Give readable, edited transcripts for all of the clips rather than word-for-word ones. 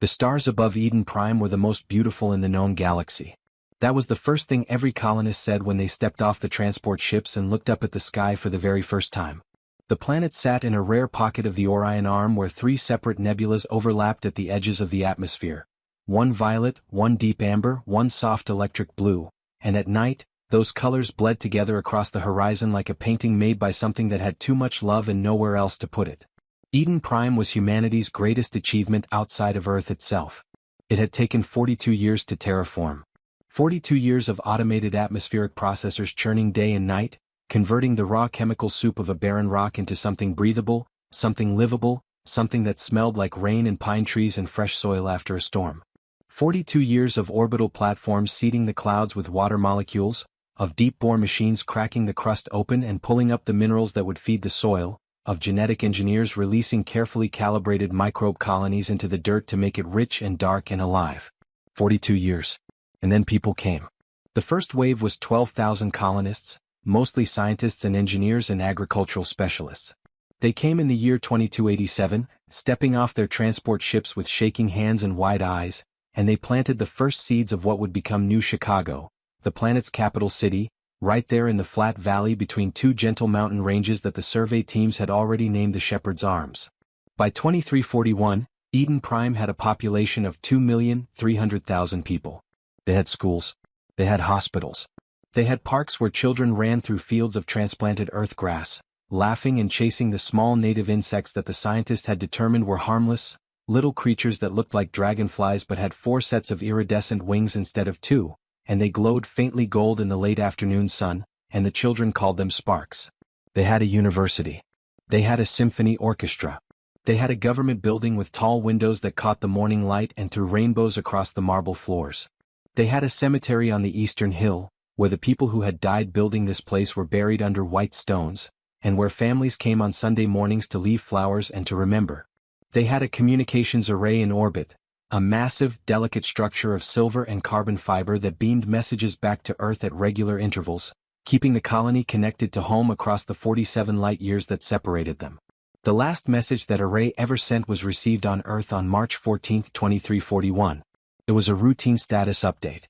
The stars above Eden Prime were the most beautiful in the known galaxy. That was the first thing every colonist said when they stepped off the transport ships and looked up at the sky for the very first time. The planet sat in a rare pocket of the Orion Arm where three separate nebulas overlapped at the edges of the atmosphere. One violet, one deep amber, one soft electric blue, and at night, those colors bled together across the horizon like a painting made by something that had too much love and nowhere else to put it. Eden Prime was humanity's greatest achievement outside of Earth itself. It had taken 42 years to terraform. 42 years of automated atmospheric processors churning day and night, converting the raw chemical soup of a barren rock into something breathable, something livable, something that smelled like rain and pine trees and fresh soil after a storm. 42 years of orbital platforms seeding the clouds with water molecules, of deep-bore machines cracking the crust open and pulling up the minerals that would feed the soil, of genetic engineers releasing carefully calibrated microbe colonies into the dirt to make it rich and dark and alive. 42 years. And then people came. The first wave was 12,000 colonists, mostly scientists and engineers and agricultural specialists. They came in the year 2287, stepping off their transport ships with shaking hands and wide eyes, and they planted the first seeds of what would become New Chicago, the planet's capital city, right there in the flat valley between two gentle mountain ranges that the survey teams had already named the Shepherd's Arms. By 2341, Eden Prime had a population of 2,300,000 people. They had schools. They had hospitals. They had parks where children ran through fields of transplanted earth grass, laughing and chasing the small native insects that the scientists had determined were harmless, little creatures that looked like dragonflies but had 4 sets of iridescent wings instead of 2. And they glowed faintly gold in the late afternoon sun, and the children called them sparks. They had a university. They had a symphony orchestra. They had a government building with tall windows that caught the morning light and threw rainbows across the marble floors. They had a cemetery on the eastern hill, where the people who had died building this place were buried under white stones, and where families came on Sunday mornings to leave flowers and to remember. They had a communications array in orbit, a massive, delicate structure of silver and carbon fiber that beamed messages back to Earth at regular intervals, keeping the colony connected to home across the 47 light-years that separated them. The last message that array ever sent was received on Earth on March 14, 2341. It was a routine status update.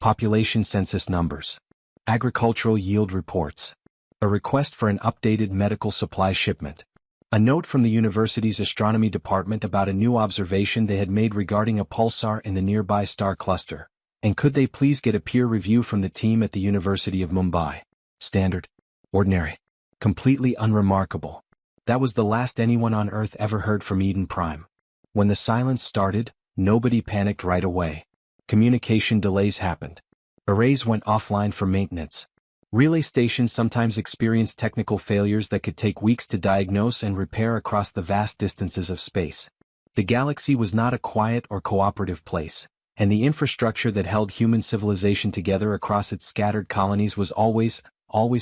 Population census numbers. Agricultural yield reports. A request for an updated medical supply shipment. A note from the university's astronomy department about a new observation they had made regarding a pulsar in the nearby star cluster. And could they please get a peer review from the team at the University of Mumbai? Standard. Ordinary. Completely unremarkable. That was the last anyone on Earth ever heard from Eden Prime. When the silence started, nobody panicked right away. Communication delays happened. Arrays went offline for maintenance. Relay stations sometimes experienced technical failures that could take weeks to diagnose and repair across the vast distances of space. The galaxy was not a quiet or cooperative place, and the infrastructure that held human civilization together across its scattered colonies was always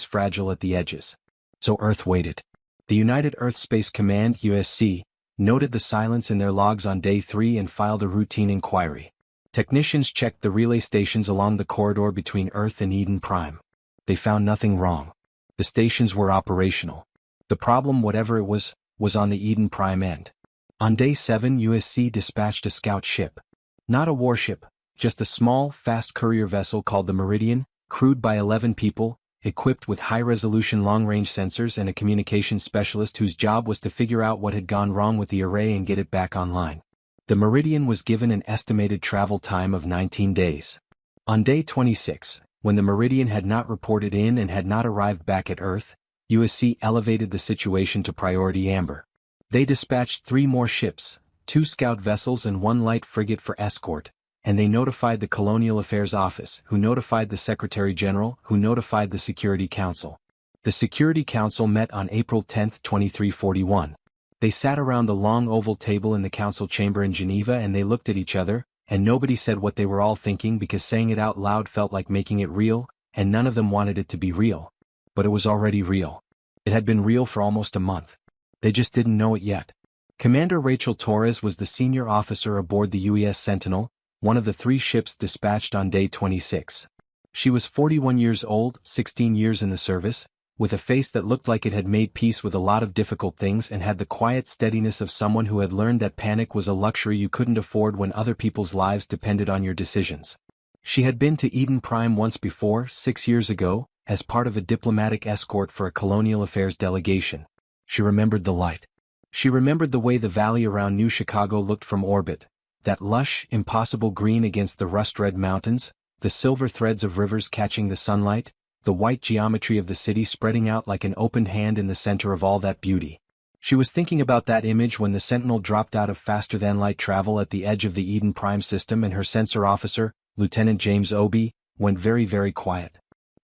fragile at the edges. So Earth waited. The United Earth Space Command (USC) noted the silence in their logs on day 3 and filed a routine inquiry. Technicians checked the relay stations along the corridor between Earth and Eden Prime. They found nothing wrong. The stations were operational. The problem, whatever it was on the Eden Prime end. On day 7, USC dispatched a scout ship. Not a warship, just a small, fast courier vessel called the Meridian, crewed by 11 people, equipped with high-resolution long-range sensors and a communications specialist whose job was to figure out what had gone wrong with the array and get it back online. The Meridian was given an estimated travel time of 19 days. On day 26, when the Meridian had not reported in and had not arrived back at Earth, USC elevated the situation to priority amber. They dispatched 3 more ships, 2 scout vessels and 1 light frigate for escort, and they notified the Colonial Affairs Office, who notified the Secretary General, who notified the Security Council. The Security Council met on April 10, 2341. They sat around the long oval table in the council chamber in Geneva and they looked at each other, and nobody said what they were all thinking because saying it out loud felt like making it real, and none of them wanted it to be real. But it was already real. It had been real for almost a month. They just didn't know it yet. Commander Rachel Torres was the senior officer aboard the UES Sentinel, one of the 3 ships dispatched on day 26. She was 41 years old, 16 years in the service, with a face that looked like it had made peace with a lot of difficult things and had the quiet steadiness of someone who had learned that panic was a luxury you couldn't afford when other people's lives depended on your decisions. She had been to Eden Prime once before, 6 years ago, as part of a diplomatic escort for a colonial affairs delegation. She remembered the light. She remembered the way the valley around New Chicago looked from orbit, that lush, impossible green against the rust-red mountains, the silver threads of rivers catching the sunlight, the white geometry of the city spreading out like an opened hand in the center of all that beauty. She was thinking about that image when the Sentinel dropped out of faster-than-light travel at the edge of the Eden Prime system and her sensor officer, Lieutenant James Obie, went very, very quiet.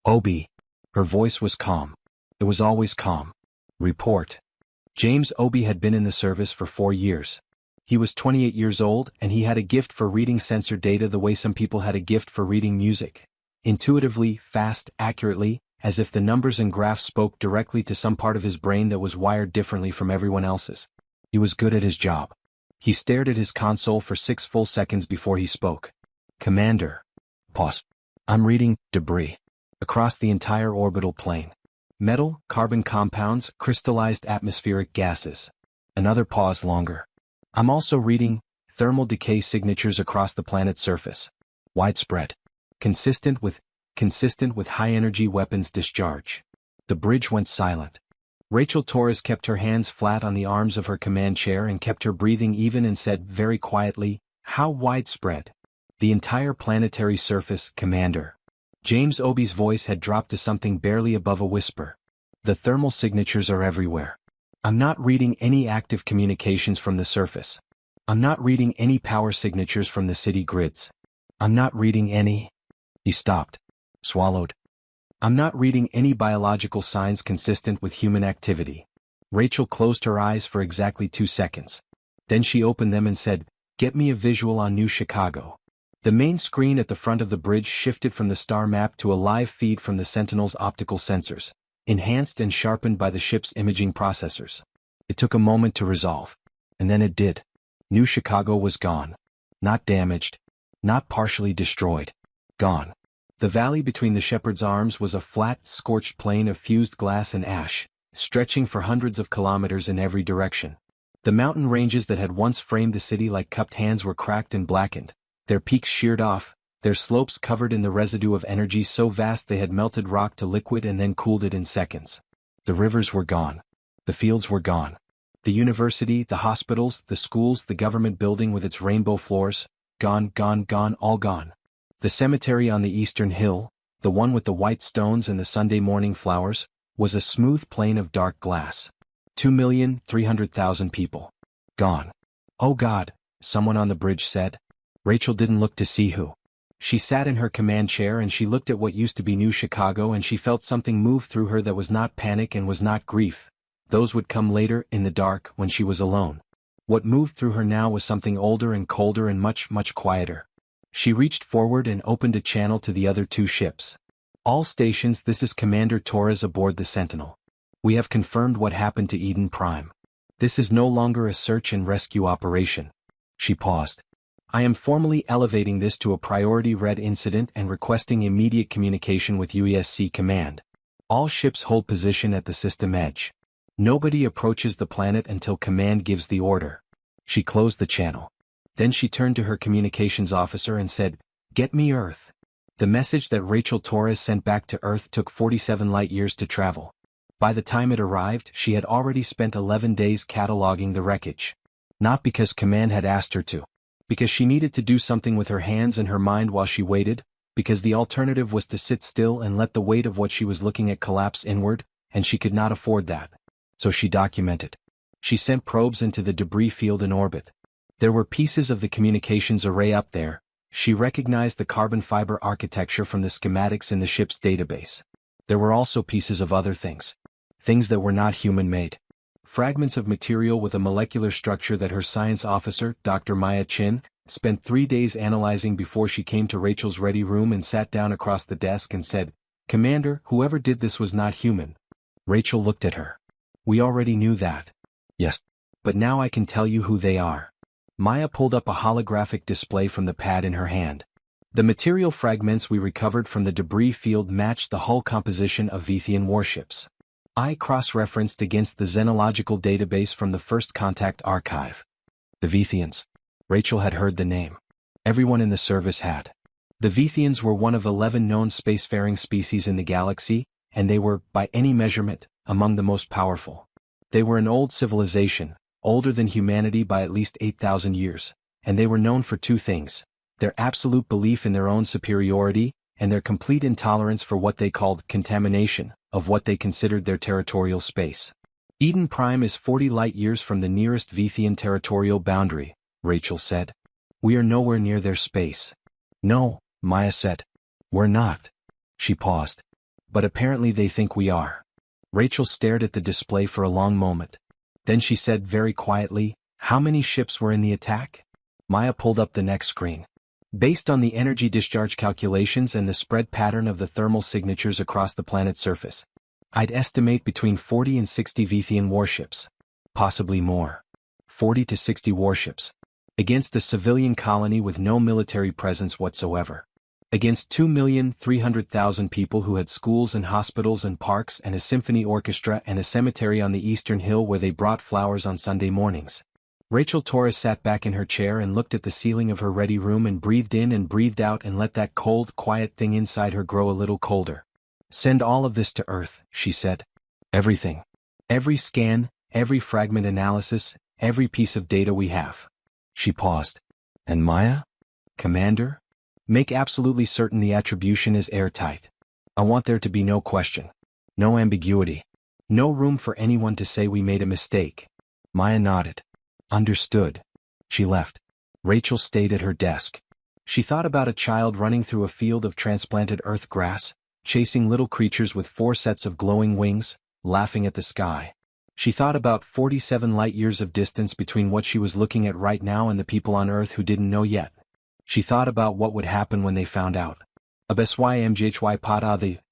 Obie. Her voice was calm. It was always calm. Report. James Obie had been in the service for 4 years. He was 28 years old and he had a gift for reading sensor data the way some people had a gift for reading music. Intuitively, fast, accurately, as if the numbers and graphs spoke directly to some part of his brain that was wired differently from everyone else's. He was good at his job. He stared at his console for 6 full seconds before he spoke. Commander. Pause. I'm reading debris. Across the entire orbital plane. Metal, carbon compounds, crystallized atmospheric gases. Another pause longer. I'm also reading thermal decay signatures across the planet's surface. Widespread. Consistent with high-energy weapons discharge. The bridge went silent. Rachel Torres kept her hands flat on the arms of her command chair and kept her breathing even and said very quietly, "How widespread?" "The entire planetary surface, Commander." James Obie's voice had dropped to something barely above a whisper. "The thermal signatures are everywhere. I'm not reading any active communications from the surface. I'm not reading any power signatures from the city grids. I'm not reading any..." He stopped. Swallowed. "I'm not reading any biological signs consistent with human activity." Rachel closed her eyes for exactly 2 seconds. Then she opened them and said, "Get me a visual on New Chicago." The main screen at the front of the bridge shifted from the star map to a live feed from the Sentinel's optical sensors, enhanced and sharpened by the ship's imaging processors. It took a moment to resolve. And then it did. New Chicago was gone. Not damaged. Not partially destroyed. Gone. The valley between the Shepherd's Arms was a flat, scorched plain of fused glass and ash, stretching for hundreds of kilometers in every direction. The mountain ranges that had once framed the city like cupped hands were cracked and blackened, their peaks sheared off, their slopes covered in the residue of energy so vast they had melted rock to liquid and then cooled it in seconds. The rivers were gone. The fields were gone. The university, the hospitals, the schools, the government building with its rainbow floors, gone, gone, gone, all gone. The cemetery on the eastern hill, the one with the white stones and the Sunday morning flowers, was a smooth plain of dark glass. 2,300,000 people. Gone. "Oh God," someone on the bridge said. Rachel didn't look to see who. She sat in her command chair and she looked at what used to be New Chicago and she felt something move through her that was not panic and was not grief. Those would come later, in the dark, when she was alone. What moved through her now was something older and colder and much, much quieter. She reached forward and opened a channel to the other 2 ships. "All stations, this is Commander Torres aboard the Sentinel. We have confirmed what happened to Eden Prime. This is no longer a search and rescue operation." She paused. "I am formally elevating this to a priority red incident and requesting immediate communication with UESC Command. All ships hold position at the system edge. Nobody approaches the planet until Command gives the order." She closed the channel. Then she turned to her communications officer and said, "Get me Earth." The message that Rachel Torres sent back to Earth took 47 light-years to travel. By the time it arrived, she had already spent 11 days cataloging the wreckage. Not because Command had asked her to. Because she needed to do something with her hands and her mind while she waited, because the alternative was to sit still and let the weight of what she was looking at collapse inward, and she could not afford that. So she documented. She sent probes into the debris field in orbit. There were pieces of the communications array up there. She recognized the carbon fiber architecture from the schematics in the ship's database. There were also pieces of other things. Things that were not human-made. Fragments of material with a molecular structure that her science officer, Dr. Maya Chin, spent 3 days analyzing before she came to Rachel's ready room and sat down across the desk and said, "Commander, whoever did this was not human." Rachel looked at her. "We already knew that." "Yes. But now I can tell you who they are." Maya pulled up a holographic display from the pad in her hand. "The material fragments we recovered from the debris field matched the hull composition of Vethian warships. I cross-referenced against the xenological database from the First Contact archive. The Vethians. Rachel had heard the name. Everyone in the service had. The Vethians were one of 11 known spacefaring species in the galaxy, and they were, by any measurement, among the most powerful. They were an old civilization, older than humanity by at least 8,000 years, and they were known for two things: their absolute belief in their own superiority, and their complete intolerance for what they called contamination of what they considered their territorial space. Eden Prime is 40 light-years from the nearest Vethian territorial boundary, Rachel said. We are nowhere near their space. No, Maya said. We're not. She paused. But apparently they think we are. Rachel stared at the display for a long moment. Then she said very quietly, how many ships were in the attack? Maya pulled up the next screen. Based on the energy discharge calculations and the spread pattern of the thermal signatures across the planet's surface, I'd estimate between 40 and 60 Vethian warships. Possibly more. 40 to 60 warships. Against a civilian colony with no military presence whatsoever. Against 2,300,000 people who had schools and hospitals and parks and a symphony orchestra and a cemetery on the Eastern Hill where they brought flowers on Sunday mornings. Rachel Torres sat back in her chair and looked at the ceiling of her ready room and breathed in and breathed out and let that cold, quiet thing inside her grow a little colder. Send all of this to Earth, she said. Everything. Every scan, every fragment analysis, every piece of data we have. She paused. And Maya? Commander? Make absolutely certain the attribution is airtight. I want there to be no question. No ambiguity. No room for anyone to say we made a mistake. Maya nodded. Understood. She left. Rachel stayed at her desk. She thought about a child running through a field of transplanted earth grass, chasing little creatures with 4 sets of glowing wings, laughing at the sky. She thought about 47 light-years of distance between what she was looking at right now and the people on Earth who didn't know yet. She thought about what would happen when they found out.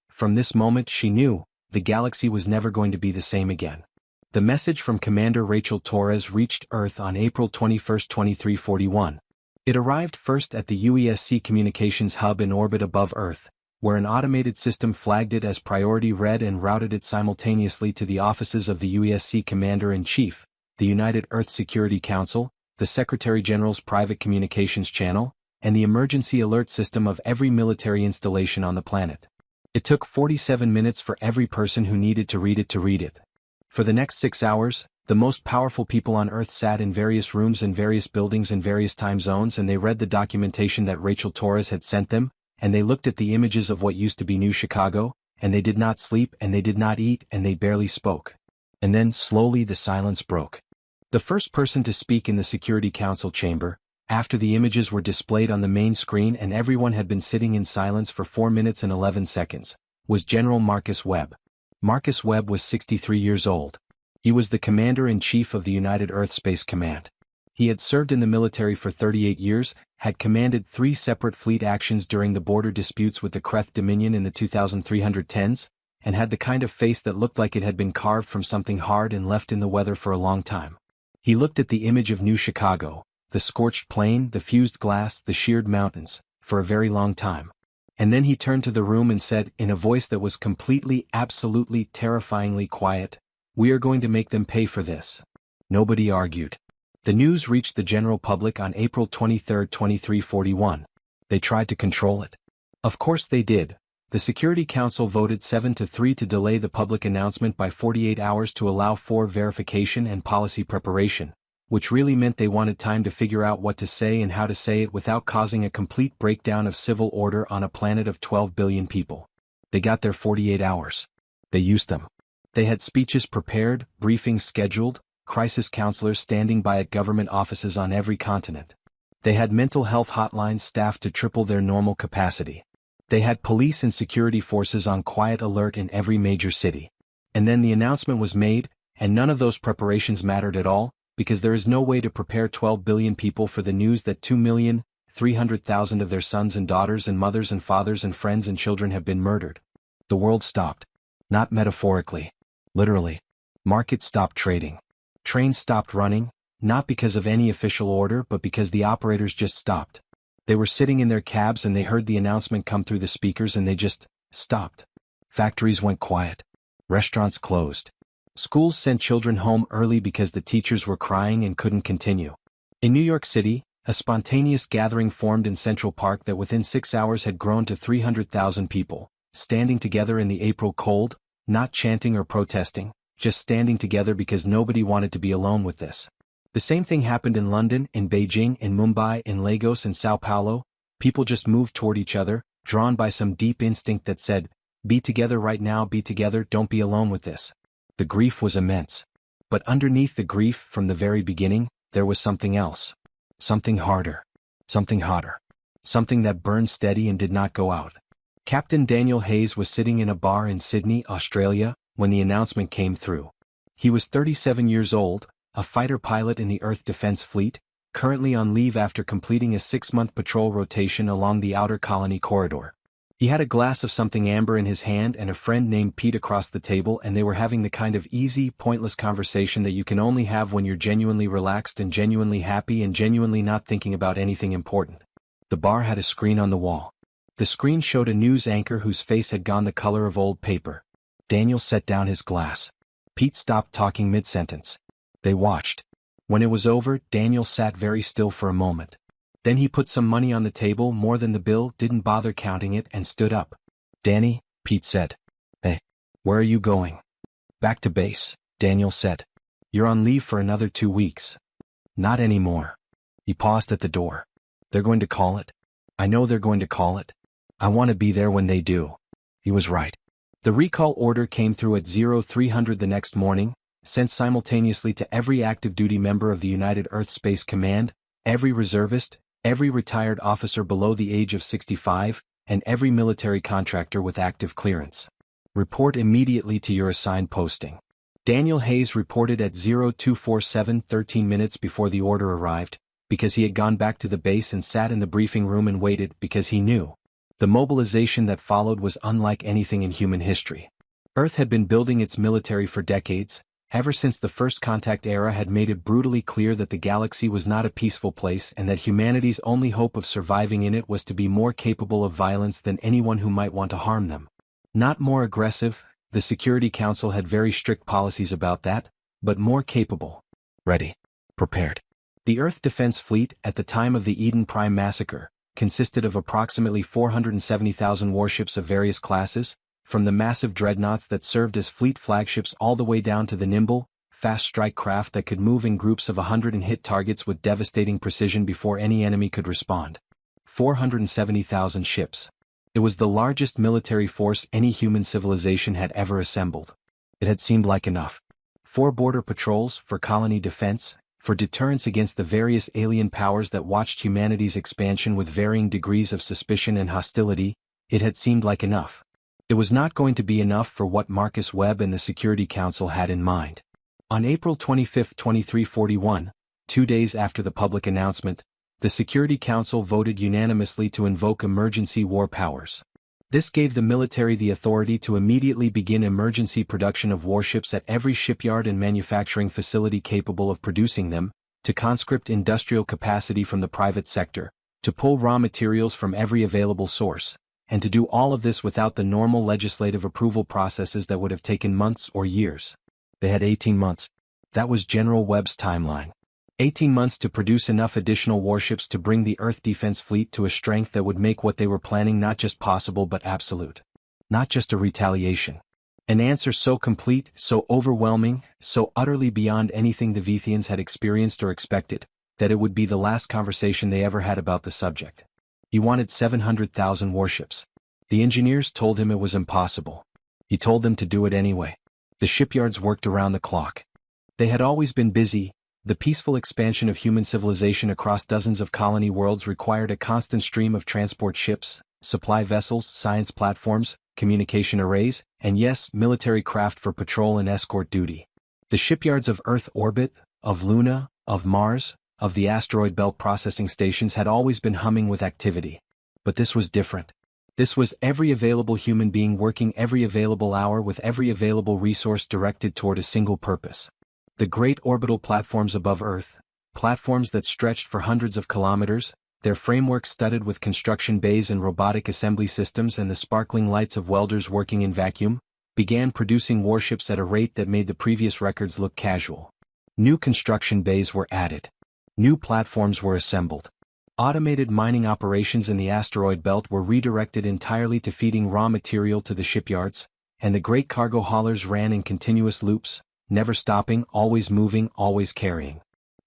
From this moment she knew, the galaxy was never going to be the same again. The message from Commander Rachel Torres reached Earth on April 21, 2341. It arrived first at the UESC communications hub in orbit above Earth, where an automated system flagged it as priority red and routed it simultaneously to the offices of the UESC Commander-in-Chief, the United Earth Security Council, the Secretary-General's private communications channel, and the emergency alert system of every military installation on the planet. It took 47 minutes for every person who needed to read it. For the next 6 hours, the most powerful people on Earth sat in various rooms in various buildings in various time zones and they read the documentation that Rachel Torres had sent them, and they looked at the images of what used to be New Chicago, and they did not sleep and they did not eat and they barely spoke. And then, slowly the silence broke. The first person to speak in the Security Council chamber, after the images were displayed on the main screen and everyone had been sitting in silence for 4 minutes and 11 seconds, was General Marcus Webb. Marcus Webb was 63 years old. He was the Commander-in-Chief of the United Earth Space Command. He had served in the military for 38 years, had commanded 3 separate fleet actions during the border disputes with the Kreth Dominion in the 2310s, and had the kind of face that looked like it had been carved from something hard and left in the weather for a long time. He looked at the image of New Chicago, the scorched plain, the fused glass, the sheared mountains, for a very long time. And then he turned to the room and said, in a voice that was completely, absolutely, terrifyingly quiet, "We are going to make them pay for this." Nobody argued. The news reached the general public on April 23, 2341. They tried to control it. Of course they did. The Security Council voted 7-3 to delay the public announcement by 48 hours to allow for verification and policy preparation, which really meant they wanted time to figure out what to say and how to say it without causing a complete breakdown of civil order on a planet of 12 billion people. They got their 48 hours. They used them. They had speeches prepared, briefings scheduled, crisis counselors standing by at government offices on every continent. They had mental health hotlines staffed to triple their normal capacity. They had police and security forces on quiet alert in every major city. And then the announcement was made, and none of those preparations mattered at all, because there is no way to prepare 12 billion people for the news that 2,300,000 of their sons and daughters and mothers and fathers and friends and children have been murdered. The world stopped. Not metaphorically. Literally. Markets stopped trading. Trains stopped running, not because of any official order but because the operators just stopped. They were sitting in their cabs and they heard the announcement come through the speakers and they just stopped. Factories went quiet. Restaurants closed. Schools sent children home early because the teachers were crying and couldn't continue. In New York City, a spontaneous gathering formed in Central Park that within 6 hours had grown to 300,000 people, standing together in the April cold, not chanting or protesting, just standing together because nobody wanted to be alone with this. The same thing happened in London, in Beijing, in Mumbai, in Lagos, and Sao Paulo. People just moved toward each other, drawn by some deep instinct that said, be together right now, be together, don't be alone with this. The grief was immense. But underneath the grief, from the very beginning, there was something else. Something harder. Something hotter. Something that burned steady and did not go out. Captain Daniel Hayes was sitting in a bar in Sydney, Australia, when the announcement came through. He was 37 years old, a fighter pilot in the Earth Defense Fleet, currently on leave after completing a 6-month patrol rotation along the outer colony corridor. He had a glass of something amber in his hand and a friend named Pete across the table, and they were having the kind of easy, pointless conversation that you can only have when you're genuinely relaxed and genuinely happy and genuinely not thinking about anything important. The bar had a screen on the wall. The screen showed a news anchor whose face had gone the color of old paper. Daniel set down his glass. Pete stopped talking mid-sentence. They watched. When it was over, Daniel sat very still for a moment. Then he put some money on the table, more than the bill, didn't bother counting it, and stood up. Danny, Pete said. Hey, where are you going? Back to base, Daniel said. You're on leave for another 2 weeks. Not anymore. He paused at the door. They're going to call it. I know they're going to call it. I want to be there when they do. He was right. The recall order came through at 0300 the next morning, sent simultaneously to every active duty member of the United Earth Space Command, every reservist, every retired officer below the age of 65, and every military contractor with active clearance. Report immediately to your assigned posting. Daniel Hayes reported at 0247 13 minutes before the order arrived, because he had gone back to the base and sat in the briefing room and waited because he knew. The mobilization that followed was unlike anything in human history. Earth had been building its military for decades, ever since the first contact era had made it brutally clear that the galaxy was not a peaceful place and that humanity's only hope of surviving in it was to be more capable of violence than anyone who might want to harm them. Not more aggressive, the Security Council had very strict policies about that, but more capable. Ready. Prepared. The Earth Defense Fleet, at the time of the Eden Prime massacre, consisted of approximately 470,000 warships of various classes, from the massive dreadnoughts that served as fleet flagships all the way down to the nimble, fast strike craft that could move in groups of 100 and hit targets with devastating precision before any enemy could respond. 470,000 ships. It was the largest military force any human civilization had ever assembled. It had seemed like enough. 4 border patrols for colony defense, for deterrence against the various alien powers that watched humanity's expansion with varying degrees of suspicion and hostility. It had seemed like enough. It was not going to be enough for what Marcus Webb and the Security Council had in mind. On April 25, 2341, 2 days after the public announcement, the Security Council voted unanimously to invoke emergency war powers. This gave the military the authority to immediately begin emergency production of warships at every shipyard and manufacturing facility capable of producing them, to conscript industrial capacity from the private sector, to pull raw materials from every available source, and to do all of this without the normal legislative approval processes that would have taken months or years. They had 18 months. That was General Webb's timeline. 18 months to produce enough additional warships to bring the Earth Defense Fleet to a strength that would make what they were planning not just possible but absolute. Not just a retaliation. An answer so complete, so overwhelming, so utterly beyond anything the Vethians had experienced or expected, that it would be the last conversation they ever had about the subject. He wanted 700,000 warships. The engineers told him it was impossible. He told them to do it anyway. The shipyards worked around the clock. They had always been busy. The peaceful expansion of human civilization across dozens of colony worlds required a constant stream of transport ships, supply vessels, science platforms, communication arrays, and yes, military craft for patrol and escort duty. The shipyards of Earth orbit, of Luna, of Mars, of the asteroid belt processing stations had always been humming with activity. But this was different. This was every available human being working every available hour with every available resource directed toward a single purpose. The great orbital platforms above Earth, platforms that stretched for hundreds of kilometers, their frameworks studded with construction bays and robotic assembly systems and the sparkling lights of welders working in vacuum, began producing warships at a rate that made the previous records look casual. New construction bays were added. New platforms were assembled. Automated mining operations in the asteroid belt were redirected entirely to feeding raw material to the shipyards, and the great cargo haulers ran in continuous loops, never stopping, always moving, always carrying.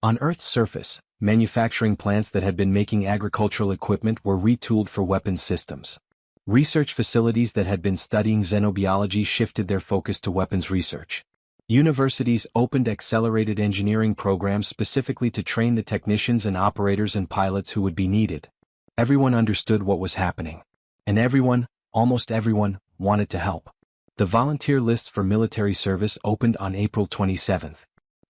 On Earth's surface, manufacturing plants that had been making agricultural equipment were retooled for weapons systems. Research facilities that had been studying xenobiology shifted their focus to weapons research. Universities opened accelerated engineering programs specifically to train the technicians and operators and pilots who would be needed. Everyone understood what was happening. And everyone, almost everyone, wanted to help. The volunteer lists for military service opened on April 27.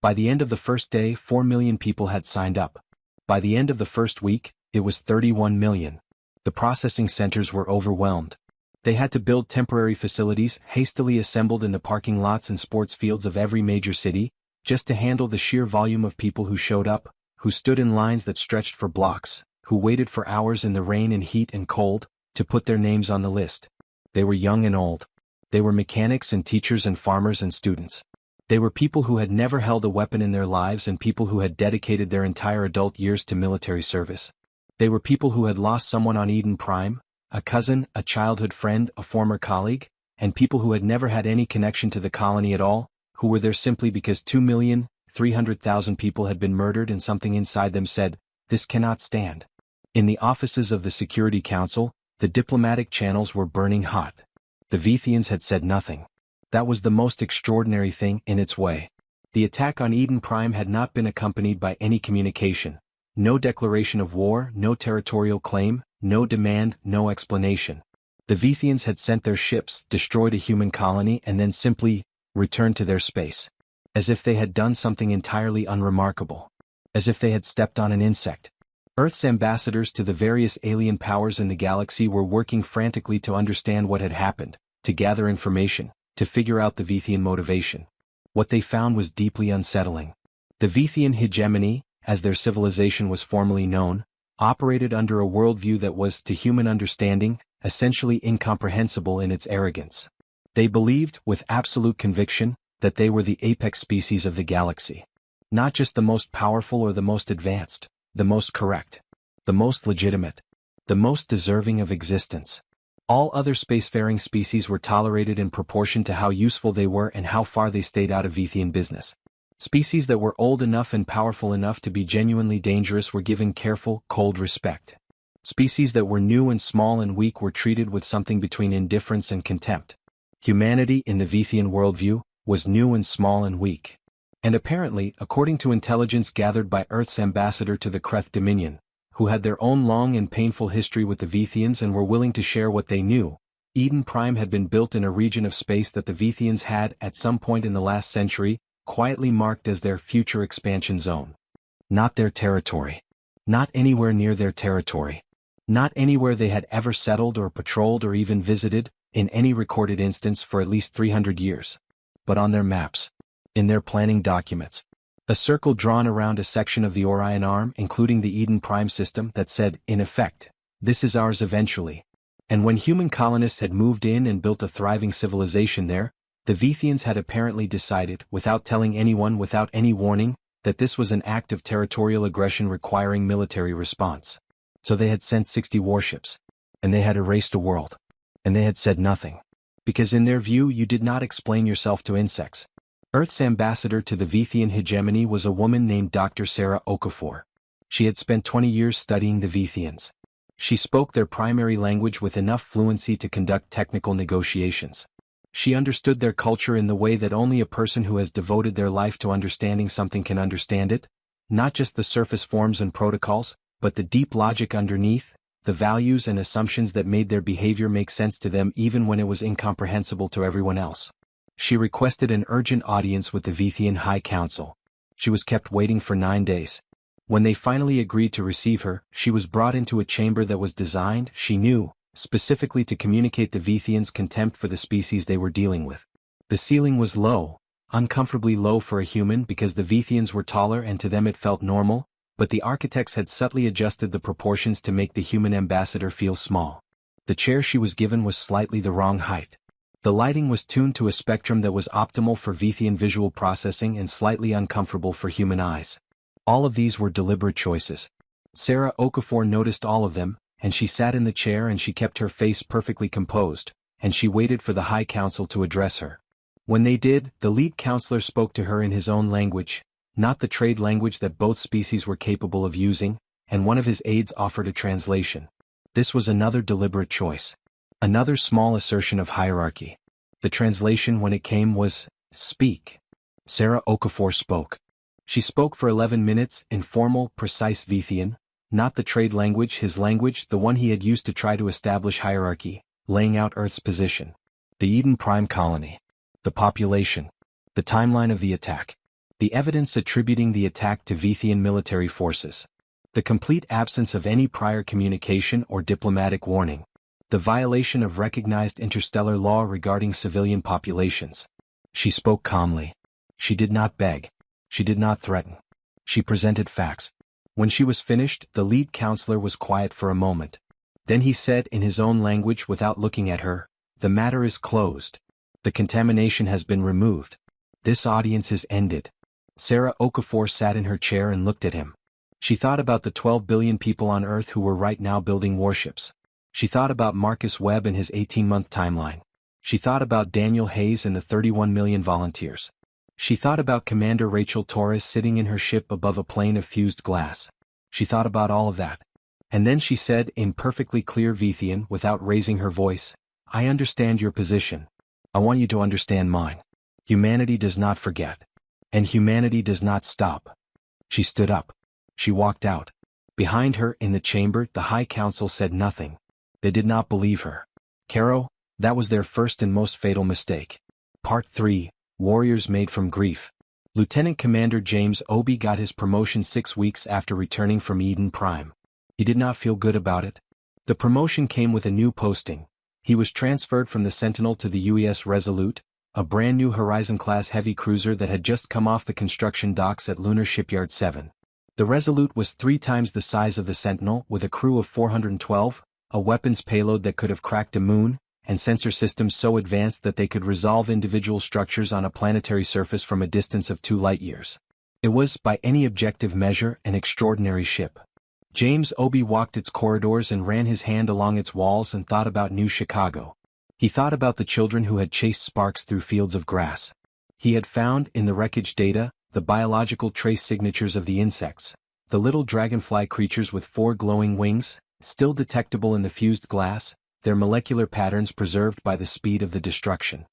By the end of the first day, 4 million people had signed up. By the end of the first week, it was 31 million. The processing centers were overwhelmed. They had to build temporary facilities hastily assembled in the parking lots and sports fields of every major city, just to handle the sheer volume of people who showed up, who stood in lines that stretched for blocks, who waited for hours in the rain and heat and cold, to put their names on the list. They were young and old. They were mechanics and teachers and farmers and students. They were people who had never held a weapon in their lives and people who had dedicated their entire adult years to military service. They were people who had lost someone on Eden Prime, a cousin, a childhood friend, a former colleague, and people who had never had any connection to the colony at all, who were there simply because 2,300,000 people had been murdered and something inside them said, "This cannot stand." In the offices of the Security Council, the diplomatic channels were burning hot. The Vethians had said nothing. That was the most extraordinary thing in its way. The attack on Eden Prime had not been accompanied by any communication. No declaration of war, no territorial claim, no demand, no explanation. The Vethians had sent their ships, destroyed a human colony and then simply returned to their space. As if they had done something entirely unremarkable. As if they had stepped on an insect. Earth's ambassadors to the various alien powers in the galaxy were working frantically to understand what had happened, to gather information, to figure out the Vethian motivation. What they found was deeply unsettling. The Vethian hegemony, as their civilization was formally known, operated under a worldview that was, to human understanding, essentially incomprehensible in its arrogance. They believed, with absolute conviction, that they were the apex species of the galaxy. Not just the most powerful or the most advanced, the most correct, the most legitimate, the most deserving of existence. All other spacefaring species were tolerated in proportion to how useful they were and how far they stayed out of Vethian business. Species that were old enough and powerful enough to be genuinely dangerous were given careful, cold respect. Species that were new and small and weak were treated with something between indifference and contempt. Humanity, in the Vethian worldview, was new and small and weak. And apparently, according to intelligence gathered by Earth's ambassador to the Kreth Dominion, who had their own long and painful history with the Vethians and were willing to share what they knew, Eden Prime had been built in a region of space that the Vethians had, at some point in the last century, quietly marked as their future expansion zone. Not their territory. Not anywhere near their territory. Not anywhere they had ever settled or patrolled or even visited, in any recorded instance for at least 300 years. But on their maps. In their planning documents. A circle drawn around a section of the Orion Arm, including the Eden Prime system, that said, in effect, "This is ours eventually." And when human colonists had moved in and built a thriving civilization there, the Vethians had apparently decided, without telling anyone, without any warning, that this was an act of territorial aggression requiring military response. So they had sent 60 warships. And they had erased a world. And they had said nothing. Because in their view you did not explain yourself to insects. Earth's ambassador to the Vethian hegemony was a woman named Dr. Sarah Okafor. She had spent 20 years studying the Vethians. She spoke their primary language with enough fluency to conduct technical negotiations. She understood their culture in the way that only a person who has devoted their life to understanding something can understand it, not just the surface forms and protocols, but the deep logic underneath, the values and assumptions that made their behavior make sense to them even when it was incomprehensible to everyone else. She requested an urgent audience with the Vethian High Council. She was kept waiting for 9 days. When they finally agreed to receive her, she was brought into a chamber that was designed, she knew, specifically to communicate the Vethians' contempt for the species they were dealing with. The ceiling was low, uncomfortably low for a human because the Vethians were taller and to them it felt normal, but the architects had subtly adjusted the proportions to make the human ambassador feel small. The chair she was given was slightly the wrong height. The lighting was tuned to a spectrum that was optimal for Vithian visual processing and slightly uncomfortable for human eyes. All of these were deliberate choices. Sarah Okafor noticed all of them, and she sat in the chair and she kept her face perfectly composed, and she waited for the High Council to address her. When they did, the lead counselor spoke to her in his own language, not the trade language that both species were capable of using, and one of his aides offered a translation. This was another deliberate choice. Another small assertion of hierarchy. The translation when it came was, "Speak." Sarah Okafor spoke. She spoke for 11 minutes in formal, precise Vithian, not the trade language, his language, the one he had used to try to establish hierarchy, laying out Earth's position. The Eden Prime colony. The population. The timeline of the attack. The evidence attributing the attack to Vithian military forces. The complete absence of any prior communication or diplomatic warning. The violation of recognized interstellar law regarding civilian populations. She spoke calmly. She did not beg. She did not threaten. She presented facts. When she was finished, the lead counselor was quiet for a moment. Then he said in his own language without looking at her, "The matter is closed. The contamination has been removed. This audience is ended." Sarah Okafor sat in her chair and looked at him. She thought about the 12 billion people on Earth who were right now building warships. She thought about Marcus Webb and his 18-month timeline. She thought about Daniel Hayes and the 31 million volunteers. She thought about Commander Rachel Torres sitting in her ship above a plane of fused glass. She thought about all of that. And then she said in perfectly clear Vithian without raising her voice, "I understand your position. I want you to understand mine. Humanity does not forget. And humanity does not stop." She stood up. She walked out. Behind her in the chamber the High Council said nothing. They did not believe her. Caro, that was their first and most fatal mistake. Part 3, Warriors Made from Grief. Lieutenant Commander James Obi got his promotion 6 weeks after returning from Eden Prime. He did not feel good about it. The promotion came with a new posting. He was transferred from the Sentinel to the UES Resolute, a brand new Horizon-class heavy cruiser that had just come off the construction docks at Lunar Shipyard 7. The Resolute was 3 times the size of the Sentinel with a crew of 412, a weapons payload that could have cracked a moon, and sensor systems so advanced that they could resolve individual structures on a planetary surface from a distance of 2 light-years. It was, by any objective measure, an extraordinary ship. James Obi walked its corridors and ran his hand along its walls and thought about New Chicago. He thought about the children who had chased sparks through fields of grass. He had found, in the wreckage data, the biological trace signatures of the insects, the little dragonfly creatures with 4 glowing wings, still detectable in the fused glass, their molecular patterns preserved by the speed of the destruction.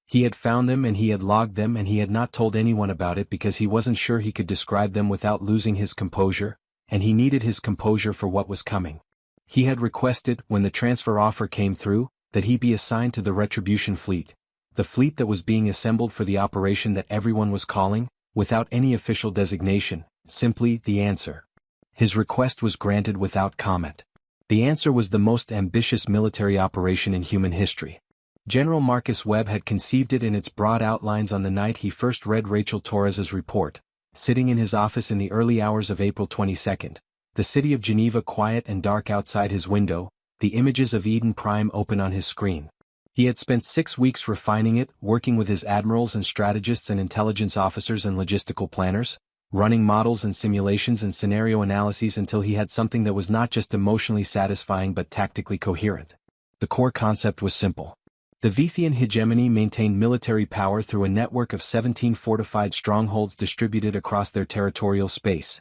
He had found them and he had logged them and he had not told anyone about it because he wasn't sure he could describe them without losing his composure, and he needed his composure for what was coming. He had requested, when the transfer offer came through, that he be assigned to the Retribution fleet, the fleet that was being assembled for the operation that everyone was calling, without any official designation, simply the answer. His request was granted without comment. The answer was the most ambitious military operation in human history. General Marcus Webb had conceived it in its broad outlines on the night he first read Rachel Torres's report, sitting in his office in the early hours of April 22, the city of Geneva quiet and dark outside his window, the images of Eden Prime open on his screen. He had spent 6 weeks refining it, working with his admirals and strategists and intelligence officers and logistical planners, running models and simulations and scenario analyses until he had something that was not just emotionally satisfying but tactically coherent. The core concept was simple. The Vithian hegemony maintained military power through a network of 17 fortified strongholds distributed across their territorial space.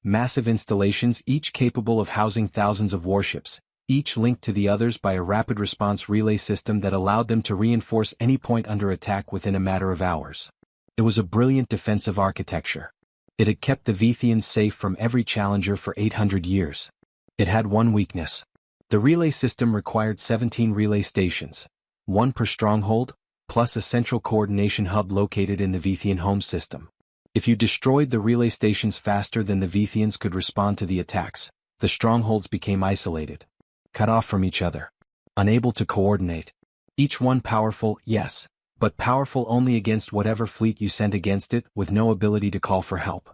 Massive installations, each capable of housing thousands of warships, each linked to the others by a rapid response relay system that allowed them to reinforce any point under attack within a matter of hours. It was a brilliant defensive architecture. It had kept the Vithians safe from every challenger for 800 years. It had one weakness. The relay system required 17 relay stations, 1 per stronghold, plus a central coordination hub located in the Vithian home system. If you destroyed the relay stations faster than the Vithians could respond to the attacks, the strongholds became isolated, cut off from each other, unable to coordinate. Each one powerful, yes, but powerful only against whatever fleet you sent against it, with no ability to call for help.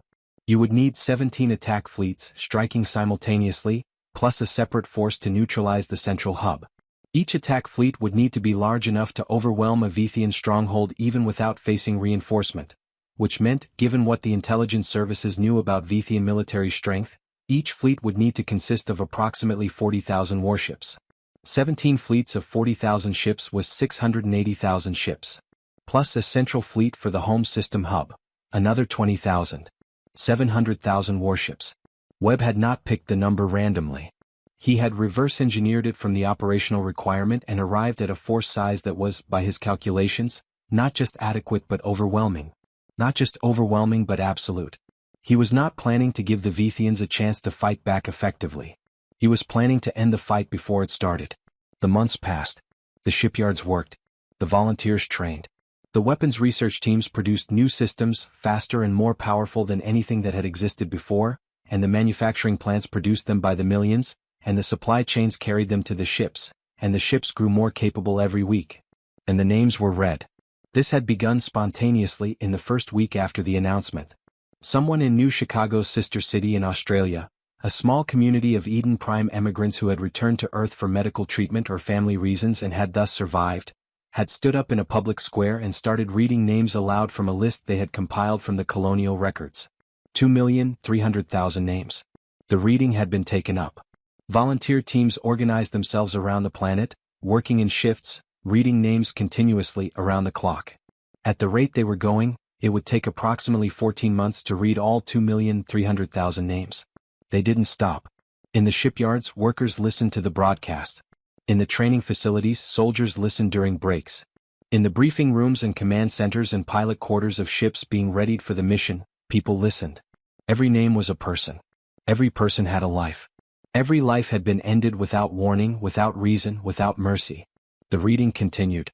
You would need 17 attack fleets striking simultaneously, plus a separate force to neutralize the central hub. Each attack fleet would need to be large enough to overwhelm a Vythian stronghold even without facing reinforcement, which meant, given what the intelligence services knew about Vythian military strength, each fleet would need to consist of approximately 40,000 warships. 17 fleets of 40,000 ships was 680,000 ships. Plus a central fleet for the home system hub, another 20,000. 700,000 warships. Webb had not picked the number randomly. He had reverse-engineered it from the operational requirement and arrived at a force size that was, by his calculations, not just adequate but overwhelming. Not just overwhelming but absolute. He was not planning to give the Vythians a chance to fight back effectively. He was planning to end the fight before it started. The months passed. The shipyards worked. The volunteers trained. The weapons research teams produced new systems, faster and more powerful than anything that had existed before, and the manufacturing plants produced them by the millions, and the supply chains carried them to the ships, and the ships grew more capable every week. And the names were read. This had begun spontaneously in the first week after the announcement. Someone in New Chicago's sister city in Australia, a small community of Eden Prime emigrants who had returned to Earth for medical treatment or family reasons and had thus survived, had stood up in a public square and started reading names aloud from a list they had compiled from the colonial records. 2,300,000 names. The reading had been taken up. Volunteer teams organized themselves around the planet, working in shifts, reading names continuously around the clock. At the rate they were going, it would take approximately 14 months to read all 2,300,000 names. They didn't stop. In the shipyards, workers listened to the broadcast. In the training facilities, soldiers listened during breaks. In the briefing rooms and command centers and pilot quarters of ships being readied for the mission, people listened. Every name was a person. Every person had a life. Every life had been ended without warning, without reason, without mercy. The reading continued.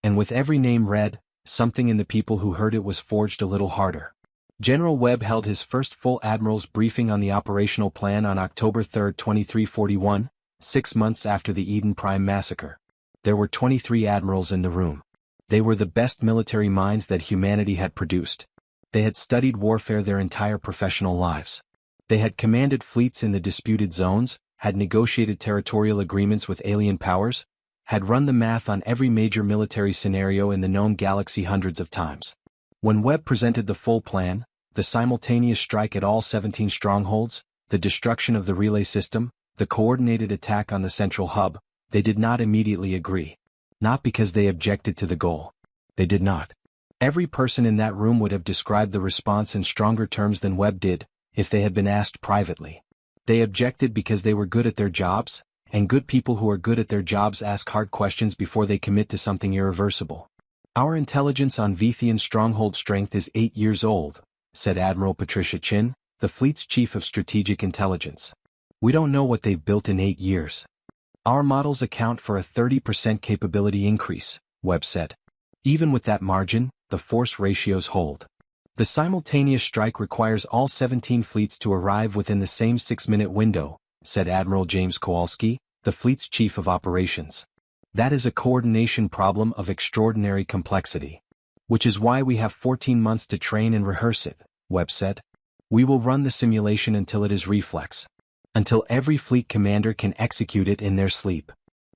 And with every name read, something in the people who heard it was forged a little harder. General Webb held his first full admiral's briefing on the operational plan on October 3, 2341, 6 months after the Eden Prime massacre. There were 23 admirals in the room. They were the best military minds that humanity had produced. They had studied warfare their entire professional lives. They had commanded fleets in the disputed zones, had negotiated territorial agreements with alien powers, had run the math on every major military scenario in the known galaxy hundreds of times. When Webb presented the full plan, the simultaneous strike at all 17 strongholds, the destruction of the relay system, the coordinated attack on the central hub, they did not immediately agree. Not because they objected to the goal. They did not. Every person in that room would have described the response in stronger terms than Webb did, if they had been asked privately. They objected because they were good at their jobs, and good people who are good at their jobs ask hard questions before they commit to something irreversible. Our intelligence on Vythian stronghold strength is 8 years old, said Admiral Patricia Chin, the fleet's chief of strategic intelligence. We don't know what they've built in 8 years. Our models account for a 30% capability increase, Webb said. Even with that margin, the force ratios hold. The simultaneous strike requires all 17 fleets to arrive within the same 6-minute window, said Admiral James Kowalski, the fleet's chief of operations. That is a coordination problem of extraordinary complexity. Which is why we have 14 months to train and rehearse it, Webb said. We will run the simulation until it is reflex. Until every fleet commander can execute it in their sleep.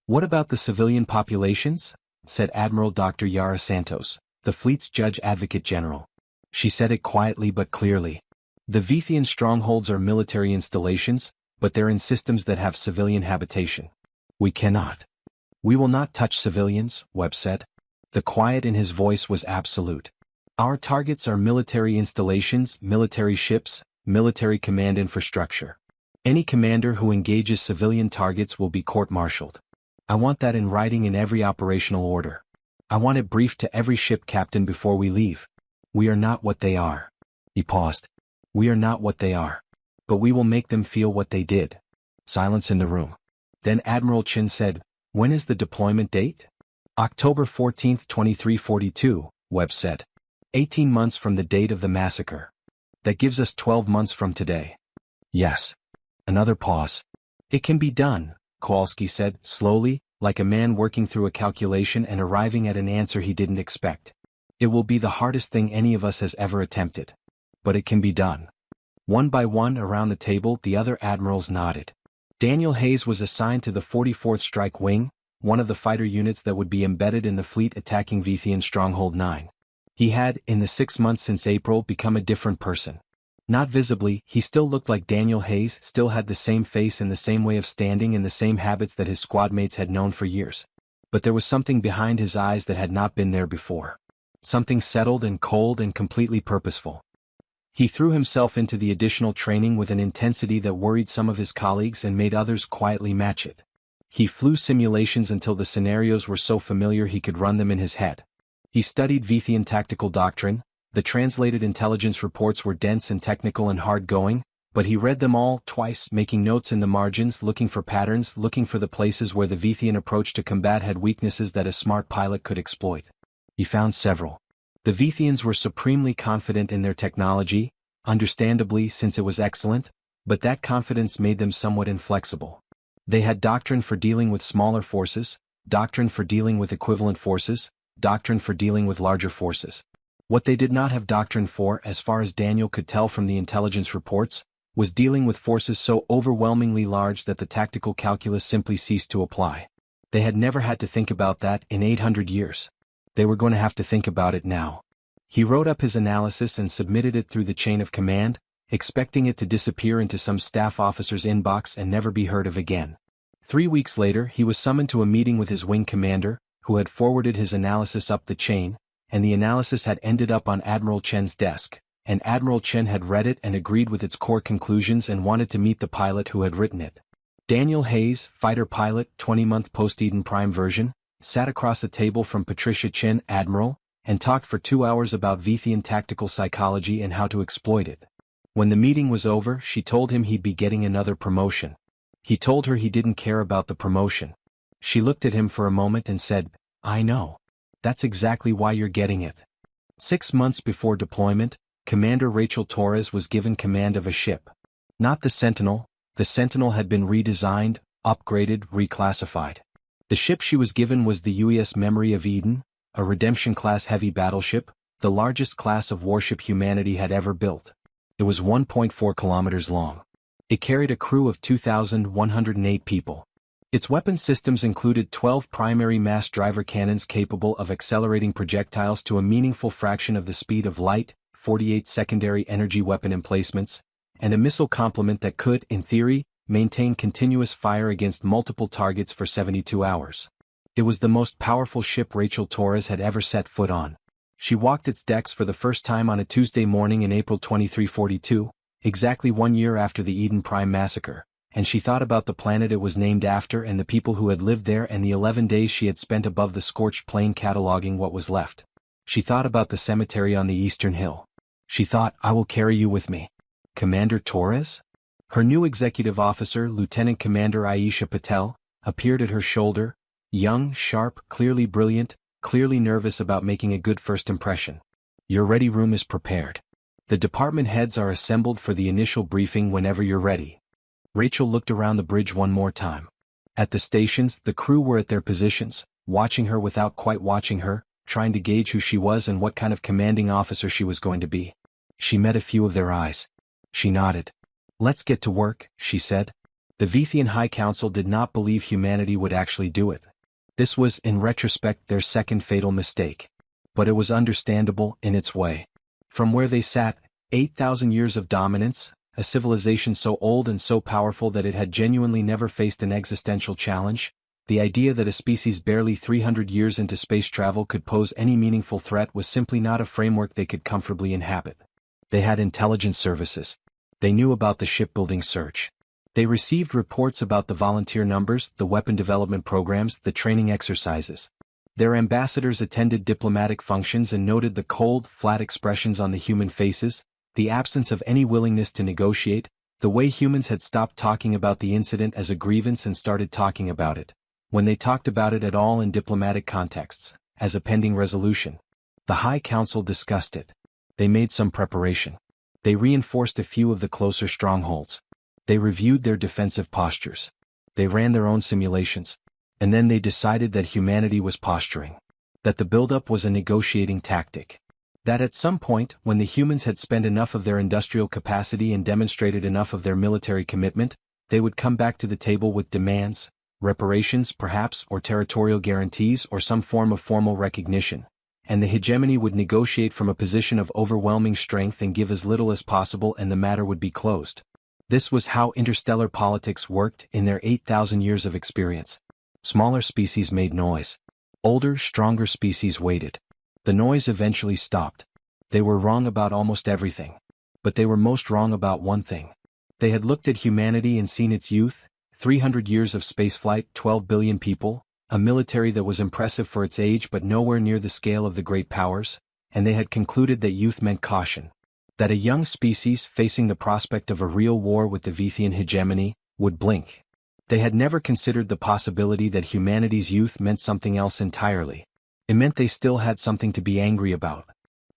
What about the civilian populations? Said Admiral Dr. Yara Santos, the fleet's judge advocate general. She said it quietly but clearly. The Vythian strongholds are military installations, but they're in systems that have civilian habitation. We cannot. We will not touch civilians, Webb said. The quiet in his voice was absolute. Our targets are military installations, military ships, military command infrastructure. Any commander who engages civilian targets will be court-martialed. I want that in writing in every operational order. I want it briefed to every ship captain before we leave. We are not what they are. He paused. We are not what they are. But we will make them feel what they did. Silence in the room. Then Admiral Chin said, when is the deployment date? October 14, 2342, Webb said. 18 months from the date of the massacre. That gives us 12 months from today. Yes. Another pause. It can be done, Kowalski said, slowly, like a man working through a calculation and arriving at an answer he didn't expect. It will be the hardest thing any of us has ever attempted. But it can be done. One by one around the table the other admirals nodded. Daniel Hayes was assigned to the 44th Strike Wing, one of the fighter units that would be embedded in the fleet attacking Vythian Stronghold 9. He had, in the 6 months since April, become a different person. Not visibly, he still looked like Daniel Hayes, still had the same face and the same way of standing and the same habits that his squadmates had known for years. But there was something behind his eyes that had not been there before. Something settled and cold and completely purposeful. He threw himself into the additional training with an intensity that worried some of his colleagues and made others quietly match it. He flew simulations until the scenarios were so familiar he could run them in his head. He studied Vythian tactical doctrine. The translated intelligence reports were dense and technical and hard-going, but he read them all twice, making notes in the margins, looking for patterns, looking for the places where the Vythian approach to combat had weaknesses that a smart pilot could exploit. He found several. The Vythians were supremely confident in their technology, understandably since it was excellent, but that confidence made them somewhat inflexible. They had doctrine for dealing with smaller forces, doctrine for dealing with equivalent forces, doctrine for dealing with larger forces. What they did not have doctrine for, as far as Daniel could tell from the intelligence reports, was dealing with forces so overwhelmingly large that the tactical calculus simply ceased to apply. They had never had to think about that in 800 years. They were going to have to think about it now. He wrote up his analysis and submitted it through the chain of command, expecting it to disappear into some staff officer's inbox and never be heard of again. 3 weeks later, he was summoned to a meeting with his wing commander, who had forwarded his analysis up the chain, and the analysis had ended up on Admiral Chen's desk, and Admiral Chen had read it and agreed with its core conclusions and wanted to meet the pilot who had written it. Daniel Hayes, fighter pilot, 20-month post-Eden Prime version, sat across a table from Patricia Chen, Admiral, and talked for 2 hours about Vythian tactical psychology and how to exploit it. When the meeting was over, she told him he'd be getting another promotion. He told her he didn't care about the promotion. She looked at him for a moment and said, "I know. That's exactly why you're getting it." 6 months before deployment, Commander Rachel Torres was given command of a ship. Not the Sentinel. The Sentinel had been redesigned, upgraded, reclassified. The ship she was given was the UES Memory of Eden, a Redemption-class heavy battleship, the largest class of warship humanity had ever built. It was 1.4 kilometers long. It carried a crew of 2,108 people. Its weapon systems included 12 primary mass driver cannons capable of accelerating projectiles to a meaningful fraction of the speed of light, 48 secondary energy weapon emplacements, and a missile complement that could, in theory, maintain continuous fire against multiple targets for 72 hours. It was the most powerful ship Rachel Torres had ever set foot on. She walked its decks for the first time on a Tuesday morning in April 2342, exactly 1 year after the Eden Prime massacre, and she thought about the planet it was named after and the people who had lived there and the 11 days she had spent above the scorched plain cataloging what was left. She thought about the cemetery on the eastern hill. She thought, "I will carry you with me." Commander Torres? Her new executive officer, Lieutenant Commander Aisha Patel, appeared at her shoulder, young, sharp, clearly brilliant, clearly nervous about making a good first impression. "Your ready room is prepared. The department heads are assembled for the initial briefing whenever you're ready." Rachel looked around the bridge one more time. At the stations, the crew were at their positions, watching her without quite watching her, trying to gauge who she was and what kind of commanding officer she was going to be. She met a few of their eyes. She nodded. "Let's get to work," she said. The Vythian High Council did not believe humanity would actually do it. This was, in retrospect, their second fatal mistake. But it was understandable in its way. From where they sat, 8,000 years of dominance, a civilization so old and so powerful that it had genuinely never faced an existential challenge, the idea that a species barely 300 years into space travel could pose any meaningful threat was simply not a framework they could comfortably inhabit. They had intelligence services. They knew about the shipbuilding surge. They received reports about the volunteer numbers, the weapon development programs, the training exercises. Their ambassadors attended diplomatic functions and noted the cold, flat expressions on the human faces, the absence of any willingness to negotiate, the way humans had stopped talking about the incident as a grievance and started talking about it, when they talked about it at all in diplomatic contexts, as a pending resolution. The High Council discussed it. They made some preparation. They reinforced a few of the closer strongholds. They reviewed their defensive postures. They ran their own simulations. And then they decided that humanity was posturing. That the buildup was a negotiating tactic. That at some point, when the humans had spent enough of their industrial capacity and demonstrated enough of their military commitment, they would come back to the table with demands, reparations perhaps, or territorial guarantees, or some form of formal recognition, and the hegemony would negotiate from a position of overwhelming strength and give as little as possible, and the matter would be closed. This was how interstellar politics worked in their 8,000 years of experience. Smaller species made noise. Older, stronger species waited. The noise eventually stopped. They were wrong about almost everything. But they were most wrong about one thing. They had looked at humanity and seen its youth, 300 years of spaceflight, 12 billion people, a military that was impressive for its age but nowhere near the scale of the great powers, and they had concluded that youth meant caution. That a young species facing the prospect of a real war with the Vithian hegemony would blink. They had never considered the possibility that humanity's youth meant something else entirely. It meant they still had something to be angry about.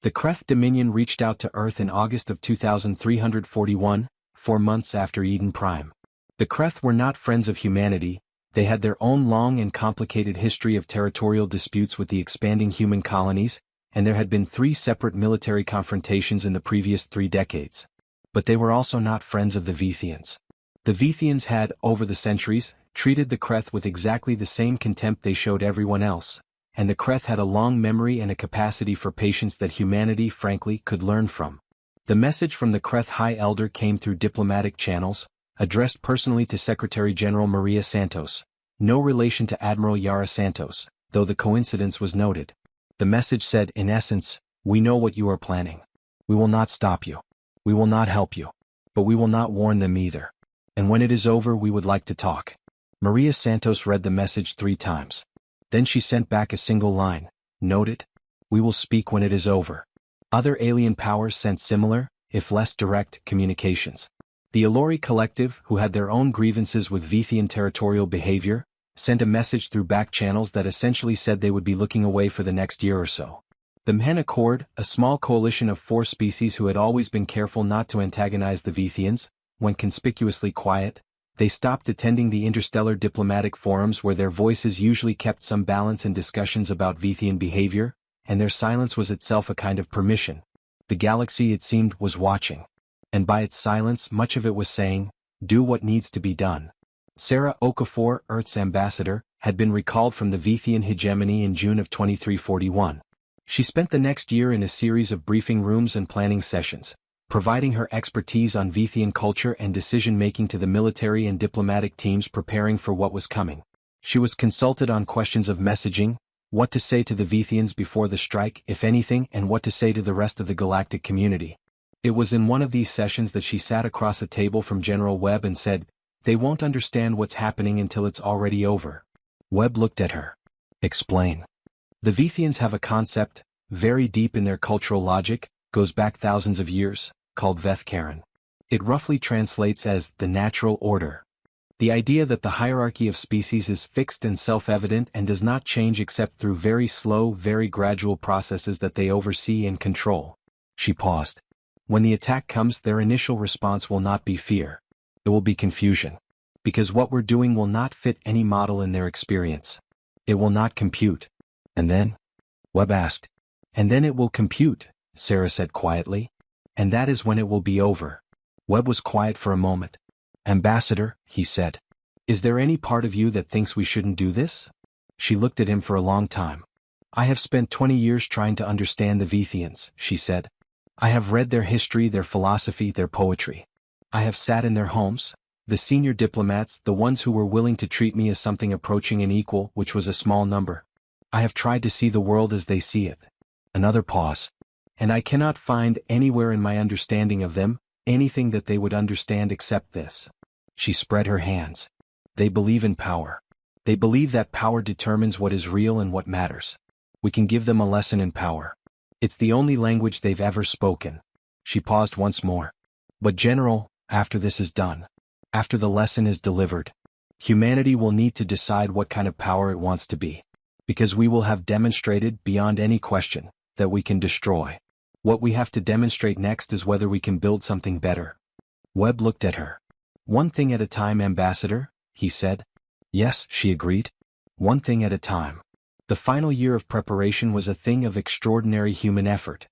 The Kreth Dominion reached out to Earth in August of 2341, 4 months after Eden Prime. The Kreth were not friends of humanity. They had their own long and complicated history of territorial disputes with the expanding human colonies, and there had been 3 separate military confrontations in the previous 3 decades. But they were also not friends of the Vithians. The Vithians had, over the centuries, treated the Kreth with exactly the same contempt they showed everyone else, and the Kreth had a long memory and a capacity for patience that humanity, frankly, could learn from. The message from the Kreth High Elder came through diplomatic channels, addressed personally to Secretary General Maria Santos. No relation to Admiral Yara Santos, though the coincidence was noted. The message said, in essence, we know what you are planning. We will not stop you. We will not help you. But we will not warn them either. And when it is over, we would like to talk. Maria Santos read the message 3 times. Then she sent back a single line. Note it. We will speak when it is over. Other alien powers sent similar, if less direct, communications. The Ilori Collective, who had their own grievances with Vithian territorial behavior, sent a message through back channels that essentially said they would be looking away for the next year or so. The Mhen Accord, a small coalition of 4 species who had always been careful not to antagonize the Vithians, went conspicuously quiet. They stopped attending the interstellar diplomatic forums where their voices usually kept some balance in discussions about Vithian behavior, and their silence was itself a kind of permission. The galaxy, it seemed, was watching. And by its silence, much of it was saying, do what needs to be done. Sarah Okafor, Earth's ambassador, had been recalled from the Vithian hegemony in June of 2341. She spent the next year in a series of briefing rooms and planning sessions, providing her expertise on Vithian culture and decision-making to the military and diplomatic teams preparing for what was coming. She was consulted on questions of messaging, what to say to the Vithians before the strike, if anything, and what to say to the rest of the galactic community. It was in one of these sessions that she sat across a table from General Webb and said, they won't understand what's happening until it's already over. Webb looked at her. Explain. The Vithians have a concept, very deep in their cultural logic, goes back thousands of years, called Veth-Karen. It roughly translates as the natural order. The idea that the hierarchy of species is fixed and self-evident and does not change except through very slow, very gradual processes that they oversee and control. She paused. When the attack comes, their initial response will not be fear. It will be confusion. Because what we're doing will not fit any model in their experience. It will not compute. And then? Webb asked. And then it will compute, Sarah said quietly. And that is when it will be over. Webb was quiet for a moment. Ambassador, he said. Is there any part of you that thinks we shouldn't do this? She looked at him for a long time. I have spent 20 years trying to understand the Vithians, she said. I have read their history, their philosophy, their poetry. I have sat in their homes, the senior diplomats, the ones who were willing to treat me as something approaching an equal, which was a small number. I have tried to see the world as they see it. Another pause. And I cannot find anywhere in my understanding of them, anything that they would understand except this. She spread her hands. They believe in power. They believe that power determines what is real and what matters. We can give them a lesson in power. It's the only language they've ever spoken. She paused once more. But General, after this is done, after the lesson is delivered, humanity will need to decide what kind of power it wants to be. Because we will have demonstrated, beyond any question, that we can destroy. What we have to demonstrate next is whether we can build something better. Webb looked at her. One thing at a time, Ambassador, he said. Yes, she agreed. One thing at a time. The final year of preparation was a thing of extraordinary human effort.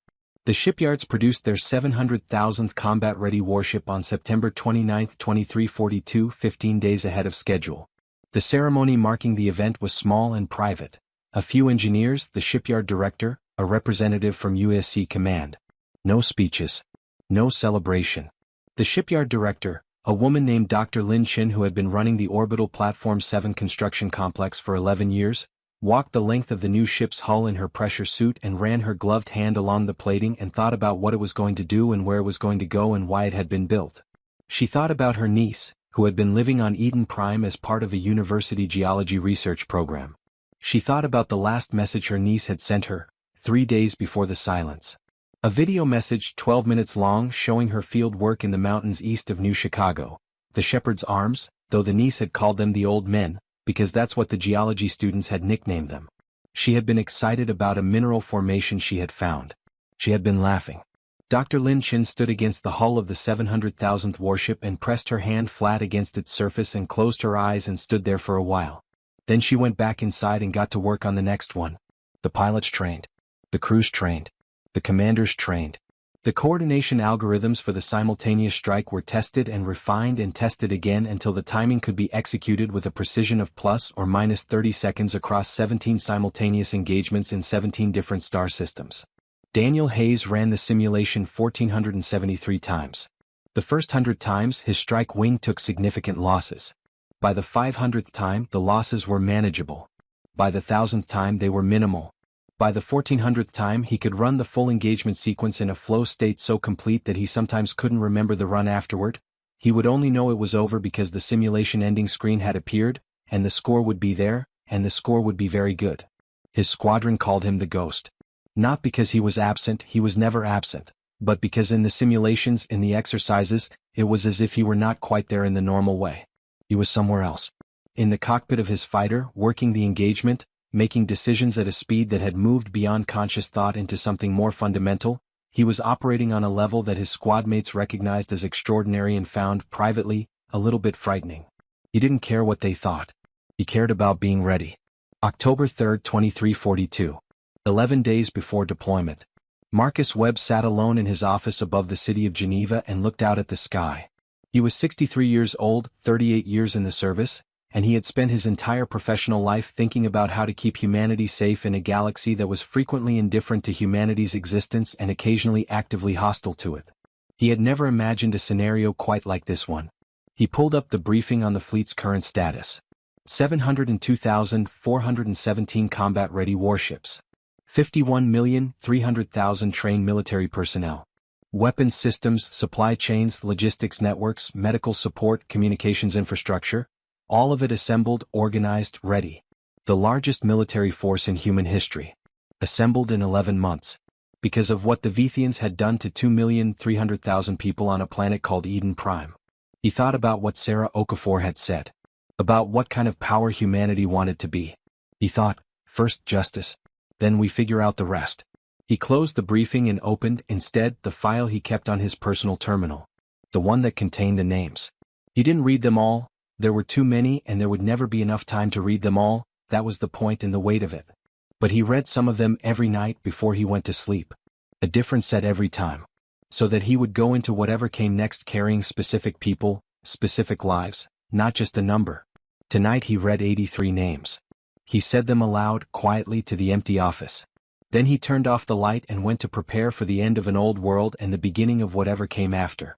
The shipyards produced their 700,000th combat-ready warship on September 29, 2342, 15 days ahead of schedule. The ceremony marking the event was small and private. A few engineers, the shipyard director, a representative from USC Command. No speeches. No celebration. The shipyard director, a woman named Dr. Lin Chin who had been running the Orbital Platform 7 construction complex for 11 years, walked the length of the new ship's hull in her pressure suit and ran her gloved hand along the plating and thought about what it was going to do and where it was going to go and why it had been built. She thought about her niece, who had been living on Eden Prime as part of a university geology research program. She thought about the last message her niece had sent her, 3 days before the silence. A video message 12 minutes long showing her field work in the mountains east of New Chicago, the Shepherd's Arms, though the niece had called them the Old Men, because that's what the geology students had nicknamed them. She had been excited about a mineral formation she had found. She had been laughing. Dr. Lin Chin stood against the hull of the 700,000th warship and pressed her hand flat against its surface and closed her eyes and stood there for a while. Then she went back inside and got to work on the next one. The pilots trained. The crews trained. The commanders trained. The coordination algorithms for the simultaneous strike were tested and refined and tested again until the timing could be executed with a precision of plus or minus 30 seconds across 17 simultaneous engagements in 17 different star systems. Daniel Hayes ran the simulation 1,473 times. The first 100 times his strike wing took significant losses. By the 500th time the losses were manageable. By the 1,000th time they were minimal. By the 1,400th time he could run the full engagement sequence in a flow state so complete that he sometimes couldn't remember the run afterward. He would only know it was over because the simulation ending screen had appeared, and the score would be there, and the score would be very good. His squadron called him the Ghost. Not because he was never absent, but because in the simulations, in the exercises, it was as if he were not quite there in the normal way. He was somewhere else. In the cockpit of his fighter, working the engagement, making decisions at a speed that had moved beyond conscious thought into something more fundamental, he was operating on a level that his squadmates recognized as extraordinary and found, privately, a little bit frightening. He didn't care what they thought. He cared about being ready. October 3, 2342. 11 days before deployment. Marcus Webb sat alone in his office above the city of Geneva and looked out at the sky. He was 63 years old, 38 years in the service, and he had spent his entire professional life thinking about how to keep humanity safe in a galaxy that was frequently indifferent to humanity's existence and occasionally actively hostile to it. He had never imagined a scenario quite like this one. He pulled up the briefing on the fleet's current status. 702,417 combat-ready warships. 51,300,000 trained military personnel. Weapons systems, supply chains, logistics networks, medical support, communications infrastructure, all of it assembled, organized, ready. The largest military force in human history. Assembled in 11 months. Because of what the Vithians had done to 2,300,000 people on a planet called Eden Prime. He thought about what Sarah Okafor had said. About what kind of power humanity wanted to be. He thought, first justice. Then we figure out the rest. He closed the briefing and opened, instead, the file he kept on his personal terminal. The one that contained the names. He didn't read them all. There were too many and there would never be enough time to read them all, that was the point and the weight of it. But he read some of them every night before he went to sleep. A different set every time. So that he would go into whatever came next carrying specific people, specific lives, not just a number. Tonight he read 83 names. He said them aloud, quietly to the empty office. Then he turned off the light and went to prepare for the end of an old world and the beginning of whatever came after.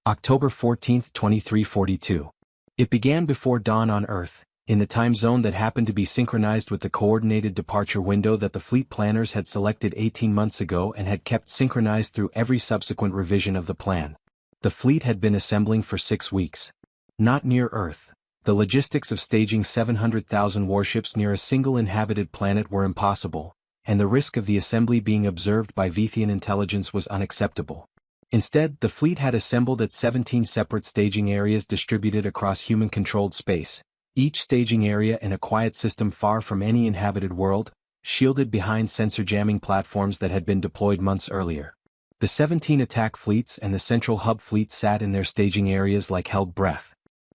October 14, 2342. It began before dawn on Earth, in the time zone that happened to be synchronized with the coordinated departure window that the fleet planners had selected 18 months ago and had kept synchronized through every subsequent revision of the plan. The fleet had been assembling for 6 weeks. Not near Earth. The logistics of staging 700,000 warships near a single inhabited planet were impossible, and the risk of the assembly being observed by Vithian intelligence was unacceptable. Instead, the fleet had assembled at 17 separate staging areas distributed across human-controlled space, each staging area in a quiet system far from any inhabited world, shielded behind sensor-jamming platforms that had been deployed months earlier. The 17 attack fleets and the central hub fleet sat in their staging areas like held breath.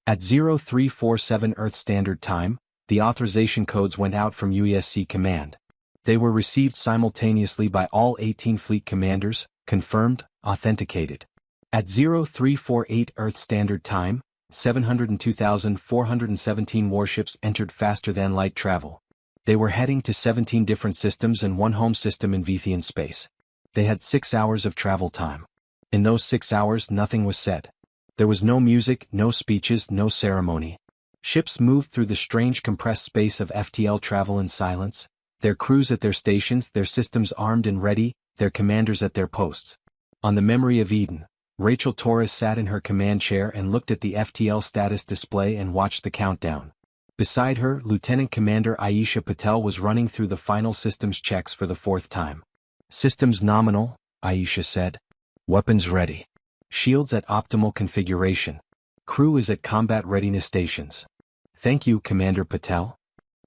At 0347 Earth Standard Time, the authorization codes went out from USC Command. They were received simultaneously by all 18 fleet commanders, confirmed, authenticated. At 0348 Earth Standard Time, 702,417 warships entered faster-than-light travel. They were heading to 17 different systems and one home system in Vythian space. They had 6 hours of travel time. In those 6 hours nothing was said. There was no music, no speeches, no ceremony. Ships moved through the strange compressed space of FTL travel in silence, their crews at their stations, their systems armed and ready, their commanders at their posts. On the memory of Eden, Rachel Torres sat in her command chair and looked at the FTL status display and watched the countdown. Beside her, Lieutenant Commander Aisha Patel was running through the final systems checks for the 4th time. Systems nominal, Aisha said. Weapons ready. Shields at optimal configuration. Crew is at combat readiness stations. Thank you, Commander Patel.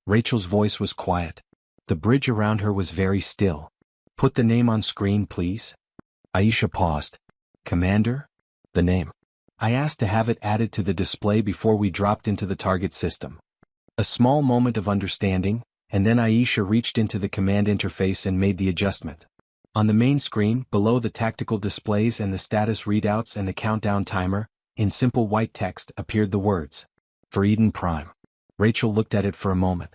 Rachel's voice was quiet. The bridge around her was very still. Put the name on screen, please. Aisha paused. Commander? The name. I asked to have it added to the display before we dropped into the target system. A small moment of understanding, and then Aisha reached into the command interface and made the adjustment. On the main screen, below the tactical displays and the status readouts and the countdown timer, in simple white text appeared the words, "For Eden Prime." Rachel looked at it for a moment.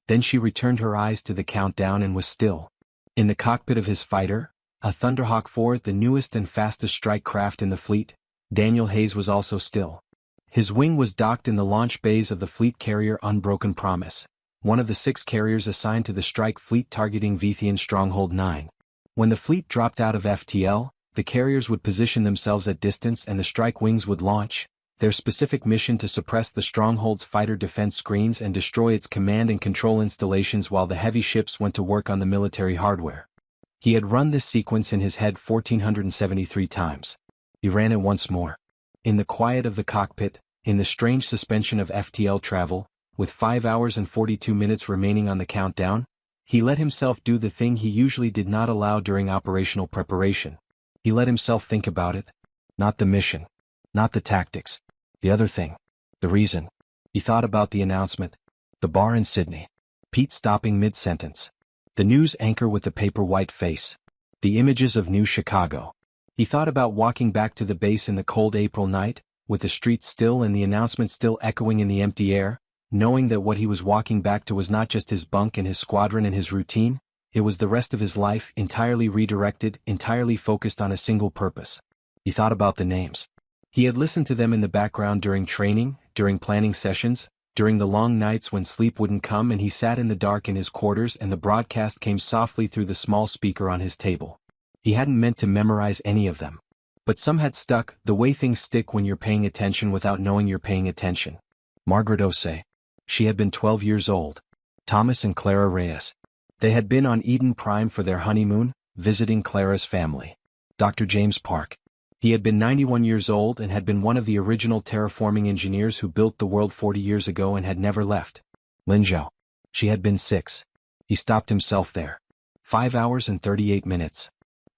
Then she returned her eyes to the countdown and was still. In the cockpit of his fighter, a Thunderhawk 4, the newest and fastest strike craft in the fleet, Daniel Hayes was also still. His wing was docked in the launch bays of the fleet carrier Unbroken Promise, one of the 6 carriers assigned to the strike fleet targeting Vythian Stronghold 9. When the fleet dropped out of FTL, the carriers would position themselves at distance and the strike wings would launch, their specific mission to suppress the Stronghold's fighter defense screens and destroy its command and control installations while the heavy ships went to work on the military hardware. He had run this sequence in his head 1,473 times. He ran it once more. In the quiet of the cockpit, in the strange suspension of FTL travel, with 5 hours and 42 minutes remaining on the countdown, he let himself do the thing he usually did not allow during operational preparation. He let himself think about it. Not the mission. Not the tactics. The other thing. The reason. He thought about the announcement. The bar in Sydney. Pete stopping mid-sentence. The news anchor with the paper white face. The images of New Chicago. He thought about walking back to the base in the cold April night, with the streets still and the announcement still echoing in the empty air, knowing that what he was walking back to was not just his bunk and his squadron and his routine, it was the rest of his life, entirely redirected, entirely focused on a single purpose. He thought about the names. He had listened to them in the background during training, during planning sessions, during the long nights when sleep wouldn't come and he sat in the dark in his quarters and the broadcast came softly through the small speaker on his table. He hadn't meant to memorize any of them. But some had stuck, the way things stick when you're paying attention without knowing you're paying attention. Margaret Osei. She had been 12 years old. Thomas and Clara Reyes. They had been on Eden Prime for their honeymoon, visiting Clara's family. Dr. James Park. He had been 91 years old and had been one of the original terraforming engineers who built the world 40 years ago and had never left. Lin Zhao. She had been 6. He stopped himself there. 5 hours and 38 minutes.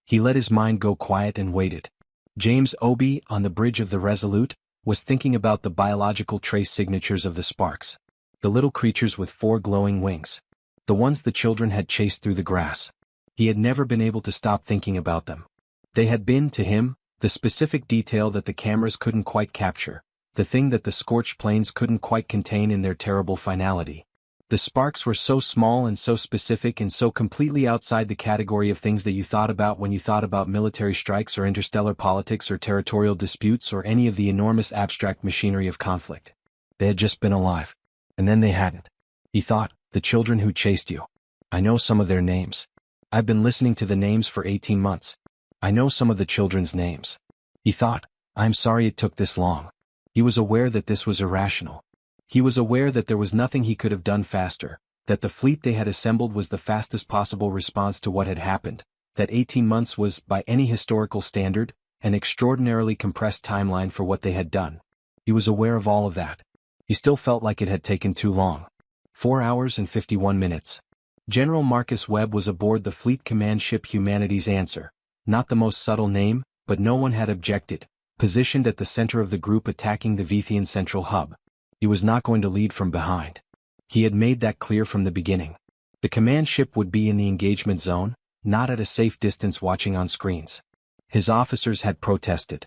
He let his mind go quiet and waited. James Obi, on the bridge of the Resolute, was thinking about the biological trace signatures of the sparks. The little creatures with 4 glowing wings. The ones the children had chased through the grass. He had never been able to stop thinking about them. They had been, to him, the specific detail that the cameras couldn't quite capture, the thing that the scorched plains couldn't quite contain in their terrible finality. The sparks were so small and so specific and so completely outside the category of things that you thought about when you thought about military strikes or interstellar politics or territorial disputes or any of the enormous abstract machinery of conflict. They had just been alive. And then they hadn't. He thought, the children who chased you. I know some of their names. I've been listening to the names for 18 months. I know some of the children's names. He thought, I'm sorry it took this long. He was aware that this was irrational. He was aware that there was nothing he could have done faster, that the fleet they had assembled was the fastest possible response to what had happened, that 18 months was, by any historical standard, an extraordinarily compressed timeline for what they had done. He was aware of all of that. He still felt like it had taken too long. 4 hours and 51 minutes. General Marcus Webb was aboard the Fleet Command ship Humanity's Answer, not the most subtle name, but no one had objected, positioned at the center of the group attacking the Vythian central hub. He was not going to lead from behind. He had made that clear from the beginning. The command ship would be in the engagement zone, not at a safe distance watching on screens. His officers had protested.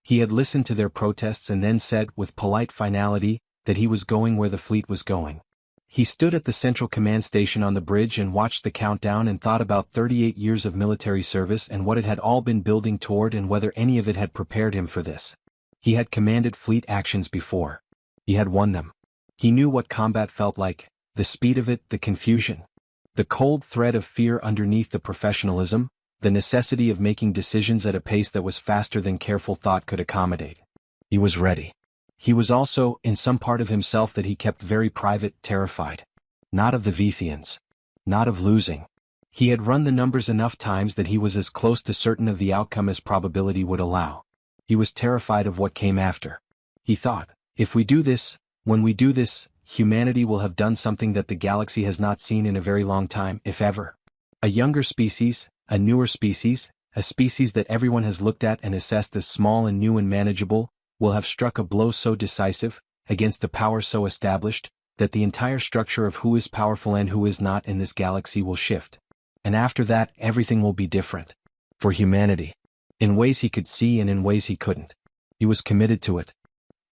He had listened to their protests and then said, with polite finality, that he was going where the fleet was going. He stood at the central command station on the bridge and watched the countdown and thought about 38 years of military service and what it had all been building toward and whether any of it had prepared him for this. He had commanded fleet actions before. He had won them. He knew what combat felt like, the speed of it, the confusion. The cold thread of fear underneath the professionalism, the necessity of making decisions at a pace that was faster than careful thought could accommodate. He was ready. He was also, in some part of himself that he kept very private, terrified. Not of the Vethians. Not of losing. He had run the numbers enough times that he was as close to certain of the outcome as probability would allow. He was terrified of what came after. He thought, if we do this, when we do this, humanity will have done something that the galaxy has not seen in a very long time, if ever. A younger species, a newer species, a species that everyone has looked at and assessed as small and new and manageable, will have struck a blow so decisive, against a power so established, that the entire structure of who is powerful and who is not in this galaxy will shift. And after that, everything will be different. For humanity. In ways he could see and in ways he couldn't. He was committed to it.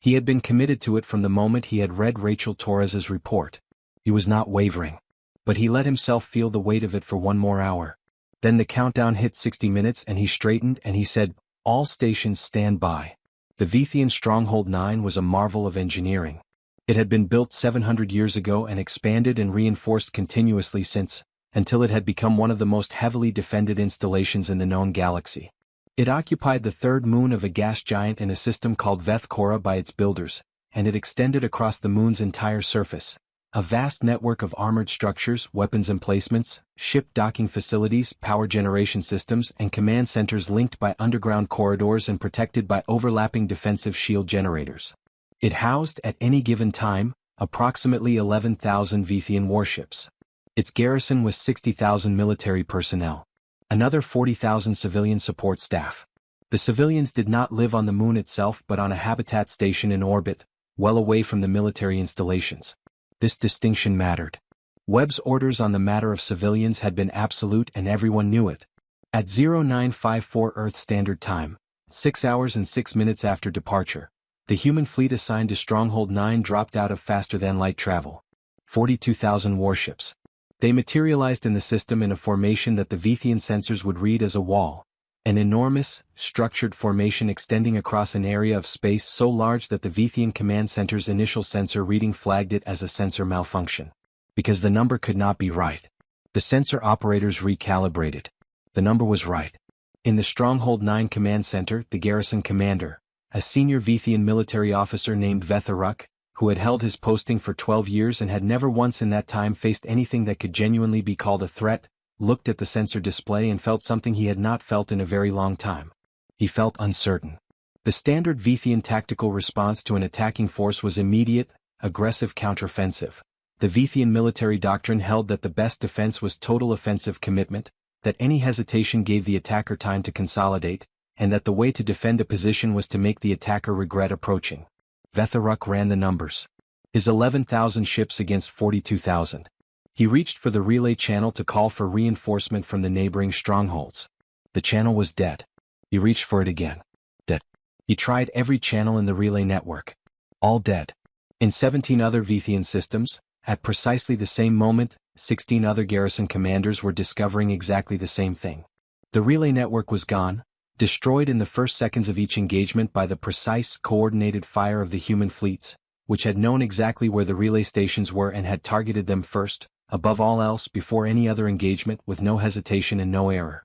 He had been committed to it from the moment he had read Rachel Torres's report. He was not wavering. But he let himself feel the weight of it for one more hour. Then the countdown hit 60 minutes and he straightened and he said, "All stations stand by." The Vethian Stronghold 9 was a marvel of engineering. It had been built 700 years ago and expanded and reinforced continuously since, until it had become one of the most heavily defended installations in the known galaxy. It occupied the third moon of a gas giant in a system called Veth Cora by its builders, and it extended across the moon's entire surface. A vast network of armored structures, weapons emplacements, ship docking facilities, power generation systems, and command centers linked by underground corridors and protected by overlapping defensive shield generators. It housed, at any given time, approximately 11,000 Vethian warships. Its garrison was 60,000 military personnel. Another 40,000 civilian support staff. The civilians did not live on the moon itself but on a habitat station in orbit, well away from the military installations. This distinction mattered. Webb's orders on the matter of civilians had been absolute and everyone knew it. At 0954 Earth Standard Time, 6 hours and 6 minutes after departure, the human fleet assigned to Stronghold 9 dropped out of faster-than-light travel. 42,000 warships. They materialized in the system in a formation that the Vethian sensors would read as a wall. An enormous, structured formation extending across an area of space so large that the Vethian Command Center's initial sensor reading flagged it as a sensor malfunction. Because the number could not be right. The sensor operators recalibrated. The number was right. In the Stronghold 9 Command Center, the garrison commander, a senior Vethian military officer named Vetharuk, who had held his posting for 12 years and had never once in that time faced anything that could genuinely be called a threat, looked at the sensor display and felt something he had not felt in a very long time. He felt uncertain. The standard Vethian tactical response to an attacking force was immediate, aggressive counteroffensive. The Vethian military doctrine held that the best defense was total offensive commitment, that any hesitation gave the attacker time to consolidate, and that the way to defend a position was to make the attacker regret approaching. Vetharuk ran the numbers. His 11,000 ships against 42,000. He reached for the relay channel to call for reinforcement from the neighboring strongholds. The channel was dead. He reached for it again. Dead. He tried every channel in the relay network. All dead. In 17 other Vethian systems, at precisely the same moment, 16 other garrison commanders were discovering exactly the same thing. The relay network was gone, destroyed in the first seconds of each engagement by the precise, coordinated fire of the human fleets, which had known exactly where the relay stations were and had targeted them first, above all else before any other engagement with no hesitation and no error.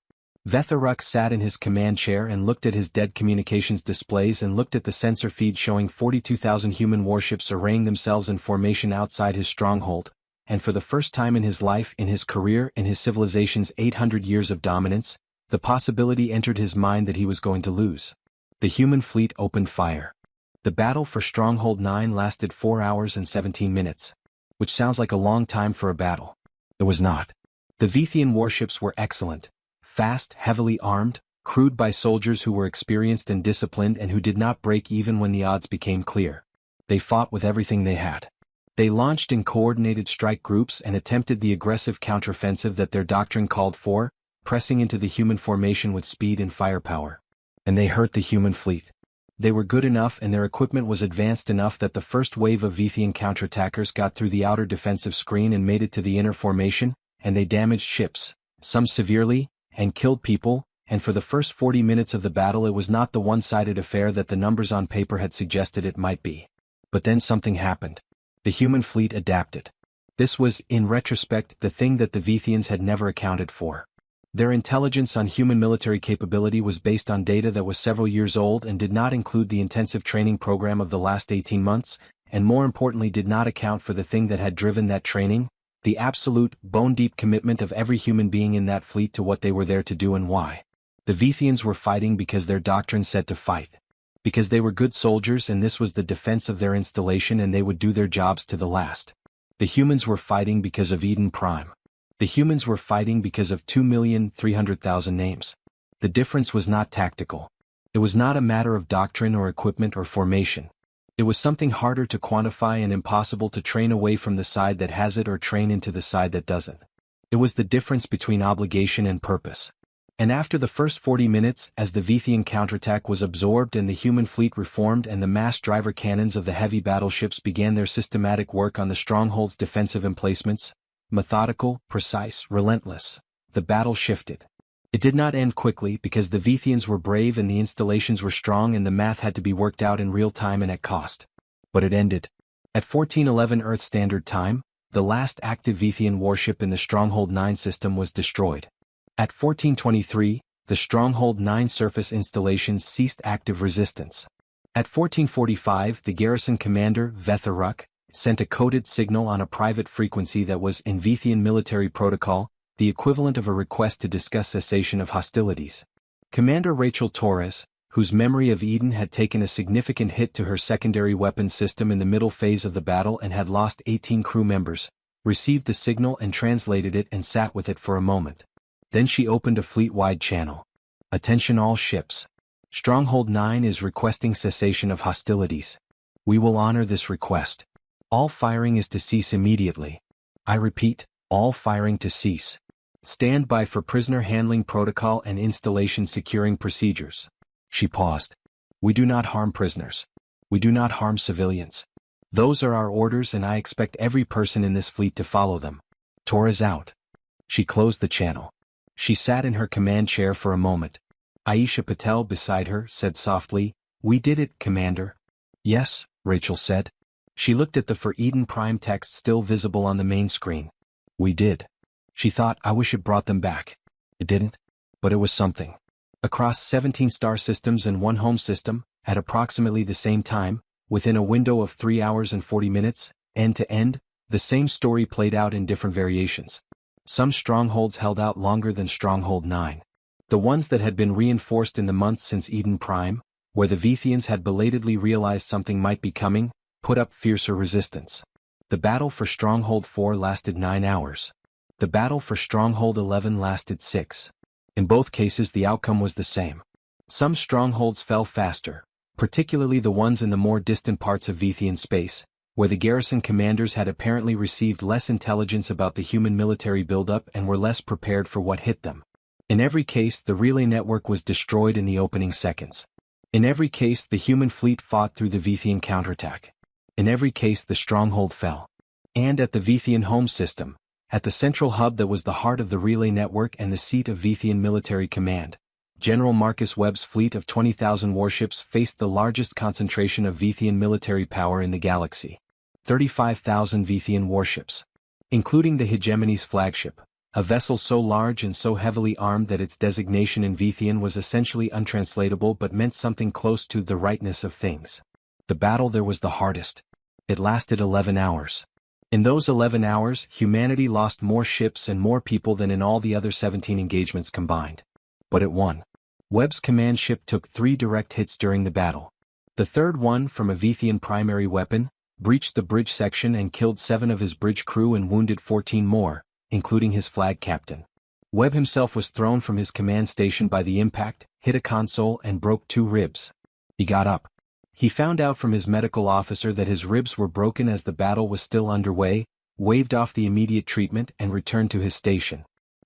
Vetharuk sat in his command chair and looked at his dead communications displays and looked at the sensor feed showing 42,000 human warships arraying themselves in formation outside his stronghold, and for the first time in his life, in his career, in his civilization's 800 years of dominance, the possibility entered his mind that he was going to lose. The human fleet opened fire. The battle for Stronghold 9 lasted 4 hours and 17 minutes. Which sounds like a long time for a battle. It was not. The Vethian warships were excellent, fast, heavily armed, crewed by soldiers who were experienced and disciplined and who did not break even when the odds became clear. They fought with everything they had. They launched in coordinated strike groups and attempted the aggressive counteroffensive that their doctrine called for, pressing into the human formation with speed and firepower. And they hurt the human fleet. They were good enough and their equipment was advanced enough that the first wave of Vythian counterattackers got through the outer defensive screen and made it to the inner formation, and they damaged ships, some severely, and killed people, and for the first 40 minutes of the battle it was not the one-sided affair that the numbers on paper had suggested it might be. But then something happened. The human fleet adapted. This was, in retrospect, the thing that the Vythians had never accounted for. Their intelligence on human military capability was based on data that was several years old and did not include the intensive training program of the last 18 months, and more importantly did not account for the thing that had driven that training, the absolute, bone-deep commitment of every human being in that fleet to what they were there to do and why. The Vythians were fighting because their doctrine said to fight. Because they were good soldiers and this was the defense of their installation and they would do their jobs to the last. The humans were fighting because of Eden Prime. The humans were fighting because of 2,300,000 names. The difference was not tactical. It was not a matter of doctrine or equipment or formation. It was something harder to quantify and impossible to train away from the side that has it or train into the side that doesn't. It was the difference between obligation and purpose. And after the first 40 minutes, as the Vythian counterattack was absorbed and the human fleet reformed and the mass driver cannons of the heavy battleships began their systematic work on the stronghold's defensive emplacements, methodical, precise, relentless, the battle shifted. It did not end quickly because the Vythians were brave and the installations were strong and the math had to be worked out in real time and at cost. But it ended. At 1411 Earth Standard Time, the last active Vythian warship in the Stronghold 9 system was destroyed. At 1423, the Stronghold 9 surface installations ceased active resistance. At 1445, the garrison commander, Vetharuk, sent a coded signal on a private frequency that was, in Vythian military protocol, the equivalent of a request to discuss cessation of hostilities. Commander Rachel Torres, whose memory of Eden had taken a significant hit to her secondary weapons system in the middle phase of the battle and had lost 18 crew members, received the signal and translated it and sat with it for a moment. Then she opened a fleet-wide channel. Attention all ships. Stronghold 9 is requesting cessation of hostilities. We will honor this request. All firing is to cease immediately. I repeat, all firing to cease. Stand by for prisoner handling protocol and installation securing procedures. She paused. We do not harm prisoners. We do not harm civilians. Those are our orders and I expect every person in this fleet to follow them. Torres out. She closed the channel. She sat in her command chair for a moment. Aisha Patel beside her said softly, "We did it, Commander." "Yes," Rachel said. She looked at the For Eden Prime text still visible on the main screen. "We did." She thought, I wish it brought them back. It didn't. But it was something. Across 17 star systems and one home system, at approximately the same time, within a window of 3 hours and 40 minutes, end to end, the same story played out in different variations. Some strongholds held out longer than Stronghold 9. The ones that had been reinforced in the months since Eden Prime, where the Vythians had belatedly realized something might be coming, put up fiercer resistance. The battle for Stronghold 4 lasted 9 hours. The battle for Stronghold 11 lasted 6. In both cases the outcome was the same. Some strongholds fell faster, particularly the ones in the more distant parts of Vythian space, where the garrison commanders had apparently received less intelligence about the human military buildup and were less prepared for what hit them. In every case the relay network was destroyed in the opening seconds. In every case the human fleet fought through the Vythian counterattack. In every case the stronghold fell. And at the Vythian home system, at the central hub that was the heart of the relay network and the seat of Vythian military command, General Marcus Webb's fleet of 20,000 warships faced the largest concentration of Vythian military power in the galaxy. 35,000 Vythian warships. Including the Hegemony's flagship, a vessel so large and so heavily armed that its designation in Vythian was essentially untranslatable but meant something close to the rightness of things. The battle there was the hardest. It lasted 11 hours. In those 11 hours, humanity lost more ships and more people than in all the other 17 engagements combined. But it won. Webb's command ship took 3 direct hits during the battle. The third one, from a Vythian primary weapon, breached the bridge section and killed 7 of his bridge crew and wounded 14 more, including his flag captain. Webb himself was thrown from his command station by the impact, hit a console and broke 2 ribs. He got up. He found out from his medical officer that his ribs were broken as the battle was still underway, waved off the immediate treatment and returned to his station.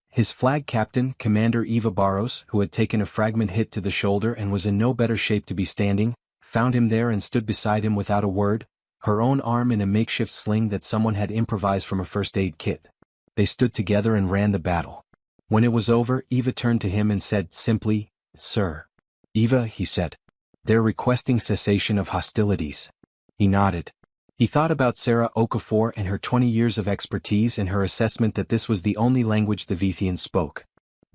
His flag captain, Commander Eva Barros, who had taken a fragment hit to the shoulder and was in no better shape to be standing, found him there and stood beside him without a word, her own arm in a makeshift sling that someone had improvised from a first aid kit. They stood together and ran the battle. When it was over, Eva turned to him and said simply, "Sir." "Eva," he said. "They're requesting cessation of hostilities." He nodded. He thought about Sarah Okafor and her 20 years of expertise and her assessment that this was the only language the Vithians spoke.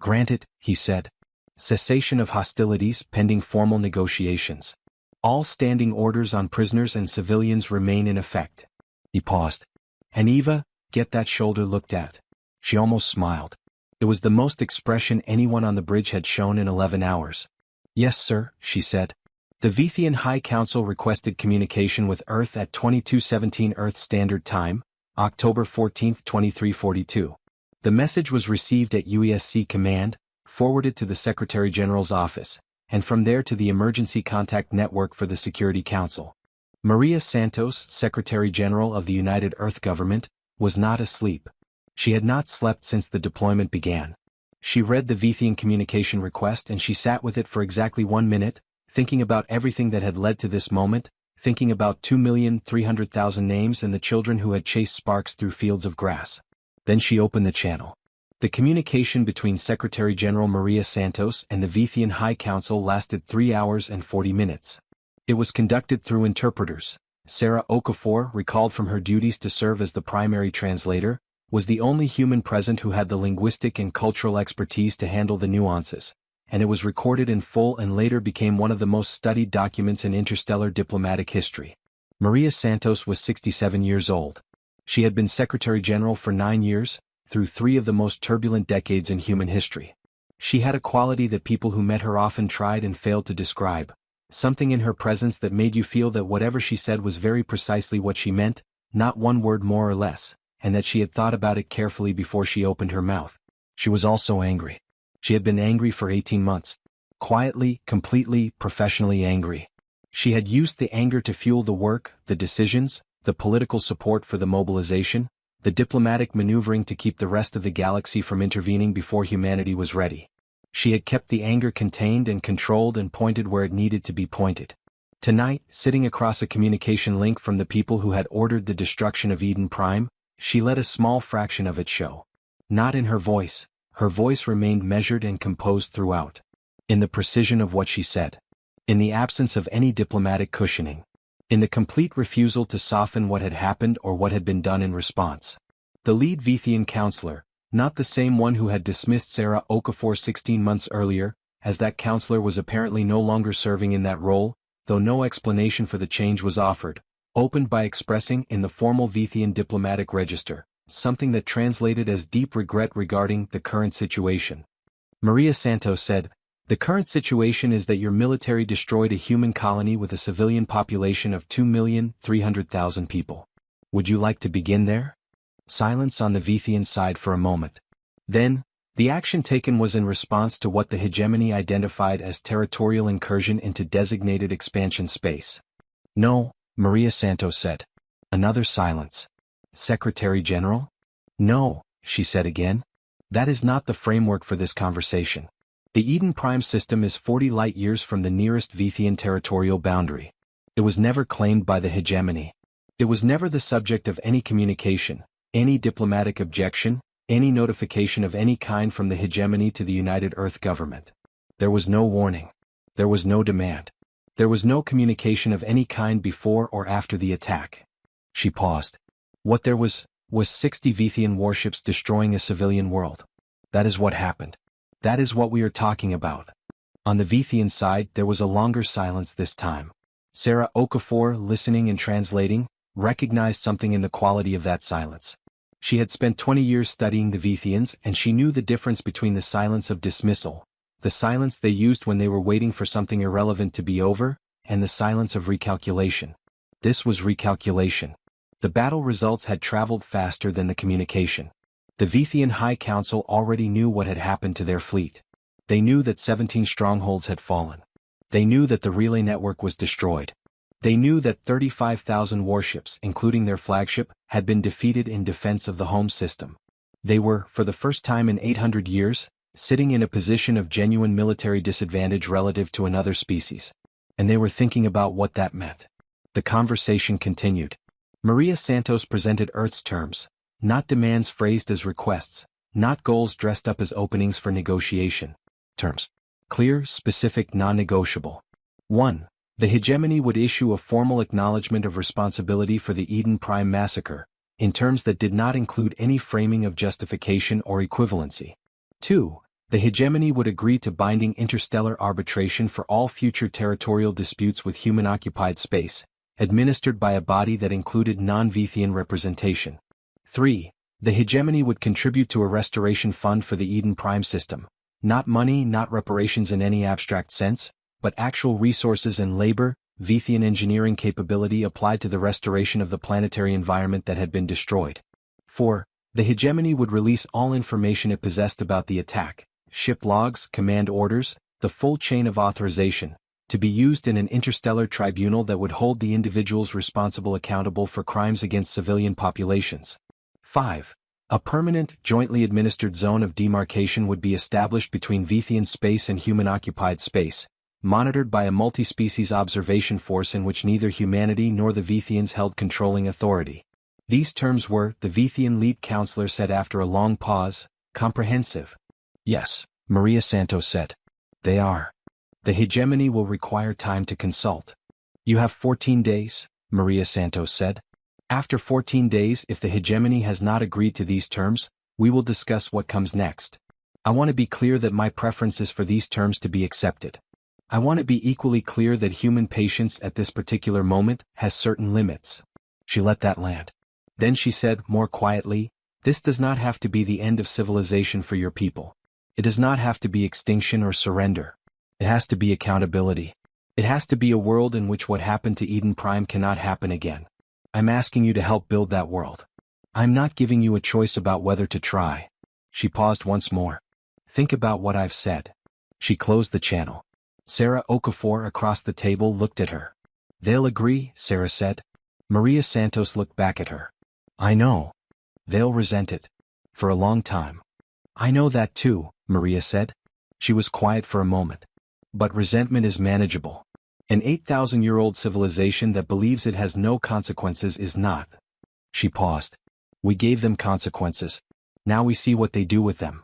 "Granted," he said. "Cessation of hostilities pending formal negotiations. All standing orders on prisoners and civilians remain in effect." He paused. "And Eva, get that shoulder looked at." She almost smiled. It was the most expression anyone on the bridge had shown in 11 hours. "Yes, sir," she said. The Vithian High Council requested communication with Earth at 22:17 Earth Standard Time, October 14, 2342. The message was received at UESC Command, forwarded to the Secretary General's office, and from there to the Emergency Contact Network for the Security Council. Maria Santos, Secretary General of the United Earth Government, was not asleep. She had not slept since the deployment began. She read the Vithian communication request and she sat with it for exactly 1 minute, thinking about everything that had led to this moment, thinking about 2,300,000 names and the children who had chased sparks through fields of grass. Then she opened the channel. The communication between Secretary General Maria Santos and the Vithian High Council lasted 3 hours and 40 minutes. It was conducted through interpreters. Sarah Okafor, recalled from her duties to serve as the primary translator, was the only human present who had the linguistic and cultural expertise to handle the nuances, and it was recorded in full and later became one of the most studied documents in interstellar diplomatic history. Maria Santos was 67 years old. She had been Secretary General for 9 years, through 3 of the most turbulent decades in human history. She had a quality that people who met her often tried and failed to describe, something in her presence that made you feel that whatever she said was very precisely what she meant, not one word more or less, and that she had thought about it carefully before she opened her mouth. She was also angry. She had been angry for 18 months. Quietly, completely, professionally angry. She had used the anger to fuel the work, the decisions, the political support for the mobilization, the diplomatic maneuvering to keep the rest of the galaxy from intervening before humanity was ready. She had kept the anger contained and controlled and pointed where it needed to be pointed. Tonight, sitting across a communication link from the people who had ordered the destruction of Eden Prime, she let a small fraction of it show. Not in her voice. Her voice remained measured and composed throughout. In the precision of what she said. In the absence of any diplomatic cushioning. In the complete refusal to soften what had happened or what had been done in response. The lead Vithian counselor, not the same one who had dismissed Sarah Okafor 16 months earlier, as that counselor was apparently no longer serving in that role, though no explanation for the change was offered, opened by expressing in the formal Vithian diplomatic register, something that translated as deep regret regarding the current situation. Maria Santos said, "The current situation is that your military destroyed a human colony with a civilian population of 2,300,000 people. Would you like to begin there?" Silence on the Vithian side for a moment. Then, the action taken was in response to what the hegemony identified as territorial incursion into designated expansion space. "No," Maria Santos said. Another silence. "Secretary General?" "No," she said again. "That is not the framework for this conversation. The Eden Prime system is 40 light-years from the nearest Vithian territorial boundary. It was never claimed by the hegemony. It was never the subject of any communication, any diplomatic objection, any notification of any kind from the hegemony to the United Earth Government. There was no warning. There was no demand. There was no communication of any kind before or after the attack." She paused. "What there was 60 Vithian warships destroying a civilian world. That is what happened. That is what we are talking about." On the Vithian side there was a longer silence this time. Sarah Okafor, listening and translating, recognized something in the quality of that silence. She had spent 20 years studying the Vithians and she knew the difference between the silence of dismissal, the silence they used when they were waiting for something irrelevant to be over, and the silence of recalculation. This was recalculation. The battle results had traveled faster than the communication. The Vithian High Council already knew what had happened to their fleet. They knew that 17 strongholds had fallen. They knew that the relay network was destroyed. They knew that 35,000 warships, including their flagship, had been defeated in defense of the home system. They were, for the first time in 800 years, sitting in a position of genuine military disadvantage relative to another species. and they were thinking about what that meant. The conversation continued. Maria Santos presented Earth's terms, not demands phrased as requests, not goals dressed up as openings for negotiation. Terms. Clear, specific, non-negotiable. 1. The hegemony would issue a formal acknowledgement of responsibility for the Eden Prime massacre, in terms that did not include any framing of justification or equivalency. 2. The hegemony would agree to binding interstellar arbitration for all future territorial disputes with human-occupied space, administered by a body that included non-Vethian representation. 3. The hegemony would contribute to a restoration fund for the Eden Prime system. Not money, not reparations in any abstract sense, but actual resources and labor, Vethian engineering capability applied to the restoration of the planetary environment that had been destroyed. 4. The hegemony would release all information it possessed about the attack, ship logs, command orders, the full chain of authorization, to be used in an interstellar tribunal that would hold the individuals responsible accountable for crimes against civilian populations. 5. A permanent, jointly administered zone of demarcation would be established between Vethian space and human-occupied space, monitored by a multi-species observation force in which neither humanity nor the Vethians held controlling authority. These terms were, the Vethian lead counselor said after a long pause, comprehensive. Yes, Maria Santos said. They are. The hegemony will require time to consult. You have 14 days, Maria Santos said. After 14 days, if the hegemony has not agreed to these terms, we will discuss what comes next. I want to be clear that my preference is for these terms to be accepted. I want to be equally clear that human patience at this particular moment has certain limits. She let that land. Then she said, more quietly, this does not have to be the end of civilization for your people. It does not have to be extinction or surrender. It has to be accountability. It has to be a world in which what happened to Eden Prime cannot happen again. I'm asking you to help build that world. I'm not giving you a choice about whether to try. She paused once more. Think about what I've said. She closed the channel. Sarah Okafor across the table looked at her. They'll agree, Sarah said. Maria Santos looked back at her. I know. They'll resent it. For a long time. I know that too, Maria said. She was quiet for a moment. But resentment is manageable. An 8,000-year-old civilization that believes it has no consequences is not. She paused. We gave them consequences. Now we see what they do with them.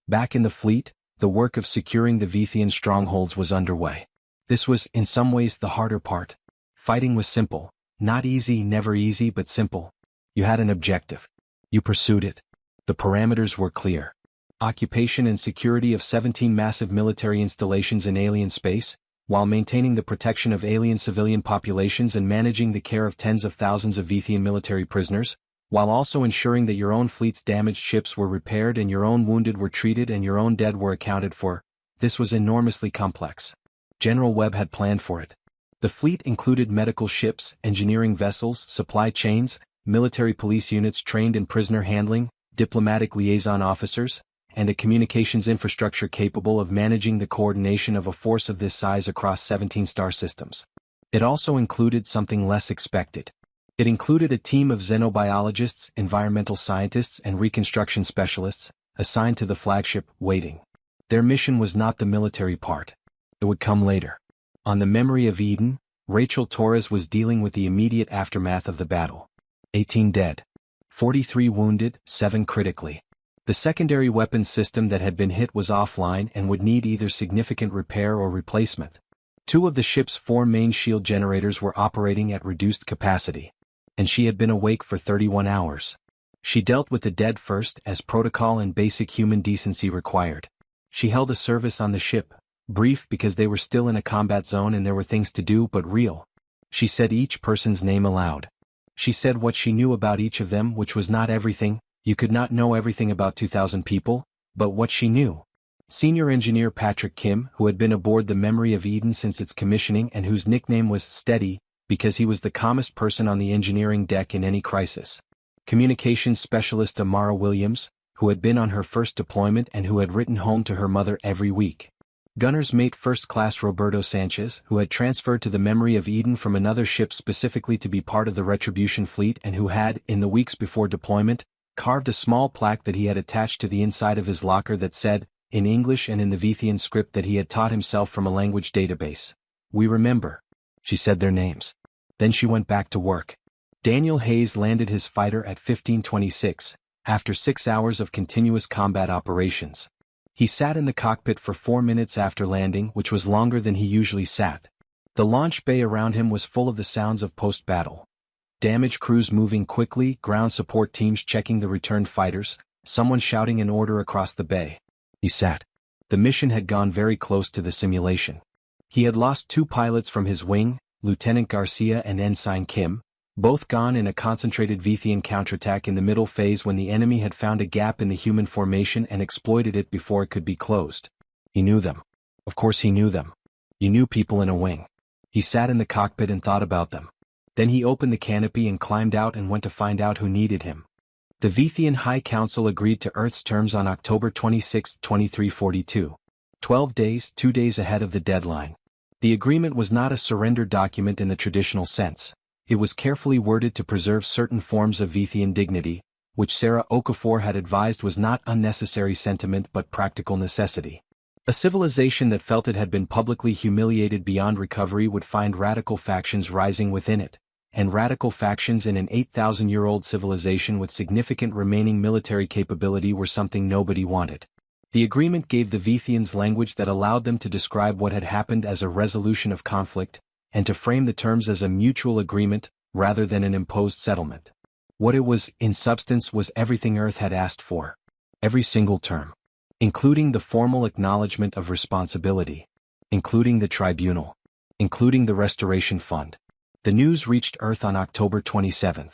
Back in the fleet, the work of securing the Vethian strongholds was underway. This was, in some ways, the harder part. Fighting was simple. Not easy, never easy, but simple. You had an objective. You pursued it. The parameters were clear. Occupation and security of 17 massive military installations in alien space, while maintaining the protection of alien civilian populations and managing the care of tens of thousands of Vethian military prisoners, while also ensuring that your own fleet's damaged ships were repaired and your own wounded were treated and your own dead were accounted for. This was enormously complex. General Webb had planned for it. The fleet included medical ships, engineering vessels, supply chains, military police units trained in prisoner handling, diplomatic liaison officers, and a communications infrastructure capable of managing the coordination of a force of this size across 17 star systems. It also included something less expected. It included a team of xenobiologists, environmental scientists, and reconstruction specialists, assigned to the flagship, waiting. Their mission was not the military part. It would come later. On the Memory of Eden, Rachel Torres was dealing with the immediate aftermath of the battle. 18 dead. 43 wounded, 7 critically. The secondary weapons system that had been hit was offline and would need either significant repair or replacement. 2 of the ship's 4 main shield generators were operating at reduced capacity. And she had been awake for 31 hours. She dealt with the dead first, as protocol and basic human decency required. She held a service on the ship, brief because they were still in a combat zone and there were things to do, but real. She said each person's name aloud. She said what she knew about each of them, which was not everything. You could not know everything about 2,000 people, but what she knew. Senior Engineer Patrick Kim, who had been aboard the Memory of Eden since its commissioning and whose nickname was Steady, because he was the calmest person on the engineering deck in any crisis. Communications Specialist Amara Williams, who had been on her first deployment and who had written home to her mother every week. Gunner's Mate First Class Roberto Sanchez, who had transferred to the Memory of Eden from another ship specifically to be part of the Retribution fleet and who had, in the weeks before deployment, carved a small plaque that he had attached to the inside of his locker that said, in English and in the Vethian script that he had taught himself from a language database, "We remember." She said their names. Then she went back to work. Daniel Hayes landed his fighter at 15:26, after 6 hours of continuous combat operations. He sat in the cockpit for 4 minutes after landing, which was longer than he usually sat. The launch bay around him was full of the sounds of post-battle. Damage crews moving quickly, ground support teams checking the returned fighters, someone shouting an order across the bay. He sat. The mission had gone very close to the simulation. He had lost 2 pilots from his wing, Lieutenant Garcia and Ensign Kim, both gone in a concentrated Vithian counterattack in the middle phase when the enemy had found a gap in the human formation and exploited it before it could be closed. He knew them. Of course he knew them. He knew people in a wing. He sat in the cockpit and thought about them. Then he opened the canopy and climbed out and went to find out who needed him. The Vithian High Council agreed to Earth's terms on October 26, 2342. 12 days, 2 days ahead of the deadline. The agreement was not a surrender document in the traditional sense. It was carefully worded to preserve certain forms of Vithian dignity, which Sarah Okafor had advised was not unnecessary sentiment but practical necessity. A civilization that felt it had been publicly humiliated beyond recovery would find radical factions rising within it, and radical factions in an 8,000-year-old civilization with significant remaining military capability were something nobody wanted. The agreement gave the Vithians language that allowed them to describe what had happened as a resolution of conflict, and to frame the terms as a mutual agreement, rather than an imposed settlement. What it was, in substance, was everything Earth had asked for. Every single term. Including the formal acknowledgement of responsibility. Including the tribunal. Including the Restoration Fund. The news reached Earth on October 27.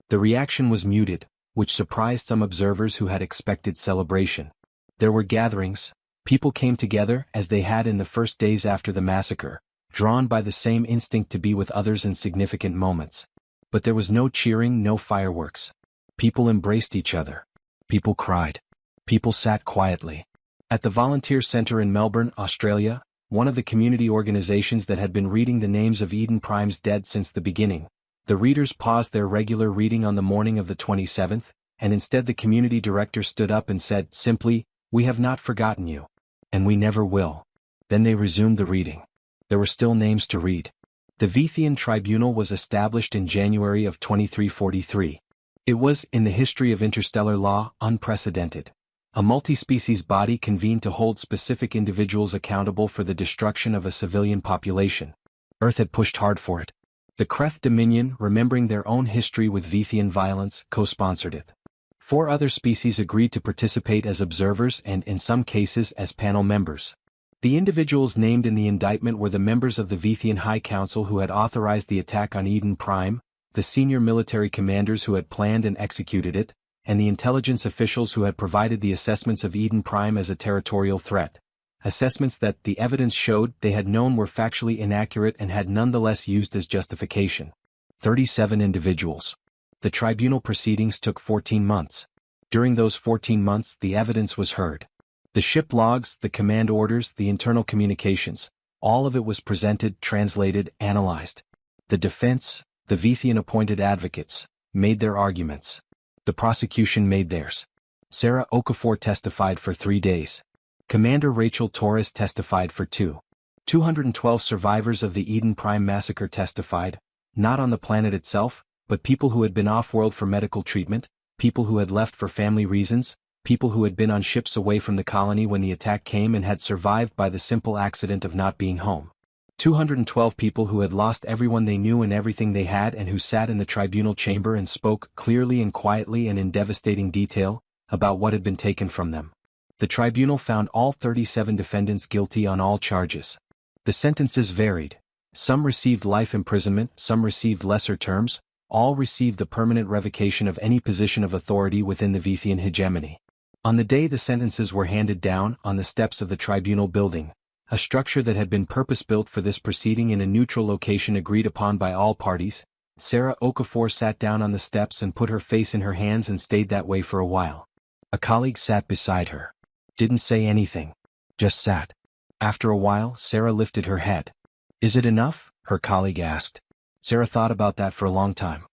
The reaction was muted, which surprised some observers who had expected celebration. There were gatherings. People came together, as they had in the first days after the massacre, drawn by the same instinct to be with others in significant moments. But there was no cheering, no fireworks. People embraced each other. People cried. People sat quietly. At the Volunteer Centre in Melbourne, Australia, one of the community organisations that had been reading the names of Eden Prime's dead since the beginning, the readers paused their regular reading on the morning of the 27th, and instead the community director stood up and said, simply, "We have not forgotten you. And we never will." Then they resumed the reading. There were still names to read. The Vithian Tribunal was established in January of 2343. It was, in the history of interstellar law, unprecedented. A multi-species body convened to hold specific individuals accountable for the destruction of a civilian population. Earth had pushed hard for it. The Kreth Dominion, remembering their own history with Vithian violence, co-sponsored it. 4 other species agreed to participate as observers and, in some cases, as panel members. The individuals named in the indictment were the members of the Vithian High Council who had authorized the attack on Eden Prime, the senior military commanders who had planned and executed it, and the intelligence officials who had provided the assessments of Eden Prime as a territorial threat. Assessments that, the evidence showed, they had known were factually inaccurate and had nonetheless used as justification. 37 individuals. The tribunal proceedings took 14 months. During those 14 months, the evidence was heard. The ship logs, the command orders, the internal communications, all of it was presented, translated, analyzed. The defense, the Vithian-appointed advocates, made their arguments. The prosecution made theirs. Sarah Okafor testified for 3 days. Commander Rachel Torres testified for 2. 212 survivors of the Eden Prime massacre testified, not on the planet itself, but people who had been off-world for medical treatment, people who had left for family reasons, people who had been on ships away from the colony when the attack came and had survived by the simple accident of not being home. 212 people who had lost everyone they knew and everything they had and who sat in the tribunal chamber and spoke clearly and quietly and in devastating detail about what had been taken from them. The tribunal found all 37 defendants guilty on all charges. The sentences varied. Some received life imprisonment, some received lesser terms, all received the permanent revocation of any position of authority within the Vithian hegemony. On the day the sentences were handed down, on the steps of the tribunal building, a structure that had been purpose-built for this proceeding in a neutral location agreed upon by all parties, Sarah Okafor sat down on the steps and put her face in her hands and stayed that way for a while. A colleague sat beside her. Didn't say anything. Just sat. After a while, Sarah lifted her head. "Is it enough?" her colleague asked. Sarah thought about that for a long time.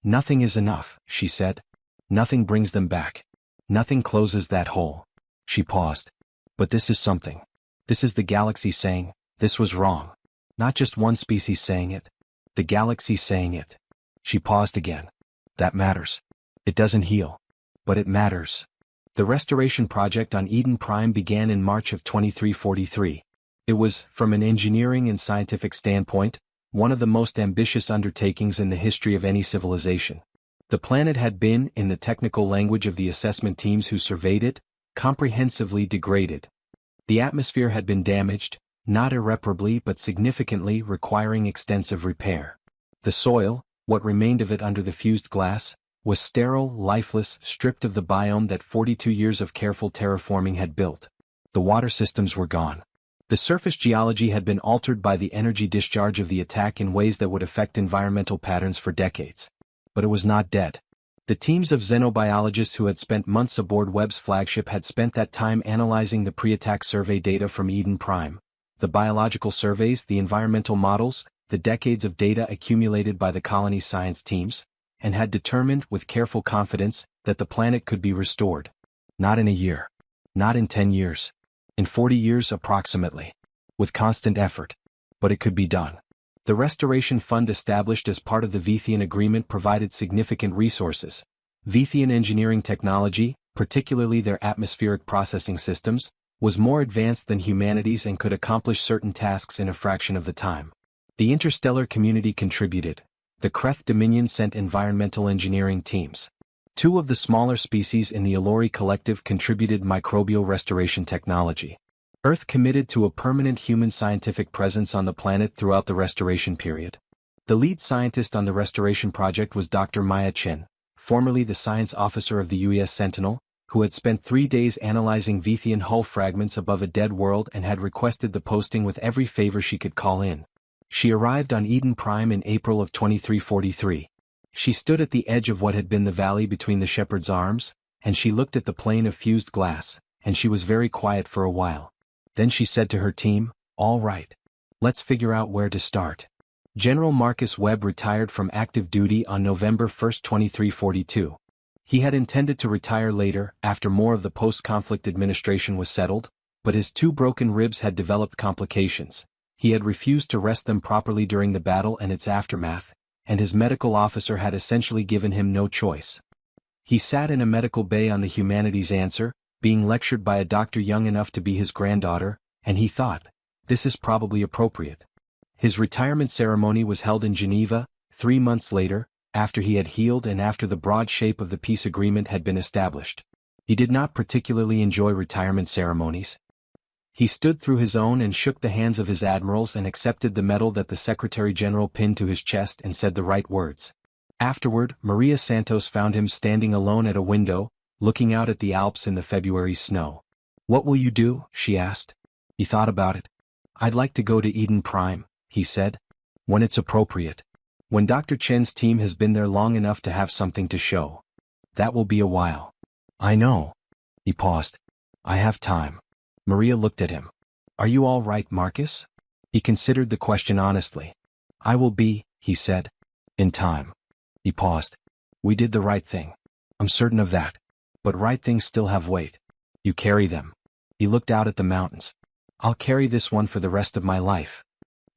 "Nothing is enough," she said. "Nothing brings them back. Nothing closes that hole." She paused. "But this is something. This is the galaxy saying, this was wrong. Not just one species saying it. The galaxy saying it. She paused again. That matters. It doesn't heal. But it matters. The restoration project on Eden Prime began in March of 2343. It was, from an engineering and scientific standpoint, one of the most ambitious undertakings in the history of any civilization. The planet had been, in the technical language of the assessment teams who surveyed it, comprehensively degraded. The atmosphere had been damaged, not irreparably but significantly, requiring extensive repair. The soil, what remained of it under the fused glass, was sterile, lifeless, stripped of the biome that 42 years of careful terraforming had built. The water systems were gone. The surface geology had been altered by the energy discharge of the attack in ways that would affect environmental patterns for decades. But it was not dead. The teams of xenobiologists who had spent months aboard Webb's flagship had spent that time analyzing the pre-attack survey data from Eden Prime, the biological surveys, the environmental models, the decades of data accumulated by the colony's science teams, and had determined with careful confidence that the planet could be restored. Not in a year. Not in 10 years. In 40 years approximately. With constant effort. But it could be done. The Restoration Fund established as part of the Vethian Agreement provided significant resources. Vethian engineering technology, particularly their atmospheric processing systems, was more advanced than humanity's and could accomplish certain tasks in a fraction of the time. The interstellar community contributed. The Kreth Dominion sent environmental engineering teams. 2 of the smaller species in the Elori Collective contributed microbial restoration technology. Earth committed to a permanent human scientific presence on the planet throughout the restoration period. The lead scientist on the restoration project was Dr. Maya Chen, formerly the science officer of the UES Sentinel, who had spent 3 days analyzing Vethian hull fragments above a dead world and had requested the posting with every favor she could call in. She arrived on Eden Prime in April of 2343. She stood at the edge of what had been the valley between the Shepherd's Arms, and she looked at the plain of fused glass, and she was very quiet for a while. Then she said to her team, "All right. Let's figure out where to start." General Marcus Webb retired from active duty on November 1, 2342. He had intended to retire later, after more of the post-conflict administration was settled, but his 2 broken ribs had developed complications. He had refused to rest them properly during the battle and its aftermath, and his medical officer had essentially given him no choice. He sat in a medical bay on the Humanities Answer, being lectured by a doctor young enough to be his granddaughter, and he thought, this is probably appropriate. His retirement ceremony was held in Geneva, 3 months later, after he had healed and after the broad shape of the peace agreement had been established. He did not particularly enjoy retirement ceremonies. He stood through his own and shook the hands of his admirals and accepted the medal that the Secretary-General pinned to his chest and said the right words. Afterward, Maria Santos found him standing alone at a window, looking out at the Alps in the February snow. "What will you do?" she asked. He thought about it. "I'd like to go to Eden Prime," he said. "When it's appropriate. When Dr. Chen's team has been there long enough to have something to show. That will be a while." "I know." He paused. "I have time." Maria looked at him. "Are you all right, Marcus?" He considered the question honestly. "I will be," he said. "In time." He paused. "We did the right thing. I'm certain of that. But right things still have weight. You carry them." He looked out at the mountains. "I'll carry this one for the rest of my life."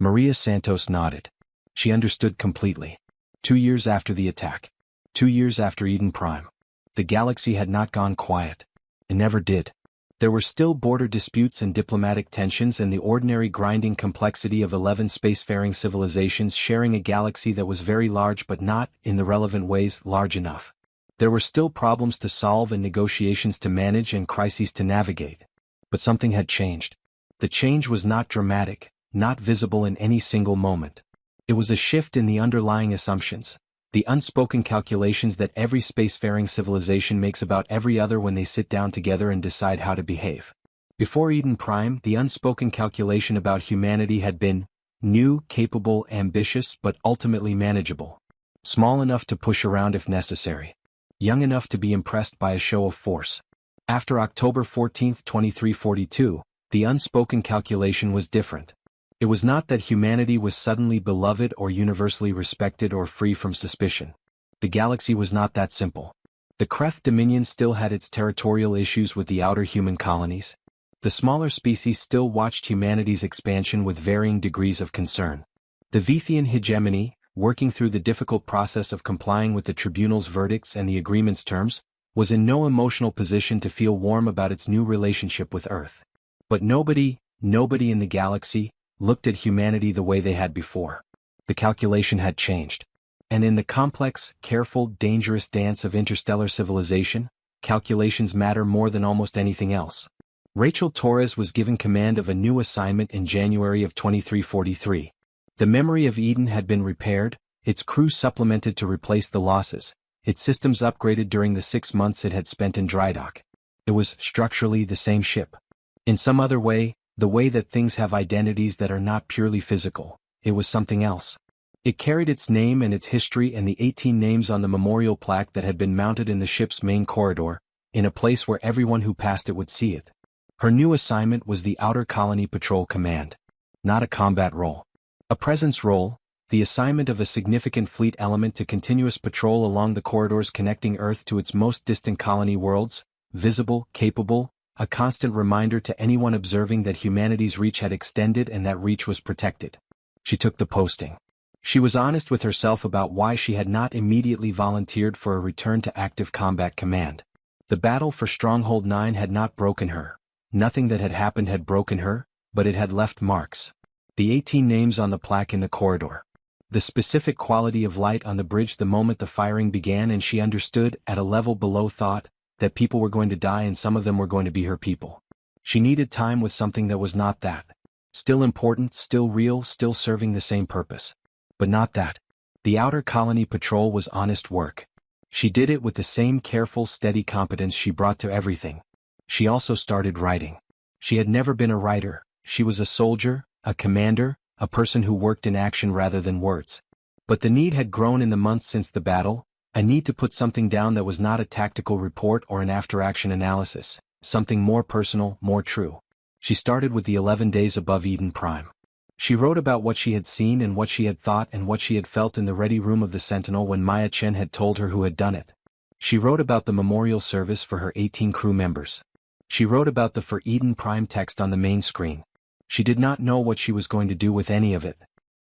Maria Santos nodded. She understood completely. 2 years after the attack. 2 years after Eden Prime. The galaxy had not gone quiet. It never did. There were still border disputes and diplomatic tensions and the ordinary grinding complexity of 11 spacefaring civilizations sharing a galaxy that was very large but not, in the relevant ways, large enough. There were still problems to solve and negotiations to manage and crises to navigate. But something had changed. The change was not dramatic, not visible in any single moment. It was a shift in the underlying assumptions, the unspoken calculations that every spacefaring civilization makes about every other when they sit down together and decide how to behave. Before Eden Prime, the unspoken calculation about humanity had been new, capable, ambitious, but ultimately manageable. Small enough to push around if necessary. Young enough to be impressed by a show of force. After October 14, 2342, the unspoken calculation was different. It was not that humanity was suddenly beloved or universally respected or free from suspicion. The galaxy was not that simple. The Kreth Dominion still had its territorial issues with the outer human colonies. The smaller species still watched humanity's expansion with varying degrees of concern. The Vethian hegemony, working through the difficult process of complying with the tribunal's verdicts and the agreement's terms, was in no emotional position to feel warm about its new relationship with Earth. But nobody in the galaxy, looked at humanity the way they had before. The calculation had changed. And in the complex, careful, dangerous dance of interstellar civilization, calculations matter more than almost anything else. Rachel Torres was given command of a new assignment in January of 2343. The memory of Eden had been repaired, its crew supplemented to replace the losses, its systems upgraded during the 6 months it had spent in dry dock. It was structurally the same ship. In some other way, the way that things have identities that are not purely physical, it was something else. It carried its name and its history and the 18 names on the memorial plaque that had been mounted in the ship's main corridor, in a place where everyone who passed it would see it. Her new assignment was the Outer Colony Patrol Command. Not a combat role. A presence role, the assignment of a significant fleet element to continuous patrol along the corridors connecting Earth to its most distant colony worlds, visible, capable, a constant reminder to anyone observing that humanity's reach had extended and that reach was protected. She took the posting. She was honest with herself about why she had not immediately volunteered for a return to active combat command. The battle for Stronghold 9 had not broken her. Nothing that had happened had broken her, but it had left marks. The 18 names on the plaque in the corridor. The specific quality of light on the bridge the moment the firing began, and she understood, at a level below thought, that people were going to die and some of them were going to be her people. She needed time with something that was not that. Still important, still real, still serving the same purpose. But not that. The Outer Colony Patrol was honest work. She did it with the same careful, steady competence she brought to everything. She also started writing. She had never been a writer. She was a soldier, a commander, a person who worked in action rather than words. But the need had grown in the months since the battle, a need to put something down that was not a tactical report or an after-action analysis, something more personal, more true. She started with the 11 days above Eden Prime. She wrote about what she had seen and what she had thought and what she had felt in the ready room of the Sentinel when Maya Chen had told her who had done it. She wrote about the memorial service for her 18 crew members. She wrote about the For Eden Prime text on the main screen. She did not know what she was going to do with any of it.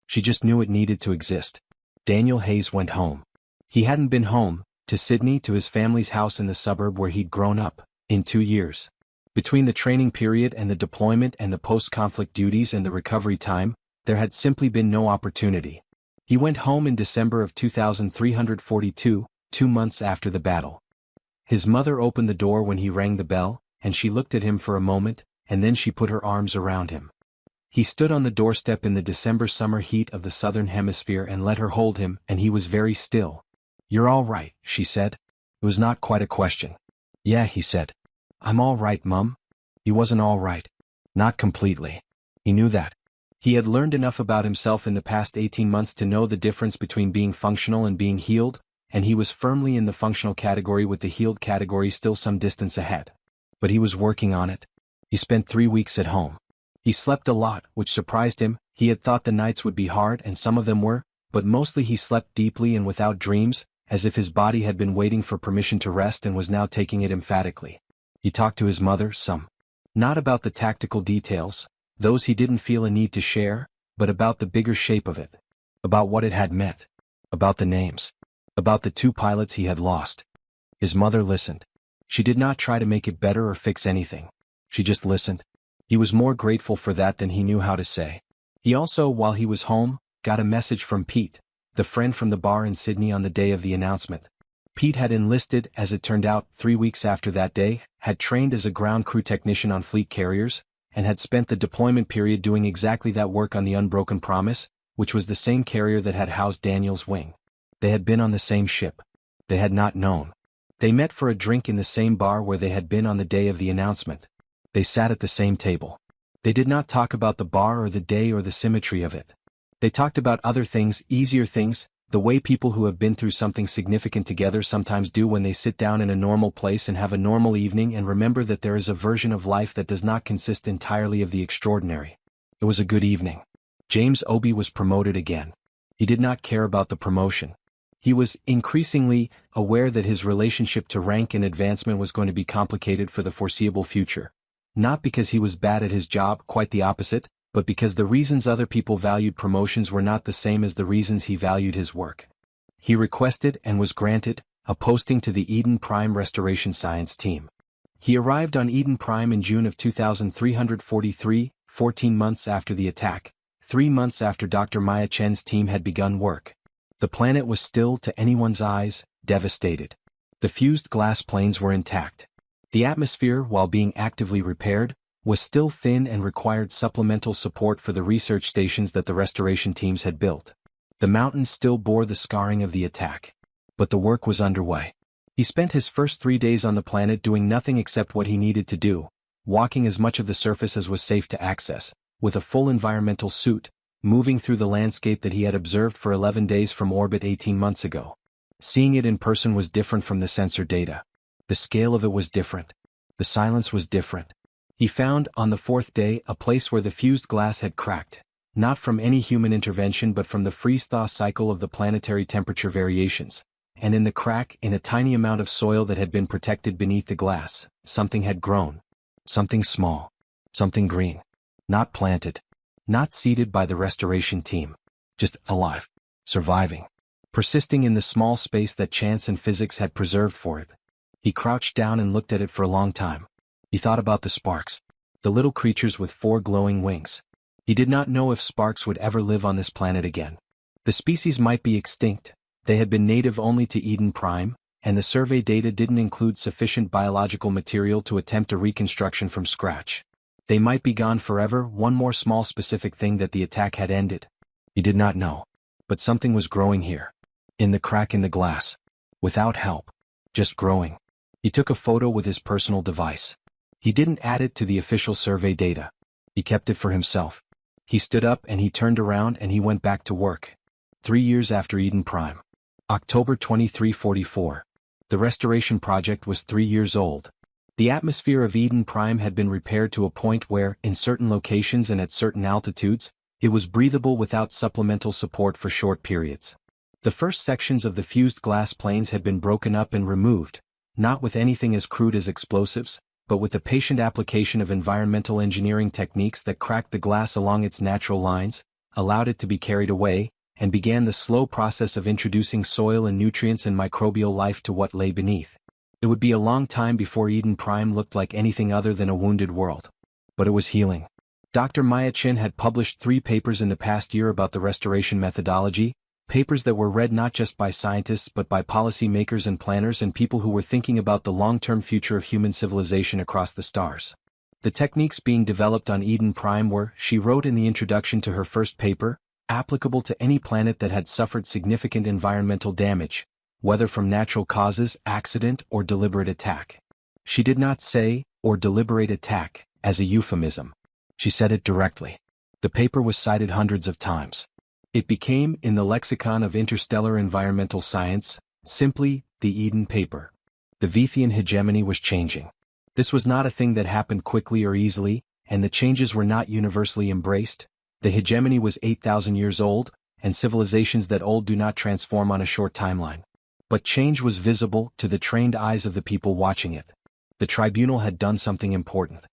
She just knew it needed to exist. Daniel Hayes went home. He hadn't been home, to Sydney, to his family's house in the suburb where he'd grown up, in 2 years. Between the training period and the deployment and the post-conflict duties and the recovery time, there had simply been no opportunity. He went home in December of 2342, 2 months after the battle. His mother opened the door when he rang the bell, and she looked at him for a moment, and then she put her arms around him. He stood on the doorstep in the December summer heat of the southern hemisphere and let her hold him, and he was very still. "You're all right," she said. It was not quite a question. "Yeah," he said. "I'm all right, Mum." He wasn't all right. Not completely. He knew that. He had learned enough about himself in the past 18 months to know the difference between being functional and being healed, and he was firmly in the functional category with the healed category still some distance ahead. But he was working on it. He spent 3 weeks at home. He slept a lot, which surprised him. He had thought the nights would be hard, and some of them were, but mostly he slept deeply and without dreams, as if his body had been waiting for permission to rest and was now taking it emphatically. He talked to his mother some. Not about the tactical details, those he didn't feel a need to share, but about the bigger shape of it. About what it had meant. About the names. About the 2 pilots he had lost. His mother listened. She did not try to make it better or fix anything. She just listened. He was more grateful for that than he knew how to say. He also, while he was home, got a message from Pete, the friend from the bar in Sydney on the day of the announcement. Pete had enlisted, as it turned out, 3 weeks after that day, had trained as a ground crew technician on fleet carriers, and had spent the deployment period doing exactly that work on the Unbroken Promise, which was the same carrier that had housed Daniel's wing. They had been on the same ship. They had not known. They met for a drink in the same bar where they had been on the day of the announcement. They sat at the same table. They did not talk about the bar or the day or the symmetry of it. They talked about other things, easier things, the way people who have been through something significant together sometimes do when they sit down in a normal place and have a normal evening and remember that there is a version of life that does not consist entirely of the extraordinary. It was a good evening. James Obi was promoted again. He did not care about the promotion. He was increasingly aware that his relationship to rank and advancement was going to be complicated for the foreseeable future. Not because he was bad at his job, quite the opposite, but because the reasons other people valued promotions were not the same as the reasons he valued his work. He requested and was granted a posting to the Eden Prime Restoration Science team. He arrived on Eden Prime in June of 2343, 14 months after the attack, 3 months after Dr. Maya Chen's team had begun work. The planet was still, to anyone's eyes, devastated. The fused glass planes were intact. The atmosphere, while being actively repaired, was still thin and required supplemental support for the research stations that the restoration teams had built. The mountains still bore the scarring of the attack. But the work was underway. He spent his first 3 days on the planet doing nothing except what he needed to do, walking as much of the surface as was safe to access, with a full environmental suit, moving through the landscape that he had observed for 11 days from orbit 18 months ago. Seeing it in person was different from the sensor data. The scale of it was different. The silence was different. He found, on the 4th day, a place where the fused glass had cracked, not from any human intervention but from the freeze-thaw cycle of the planetary temperature variations. And in the crack, in a tiny amount of soil that had been protected beneath the glass, something had grown. Something small. Something green. Not planted. Not seeded by the restoration team. Just alive. Surviving. Persisting in the small space that chance and physics had preserved for it. He crouched down and looked at it for a long time. He thought about the sparks. The little creatures with 4 glowing wings. He did not know if sparks would ever live on this planet again. The species might be extinct. They had been native only to Eden Prime, and the survey data didn't include sufficient biological material to attempt a reconstruction from scratch. They might be gone forever, one more small specific thing that the attack had ended. He did not know. But something was growing here. In the crack in the glass. Without help. Just growing. He took a photo with his personal device. He didn't add it to the official survey data. He kept it for himself. He stood up and he turned around and he went back to work. 3 years after Eden Prime. October 2344. The restoration project was 3 years old. The atmosphere of Eden Prime had been repaired to a point where, in certain locations and at certain altitudes, it was breathable without supplemental support for short periods. The first sections of the fused glass planes had been broken up and removed, not with anything as crude as explosives, but with the patient application of environmental engineering techniques that cracked the glass along its natural lines, allowed it to be carried away, and began the slow process of introducing soil and nutrients and microbial life to what lay beneath. It would be a long time before Eden Prime looked like anything other than a wounded world. But it was healing. Dr. Maya Chin had published 3 papers in the past year about the restoration methodology, papers that were read not just by scientists but by policymakers and planners and people who were thinking about the long-term future of human civilization across the stars. The techniques being developed on Eden Prime were, she wrote in the introduction to her first paper, applicable to any planet that had suffered significant environmental damage, whether from natural causes, accident, or deliberate attack. She did not say, or deliberate attack, as a euphemism. She said it directly. The paper was cited hundreds of times. It became, in the lexicon of interstellar environmental science, simply, the Eden paper. The Vithian hegemony was changing. This was not a thing that happened quickly or easily, and the changes were not universally embraced. The hegemony was 8,000 years old, and civilizations that old do not transform on a short timeline. But change was visible to the trained eyes of the people watching it. The tribunal had done something important.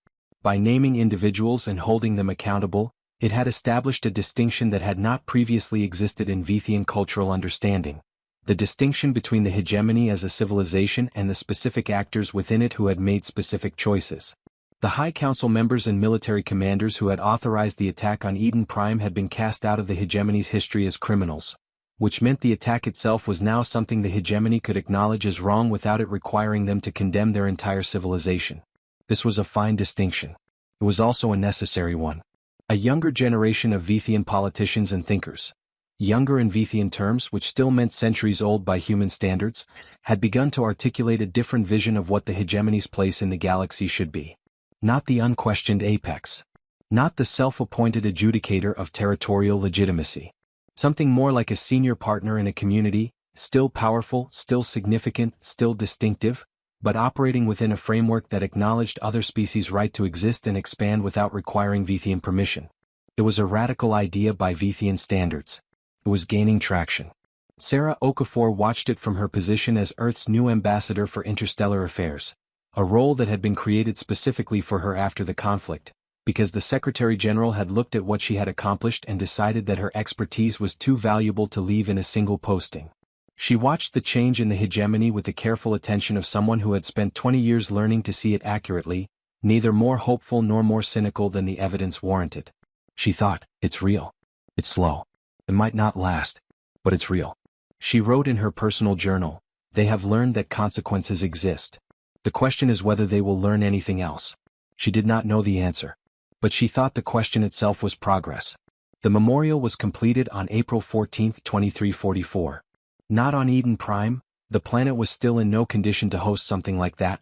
By naming individuals and holding them accountable, it had established a distinction that had not previously existed in Vithian cultural understanding. The distinction between the hegemony as a civilization and the specific actors within it who had made specific choices. The High Council members and military commanders who had authorized the attack on Eden Prime had been cast out of the hegemony's history as criminals, which meant the attack itself was now something the hegemony could acknowledge as wrong without it requiring them to condemn their entire civilization. This was a fine distinction. It was also a necessary one. A younger generation of Vithian politicians and thinkers, younger in Vithian terms which still meant centuries old by human standards, had begun to articulate a different vision of what the hegemony's place in the galaxy should be. Not the unquestioned apex. Not the self-appointed adjudicator of territorial legitimacy. Something more like a senior partner in a community, still powerful, still significant, still distinctive, but operating within a framework that acknowledged other species' right to exist and expand without requiring Vithian permission. It was a radical idea by Vithian standards. It was gaining traction. Sarah Okafor watched it from her position as Earth's new ambassador for interstellar affairs. a role that had been created specifically for her after the conflict, because the Secretary General had looked at what she had accomplished and decided that her expertise was too valuable to leave in a single posting. She watched the change in the hegemony with the careful attention of someone who had spent 20 years learning to see it accurately, neither more hopeful nor more cynical than the evidence warranted. She thought, it's real. It's slow. It might not last, but it's real. She wrote in her personal journal, they have learned that consequences exist. The question is whether they will learn anything else. She did not know the answer, but she thought the question itself was progress. The memorial was completed on April 14, 2344. Not on Eden Prime, the planet was still in no condition to host something like that.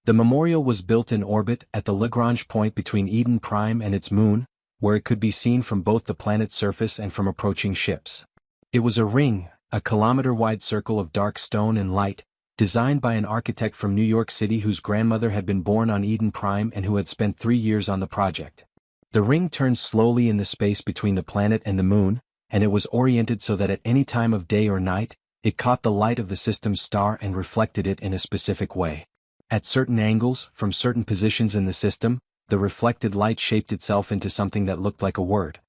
The memorial was built in orbit at the Lagrange point between Eden Prime and its moon, where it could be seen from both the planet's surface and from approaching ships. It was a ring, a kilometer-wide circle of dark stone and light, designed by an architect from New York City whose grandmother had been born on Eden Prime and who had spent 3 years on the project. The ring turned slowly in the space between the planet and the moon, and it was oriented so that at any time of day or night, it caught the light of the system's star and reflected it in a specific way. At certain angles, from certain positions in the system, the reflected light shaped itself into something that looked like a word.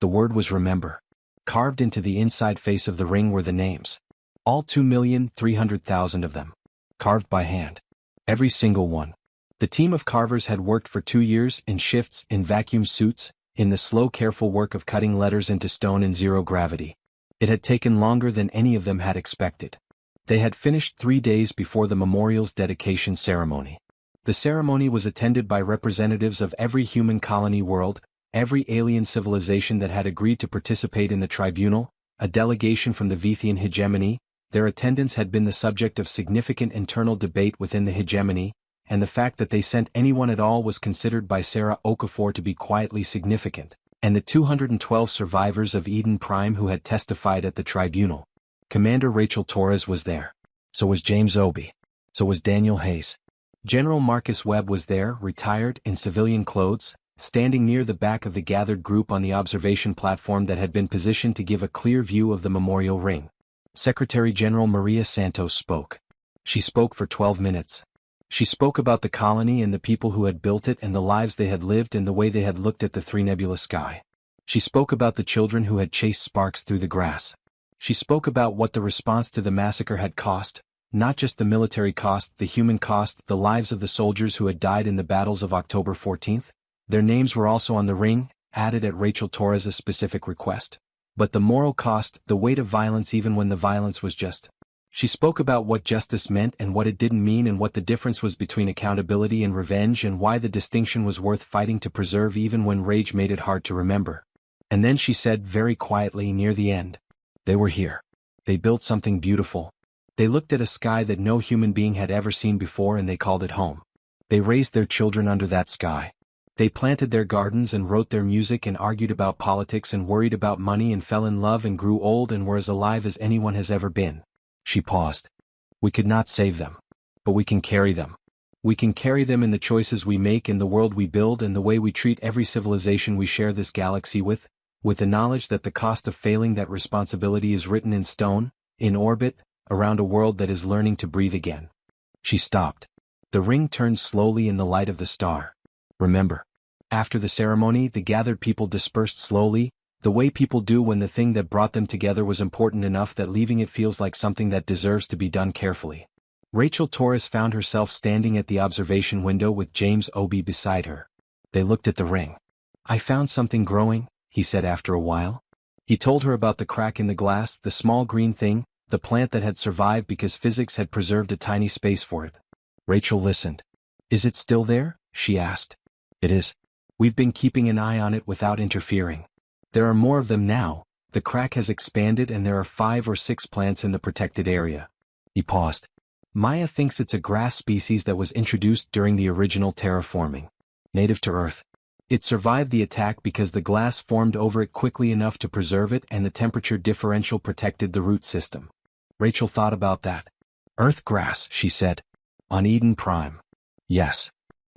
The word was remember. Carved into the inside face of the ring were the names. All 2,300,000 of them. Carved by hand. Every single one. The team of carvers had worked for 2 years in shifts, in vacuum suits, in the slow careful work of cutting letters into stone in zero gravity. It had taken longer than any of them had expected. They had finished 3 days before the memorial's dedication ceremony. The ceremony was attended by representatives of every human colony world, every alien civilization that had agreed to participate in the tribunal, a delegation from the Vithian hegemony. Their attendance had been the subject of significant internal debate within the hegemony, and the fact that they sent anyone at all was considered by Sarah Okafor to be quietly significant. And the 212 survivors of Eden Prime who had testified at the tribunal. Commander Rachel Torres was there. So was James Obi. So was Daniel Hayes. General Marcus Webb was there, retired, in civilian clothes, standing near the back of the gathered group on the observation platform that had been positioned to give a clear view of the memorial ring. Secretary General Maria Santos spoke. She spoke for 12 minutes. She spoke about the colony and the people who had built it and the lives they had lived and the way they had looked at the three-nebula sky. She spoke about the children who had chased sparks through the grass. She spoke about what the response to the massacre had cost, not just the military cost, the human cost, the lives of the soldiers who had died in the battles of October 14th. Their names were also on the ring, added at Rachel Torres' specific request. But the moral cost, the weight of violence even when the violence was just. She spoke about what justice meant and what it didn't mean and what the difference was between accountability and revenge and why the distinction was worth fighting to preserve even when rage made it hard to remember. And then she said very quietly near the end, they were here. They built something beautiful. They looked at a sky that no human being had ever seen before and they called it home. They raised their children under that sky. They planted their gardens and wrote their music and argued about politics and worried about money and fell in love and grew old and were as alive as anyone has ever been. She paused. We could not save them. But we can carry them. We can carry them in the choices we make in the world we build and the way we treat every civilization we share this galaxy with the knowledge that the cost of failing that responsibility is written in stone, in orbit, around a world that is learning to breathe again. She stopped. The ring turned slowly in the light of the star. Remember. After the ceremony, the gathered people dispersed slowly, the way people do when the thing that brought them together was important enough that leaving it feels like something that deserves to be done carefully. Rachel Torres found herself standing at the observation window with James Obi beside her. They looked at the ring. I found something growing, he said after a while. He told her about the crack in the glass, the small green thing, the plant that had survived because physics had preserved a tiny space for it. Rachel listened. Is it still there? She asked. It is. We've been keeping an eye on it without interfering. There are more of them now, the crack has expanded and there are 5 or 6 plants in the protected area. He paused. Maya thinks it's a grass species that was introduced during the original terraforming. Native to Earth. It survived the attack because the glass formed over it quickly enough to preserve it and the temperature differential protected the root system. Rachel thought about that. Earth grass, she said. On Eden Prime. Yes.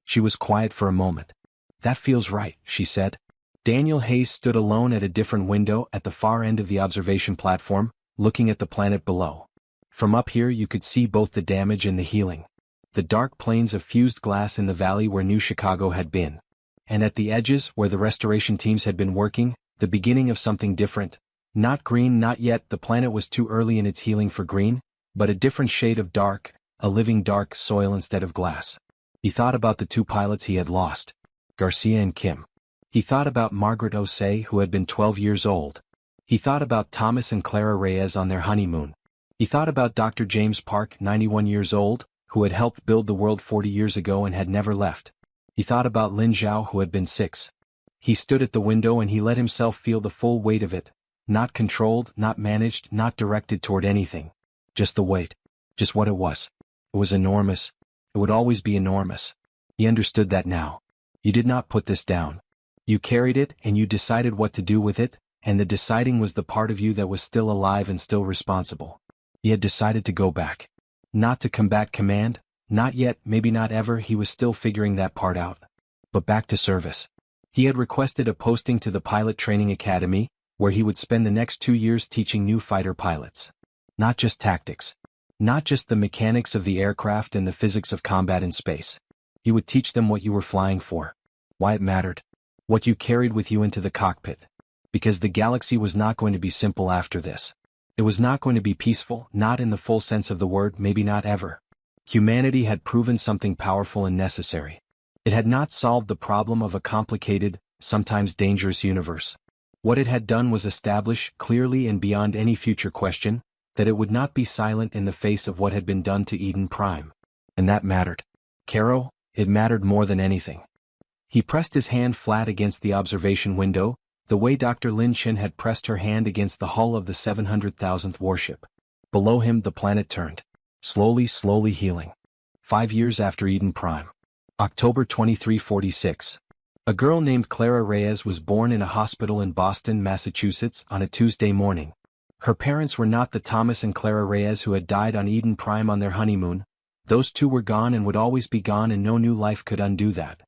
She was quiet for a moment. That feels right, she said. Daniel Hayes stood alone at a different window at the far end of the observation platform, looking at the planet below. From up here you could see both the damage and the healing. the dark plains of fused glass in the valley where New Chicago had been. And at the edges, where the restoration teams had been working, the beginning of something different. Not green, not yet, the planet was too early in its healing for green, but a different shade of dark, a living dark soil instead of glass. He thought about the two pilots he had lost, Garcia and Kim. He thought about Margaret Osei, who had been 12 years old. He thought about Thomas and Clara Reyes on their honeymoon. He thought about Dr. James Park, 91 years old, who had helped build the world 40 years ago and had never left. He thought about Lin Zhao, who had been 6. He stood at the window and he let himself feel the full weight of it, not controlled, not managed, not directed toward anything. Just the weight. Just what it was. It was enormous. It would always be enormous. He understood that now. You did not put this down. You carried it and you decided what to do with it, and the deciding was the part of you that was still alive and still responsible. He had decided to go back. Not to combat command, not yet, maybe not ever, he was still figuring that part out. But back to service. He had requested a posting to the Pilot Training Academy, where he would spend the next 2 years teaching new fighter pilots. Not just tactics. Not just the mechanics of the aircraft and the physics of combat in space. He would teach them what you were flying for. Why it mattered. What you carried with you into the cockpit. Because the galaxy was not going to be simple after this. It was not going to be peaceful, not in the full sense of the word, maybe not ever. Humanity had proven something powerful and necessary. It had not solved the problem of a complicated, sometimes dangerous universe. What it had done was establish, clearly and beyond any future question, that it would not be silent in the face of what had been done to Eden Prime. And that mattered. Caro, it mattered more than anything. He pressed his hand flat against the observation window, the way Dr. Lin Chen had pressed her hand against the hull of the 700,000th warship. Below him the planet turned. Slowly, slowly healing. 5 years after Eden Prime. October 2346. A girl named Clara Reyes was born in a hospital in Boston, Massachusetts, on a Tuesday morning. Her parents were not the Thomas and Clara Reyes who had died on Eden Prime on their honeymoon. Those two were gone and would always be gone, and no new life could undo that.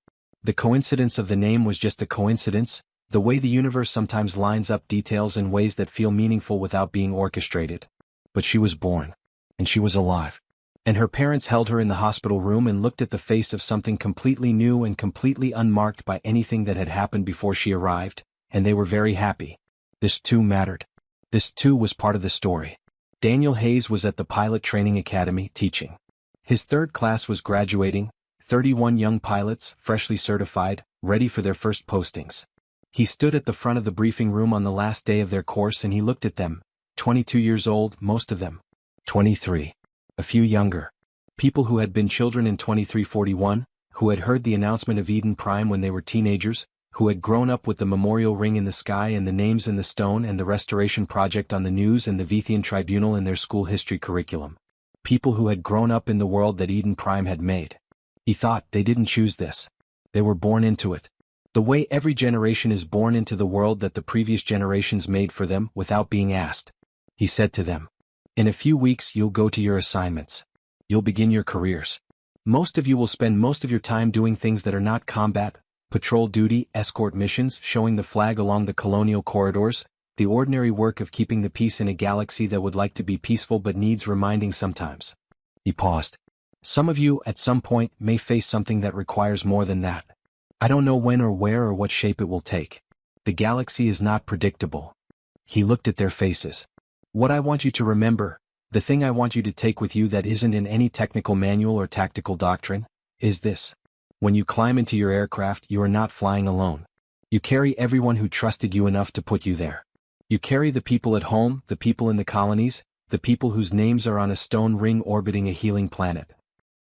The coincidence of the name was just a coincidence, the way the universe sometimes lines up details in ways that feel meaningful without being orchestrated. But she was born. And she was alive. And her parents held her in the hospital room and looked at the face of something completely new and completely unmarked by anything that had happened before she arrived, and they were very happy. This too mattered. This too was part of the story. Daniel Hayes was at the Pilot Training Academy teaching. His third class was graduating, 31 young pilots, freshly certified, ready for their first postings. He stood at the front of the briefing room on the last day of their course and he looked at them, 22 years old, most of them. 23. A few younger. People who had been children in 2341, who had heard the announcement of Eden Prime when they were teenagers, who had grown up with the memorial ring in the sky and the names in the stone and the restoration project on the news and the Vethian Tribunal in their school history curriculum. People who had grown up in the world that Eden Prime had made. He thought they didn't choose this. They were born into it. The way every generation is born into the world that the previous generations made for them without being asked. He said to them, "In a few weeks you'll go to your assignments. You'll begin your careers. Most of you will spend most of your time doing things that are not combat, patrol duty, escort missions, showing the flag along the colonial corridors, the ordinary work of keeping the peace in a galaxy that would like to be peaceful but needs reminding sometimes." He paused. "Some of you, at some point, may face something that requires more than that. I don't know when or where or what shape it will take. The galaxy is not predictable." He looked at their faces. "What I want you to remember, the thing I want you to take with you that isn't in any technical manual or tactical doctrine, is this. When you climb into your aircraft, you are not flying alone. You carry everyone who trusted you enough to put you there. You carry the people at home, the people in the colonies, the people whose names are on a stone ring orbiting a healing planet."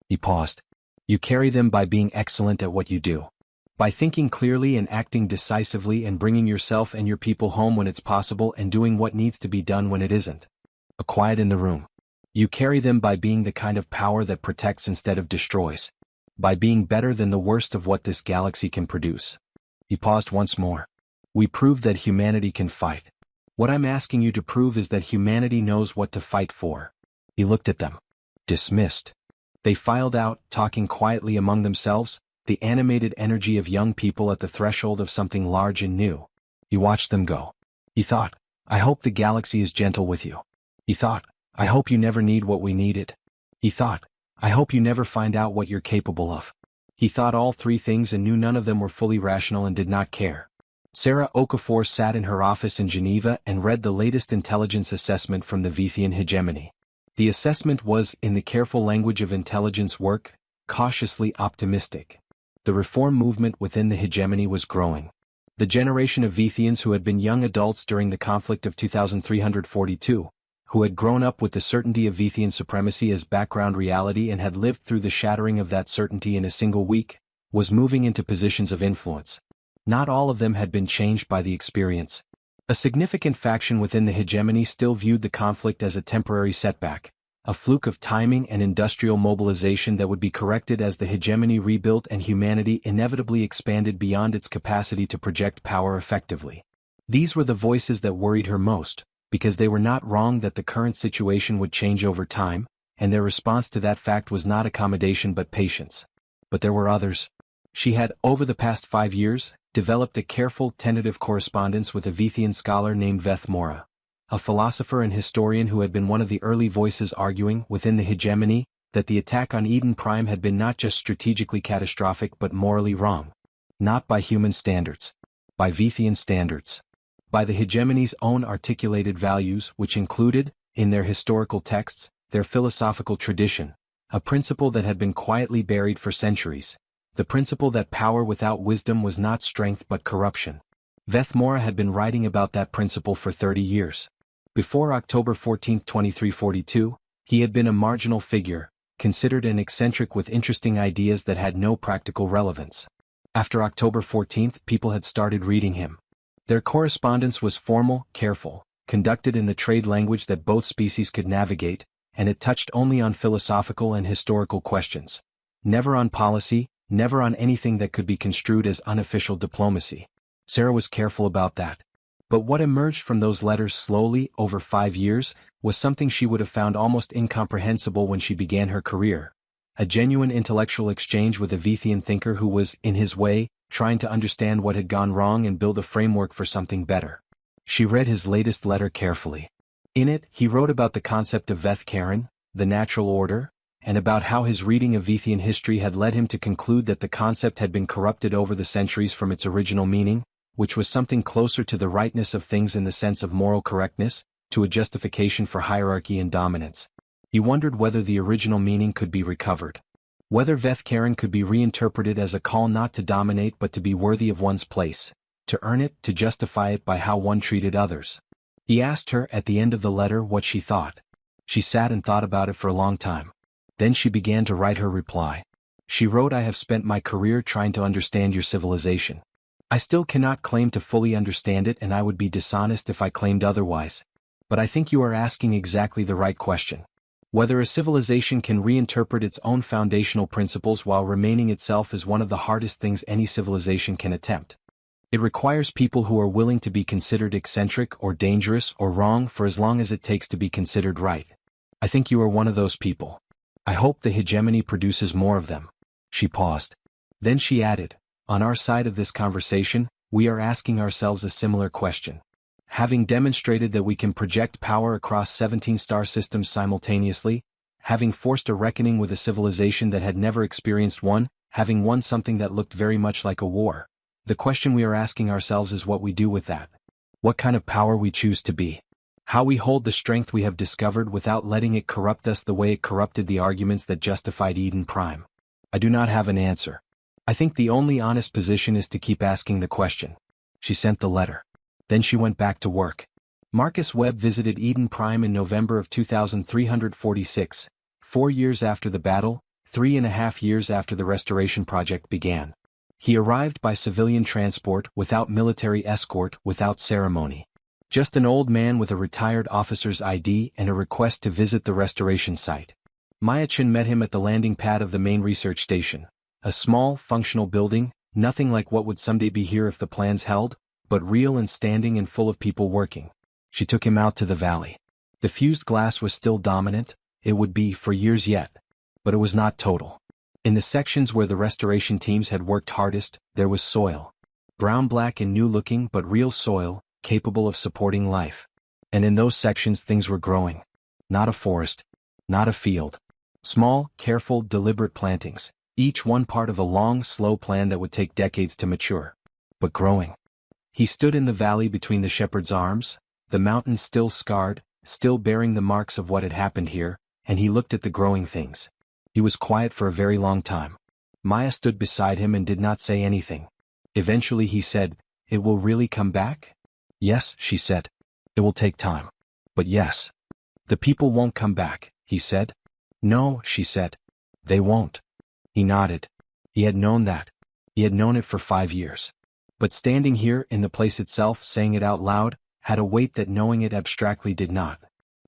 He paused. "You carry them by being excellent at what you do. By thinking clearly and acting decisively and bringing yourself and your people home when it's possible and doing what needs to be done when it isn't. A quiet in the room. You carry them by being the kind of power that protects instead of destroys. By being better than the worst of what this galaxy can produce." He paused once more. "We proved that humanity can fight. What I'm asking you to prove is that humanity knows what to fight for." He looked at them. Dismissed. They filed out, talking quietly among themselves, the animated energy of young people at the threshold of something large and new. He watched them go. He thought, "I hope the galaxy is gentle with you." He thought, "I hope you never need what we needed." He thought, I hope you never find out what you're capable of. He thought all three things and knew none of them were fully rational and did not care. Sarah Okafor sat in her office in Geneva and read the latest intelligence assessment from the Vythian hegemony. The assessment was, in the careful language of intelligence work, cautiously optimistic. The reform movement within the hegemony was growing. The generation of Vythians who had been young adults during the conflict of 2342, who had grown up with the certainty of Vythian supremacy as background reality and had lived through the shattering of that certainty in a single week, was moving into positions of influence. Not all of them had been changed by the experience. A significant faction within the hegemony still viewed the conflict as a temporary setback, a fluke of timing and industrial mobilization that would be corrected as the hegemony rebuilt and humanity inevitably expanded beyond its capacity to project power effectively. These were the voices that worried her most, because they were not wrong that the current situation would change over time, and their response to that fact was not accommodation but patience. But there were others. She had, over the past 5 years, developed a careful, tentative correspondence with a Vythian scholar named Veth Mora, a philosopher and historian who had been one of the early voices arguing, within the hegemony, that the attack on Eden Prime had been not just strategically catastrophic but morally wrong. Not by human standards. By Vythian standards. By the hegemony's own articulated values, which included, in their historical texts, their philosophical tradition, a principle that had been quietly buried for centuries, the principle that power without wisdom was not strength but corruption. Veth Mora had been writing about that principle for 30 years. Before October 14, 2342, he had been a marginal figure, considered an eccentric with interesting ideas that had no practical relevance. After October 14, people had started reading him. Their correspondence was formal, careful, conducted in the trade language that both species could navigate, and it touched only on philosophical and historical questions. Never on policy, never on anything that could be construed as unofficial diplomacy. Sarah was careful about that. But what emerged from those letters slowly, over 5 years, was something she would have found almost incomprehensible when she began her career. A genuine intellectual exchange with a Vythian thinker who was, in his way, trying to understand what had gone wrong and build a framework for something better. She read his latest letter carefully. In it, he wrote about the concept of Veth Karen, the natural order, and about how his reading of Vythian history had led him to conclude that the concept had been corrupted over the centuries from its original meaning, which was something closer to the rightness of things in the sense of moral correctness, to a justification for hierarchy and dominance. He wondered whether the original meaning could be recovered. Whether Veth Karen could be reinterpreted as a call not to dominate but to be worthy of one's place, to earn it, to justify it by how one treated others. He asked her at the end of the letter what she thought. She sat and thought about it for a long time. Then she began to write her reply. She wrote, "I have spent my career trying to understand your civilization. I still cannot claim to fully understand it, and I would be dishonest if I claimed otherwise. But I think you are asking exactly the right question. Whether a civilization can reinterpret its own foundational principles while remaining itself is one of the hardest things any civilization can attempt. It requires people who are willing to be considered eccentric or dangerous or wrong for as long as it takes to be considered right. I think you are one of those people. I hope the hegemony produces more of them." She paused. Then she added, "On our side of this conversation, we are asking ourselves a similar question. Having demonstrated that we can project power across 17 star systems simultaneously, having forced a reckoning with a civilization that had never experienced one, having won something that looked very much like a war, the question we are asking ourselves is what we do with that. What kind of power we choose to be. How we hold the strength we have discovered without letting it corrupt us the way it corrupted the arguments that justified Eden Prime. I do not have an answer. I think the only honest position is to keep asking the question." She sent the letter. Then she went back to work. Marcus Webb visited Eden Prime in November of 2346, 4 years after the battle, 3.5 years after the restoration project began. He arrived by civilian transport, without military escort, without ceremony. Just an old man with a retired officer's ID and a request to visit the restoration site. Myachin met him at the landing pad of the main research station, a small, functional building, nothing like what would someday be here if the plans held, but real and standing and full of people working. She took him out to the valley. The fused glass was still dominant, it would be for years yet. But it was not total. In the sections where the restoration teams had worked hardest, there was soil. Brown-black and new-looking but real soil, capable of supporting life. And in those sections things were growing. Not a forest. Not a field. Small, careful, deliberate plantings, each one part of a long, slow plan that would take decades to mature. But growing. He stood in the valley between the shepherd's arms, the mountains still scarred, still bearing the marks of what had happened here, and he looked at the growing things. He was quiet for a very long time. Maya stood beside him and did not say anything. Eventually he said, "It will really come back?" "Yes," she said. "It will take time. But yes." "The people won't come back," he said. "No," she said. "They won't." He nodded. He had known that. He had known it for 5 years. But standing here in the place itself, saying it out loud, had a weight that knowing it abstractly did not.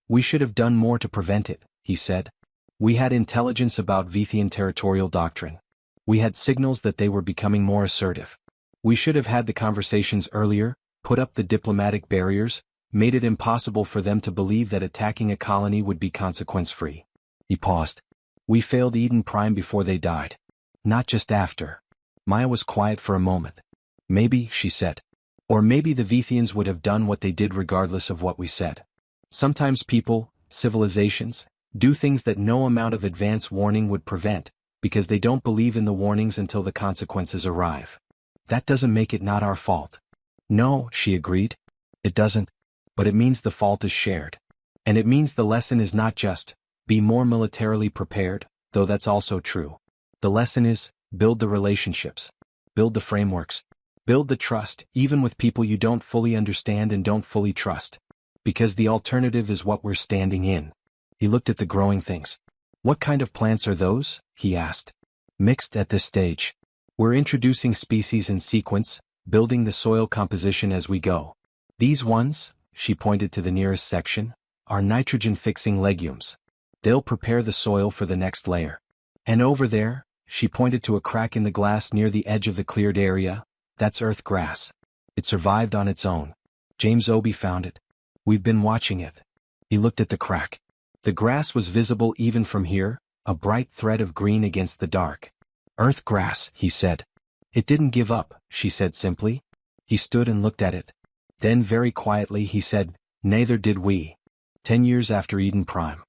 "We should have done more to prevent it," he said. "We had intelligence about Vithian territorial doctrine. We had signals that they were becoming more assertive. We should have had the conversations earlier, put up the diplomatic barriers, made it impossible for them to believe that attacking a colony would be consequence-free." He paused. "We failed Eden Prime before they died. Not just after." Maya was quiet for a moment. "Maybe," she said. "Or maybe the Vithians would have done what they did regardless of what we said. Sometimes people, civilizations, do things that no amount of advance warning would prevent, because they don't believe in the warnings until the consequences arrive. That doesn't make it not our fault." "No," she agreed. "It doesn't. But it means the fault is shared. And it means the lesson is not just, be more militarily prepared, though that's also true. The lesson is, build the relationships. Build the frameworks. Build the trust, even with people you don't fully understand and don't fully trust. Because the alternative is what we're standing in." He looked at the growing things. "What kind of plants are those?" he asked. "Mixed at this stage. We're introducing species in sequence, building the soil composition as we go. These ones," she pointed to the nearest section, "are nitrogen-fixing legumes. They'll prepare the soil for the next layer. And over there," she pointed to a crack in the glass near the edge of the cleared area, "that's earth grass. It survived on its own. James Obi found it. We've been watching it." He looked at the crack. The grass was visible even from here, a bright thread of green against the dark. "Earth grass," he said. "It didn't give up," she said simply. He stood and looked at it. Then very quietly he said, "Neither did we." 10 years after Eden Prime.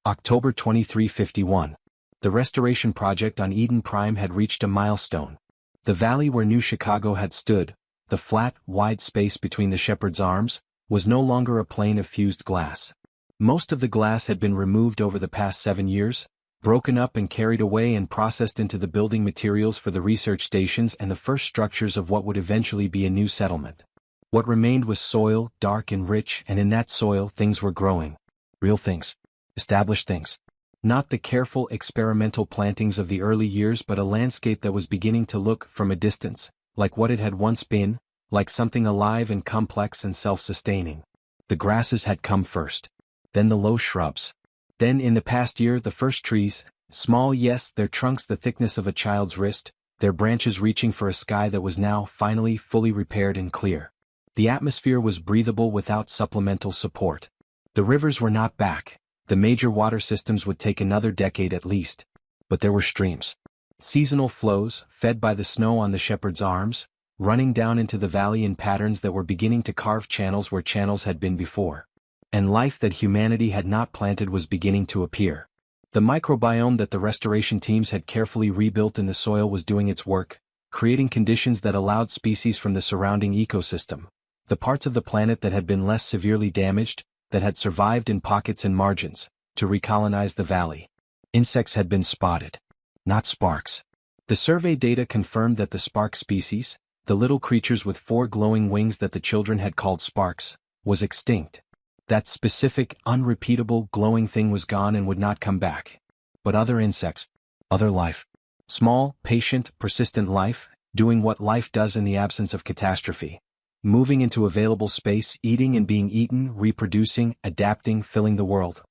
October 2351. The restoration project on Eden Prime had reached a milestone. The valley where New Chicago had stood, the flat, wide space between the shepherd's arms, was no longer a plain of fused glass. Most of the glass had been removed over the past 7 years, broken up and carried away and processed into the building materials for the research stations and the first structures of what would eventually be a new settlement. What remained was soil, dark and rich, and in that soil things were growing. Real things. Established things. Not the careful experimental plantings of the early years, but a landscape that was beginning to look, from a distance, like what it had once been, like something alive and complex and self-sustaining. The grasses had come first. Then the low shrubs. Then in the past year the first trees, small yes, their trunks the thickness of a child's wrist, their branches reaching for a sky that was now, finally, fully repaired and clear. The atmosphere was breathable without supplemental support. The rivers were not back. The major water systems would take another decade at least. But there were streams. Seasonal flows, fed by the snow on the shepherd's arms, running down into the valley in patterns that were beginning to carve channels where channels had been before. And life that humanity had not planted was beginning to appear. The microbiome that the restoration teams had carefully rebuilt in the soil was doing its work, creating conditions that allowed species from the surrounding ecosystem, the parts of the planet that had been less severely damaged, that had survived in pockets and margins, to recolonize the valley. Insects had been spotted. Not sparks. The survey data confirmed that the spark species, the little creatures with 4 glowing wings that the children had called sparks, was extinct. That specific, unrepeatable, glowing thing was gone and would not come back. But other insects, other life. Small, patient, persistent life, doing what life does in the absence of catastrophe. Moving into available space, eating and being eaten, reproducing, adapting, filling the world.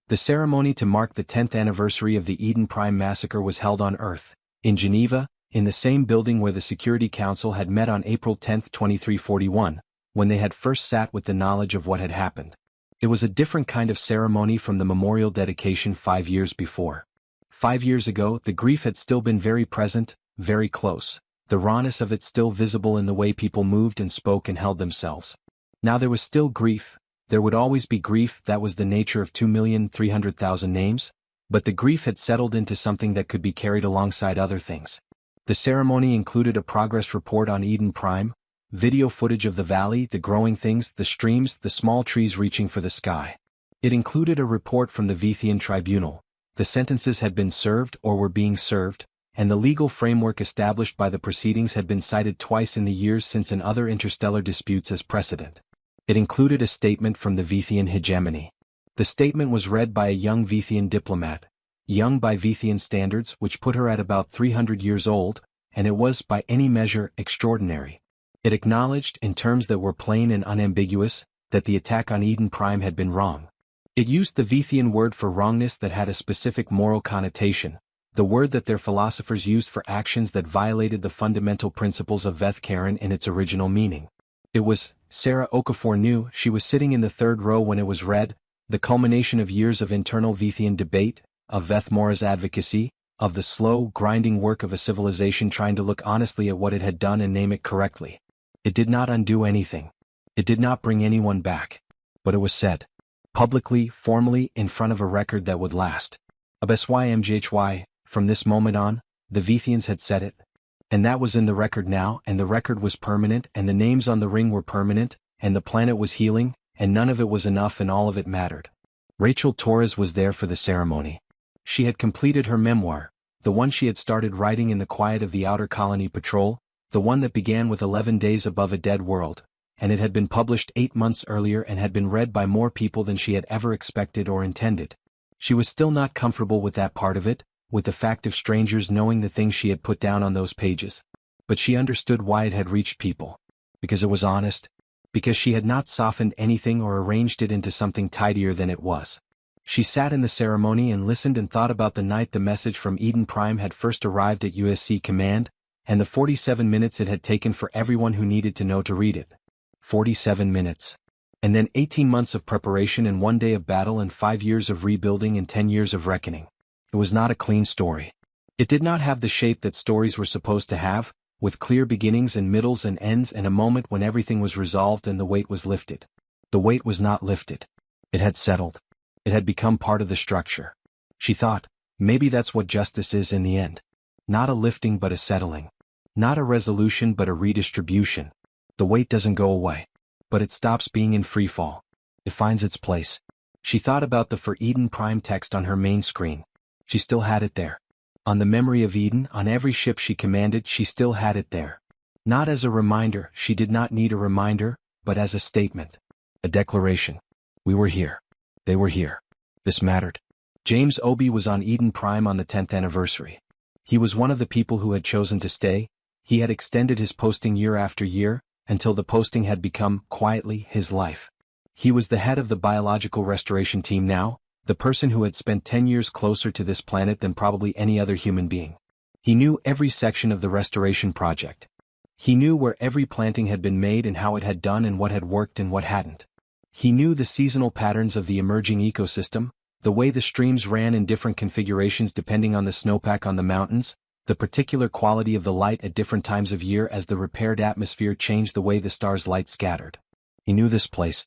The ceremony to mark the 10th anniversary of the Eden Prime massacre was held on Earth, in Geneva, in the same building where the Security Council had met on April 10, 2341, when they had first sat with the knowledge of what had happened. It was a different kind of ceremony from the memorial dedication 5 years before. 5 years ago, the grief had still been very present, very close, the rawness of it still visible in the way people moved and spoke and held themselves. Now there was still grief, there would always be grief, that was the nature of 2,300,000 names, But the grief had settled into something that could be carried alongside other things. The ceremony included a progress report on Eden Prime, video footage of the valley, the growing things, the streams, the small trees reaching for the sky. It included a report from the Vethian tribunal. The sentences had been served or were being served, and the legal framework established by the proceedings had been cited twice in the years since in other interstellar disputes as precedent. It included a statement from the Vethian hegemony. The statement was read by a young Vethian diplomat, young by Vethian standards, which put her at about 300 years old, and it was, by any measure, extraordinary. It acknowledged, in terms that were plain and unambiguous, that the attack on Eden Prime had been wrong. It used the Vethian word for wrongness that had a specific moral connotation, the word that their philosophers used for actions that violated the fundamental principles of Veth-Karen in its original meaning. It was, Sarah Okafor knew, she was sitting in the third row when it was read, the culmination of years of internal Vethian debate, of Veth-Mora's advocacy, of the slow, grinding work of a civilization trying to look honestly at what it had done and name it correctly. It did not undo anything. It did not bring anyone back. But it was said. Publicly, formally, in front of a record that would last. HFY, from this moment on, the Vethians had said it. And that was in the record now, and the record was permanent, and the names on the ring were permanent, and the planet was healing, and none of it was enough and all of it mattered. Rachel Torres was there for the ceremony. She had completed her memoir, the one she had started writing in the quiet of the Outer Colony Patrol, the one that began with 11 Days Above a Dead World, and it had been published 8 months earlier and had been read by more people than she had ever expected or intended. She was still not comfortable with that part of it, with the fact of strangers knowing the things she had put down on those pages. But she understood why it had reached people. Because it was honest. Because she had not softened anything or arranged it into something tidier than it was. She sat in the ceremony and listened and thought about the night the message from Eden Prime had first arrived at USC Command, and the 47 minutes it had taken for everyone who needed to know to read it. 47 minutes. And then 18 months of preparation and 1 day of battle and 5 years of rebuilding and 10 years of reckoning. It was not a clean story. It did not have the shape that stories were supposed to have, with clear beginnings and middles and ends and a moment when everything was resolved and the weight was lifted. The weight was not lifted. It had settled. It had become part of the structure. She thought, maybe that's what justice is in the end. Not a lifting but a settling. Not a resolution but a redistribution. The weight doesn't go away. But it stops being in freefall. It finds its place. She thought about the For Eden Prime text on her main screen. She still had it there. On the memory of Eden, on every ship she commanded, she still had it there. Not as a reminder, she did not need a reminder, but as a statement. A declaration. We were here. They were here. This mattered. James Obi was on Eden Prime on the 10th anniversary. He was one of the people who had chosen to stay. He had extended his posting year after year, until the posting had become, quietly, his life. He was the head of the biological restoration team now, the person who had spent 10 years closer to this planet than probably any other human being. He knew every section of the restoration project. He knew where every planting had been made and how it had done and what had worked and what hadn't. He knew the seasonal patterns of the emerging ecosystem, the way the streams ran in different configurations depending on the snowpack on the mountains, the particular quality of the light at different times of year as the repaired atmosphere changed the way the stars' light scattered. He knew this place.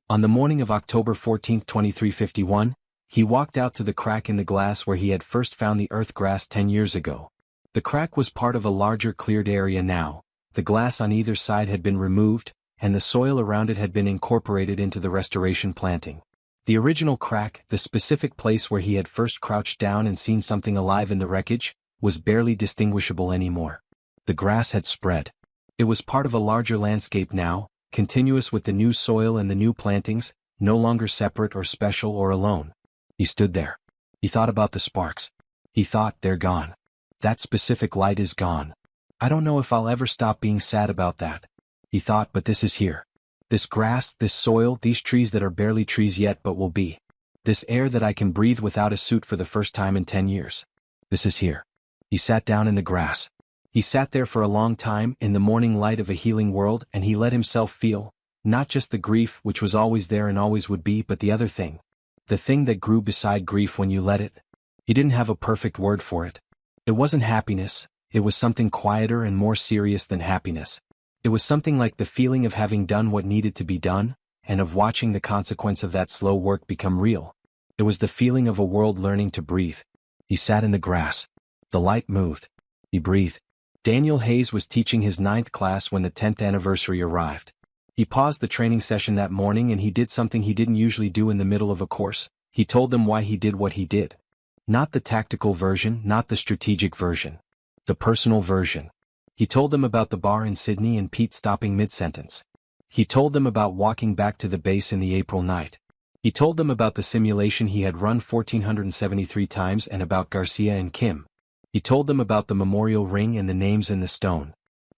On the morning of October 14, 2351, he walked out to the crack in the glass where he had first found the earth grass 10 years ago. The crack was part of a larger cleared area now. The glass on either side had been removed, and the soil around it had been incorporated into the restoration planting. The original crack, the specific place where he had first crouched down and seen something alive in the wreckage, was barely distinguishable anymore. The grass had spread. It was part of a larger landscape now, continuous with the new soil and the new plantings, no longer separate or special or alone. He stood there. He thought about the sparks. He thought, they're gone. That specific light is gone. I don't know if I'll ever stop being sad about that. He thought, but this is here. This grass, this soil, these trees that are barely trees yet but will be. This air that I can breathe without a suit for the first time in 10 years. This is here. He sat down in the grass. He sat there for a long time in the morning light of a healing world, and he let himself feel, not just the grief which was always there and always would be, but the other thing. The thing that grew beside grief when you let it. He didn't have a perfect word for it. It wasn't happiness, it was something quieter and more serious than happiness. It was something like the feeling of having done what needed to be done, and of watching the consequence of that slow work become real. It was the feeling of a world learning to breathe. He sat in the grass. The light moved. He breathed. Daniel Hayes was teaching his 9th class when the 10th anniversary arrived. He paused the training session that morning and he did something he didn't usually do in the middle of a course. He told them why he did what he did. Not the tactical version, not the strategic version. The personal version. He told them about the bar in Sydney and Pete stopping mid-sentence. He told them about walking back to the base in the April night. He told them about the simulation he had run 1,473 times and about Garcia and Kim. He told them about the memorial ring and the names in the stone.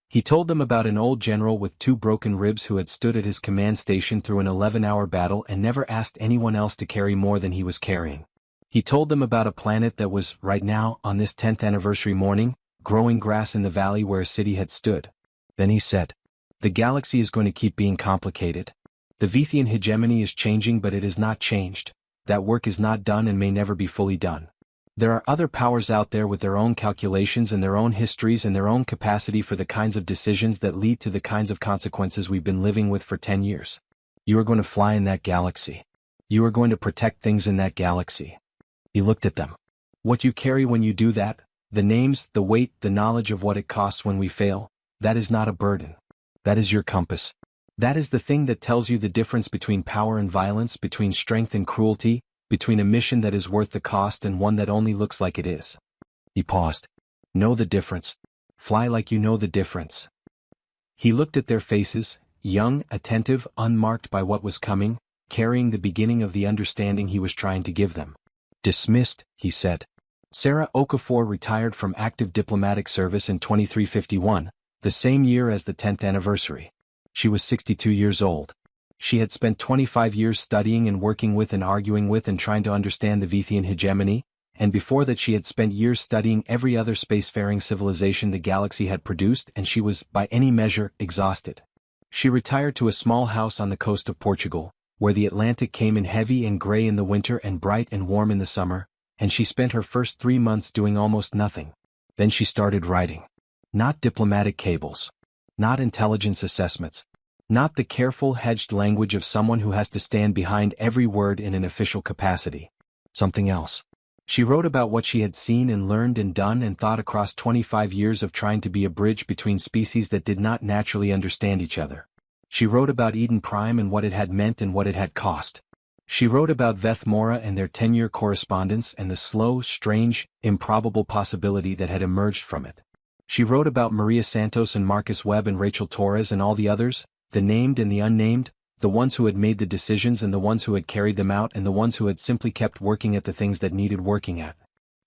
He told them about an old general with 2 broken ribs who had stood at his command station through an 11-hour battle and never asked anyone else to carry more than he was carrying. He told them about a planet that was, right now, on this 10th anniversary morning, growing grass in the valley where a city had stood. Then he said, "The galaxy is going to keep being complicated. The Vithian hegemony is changing, but it is not changed. That work is not done and may never be fully done. There are other powers out there with their own calculations and their own histories and their own capacity for the kinds of decisions that lead to the kinds of consequences we've been living with for 10 years. You are going to fly in that galaxy. You are going to protect things in that galaxy." He looked at them. "What you carry when you do that, the names, the weight, the knowledge of what it costs when we fail, that is not a burden. That is your compass. That is the thing that tells you the difference between power and violence, between strength and cruelty, between a mission that is worth the cost and one that only looks like it is." He paused. "Know the difference. Fly like you know the difference." He looked at their faces, young, attentive, unmarked by what was coming, carrying the beginning of the understanding he was trying to give them. "Dismissed," he said. Sarah Okafor retired from active diplomatic service in 2351, the same year as the 10th anniversary. She was 62 years old. She had spent 25 years studying and working with and arguing with and trying to understand the Vithian hegemony, and before that she had spent years studying every other spacefaring civilization the galaxy had produced, and she was, by any measure, exhausted. She retired to a small house on the coast of Portugal, where the Atlantic came in heavy and gray in the winter and bright and warm in the summer, and she spent her first 3 months doing almost nothing. Then she started writing. Not diplomatic cables. Not intelligence assessments. Not the careful, hedged language of someone who has to stand behind every word in an official capacity. Something else. She wrote about what she had seen and learned and done and thought across 25 years of trying to be a bridge between species that did not naturally understand each other. She wrote about Eden Prime and what it had meant and what it had cost. She wrote about Veth Mora and their 10-year correspondence and the slow, strange, improbable possibility that had emerged from it. She wrote about Maria Santos and Marcus Webb and Rachel Torres and all the others, the named and the unnamed, the ones who had made the decisions and the ones who had carried them out and the ones who had simply kept working at the things that needed working at.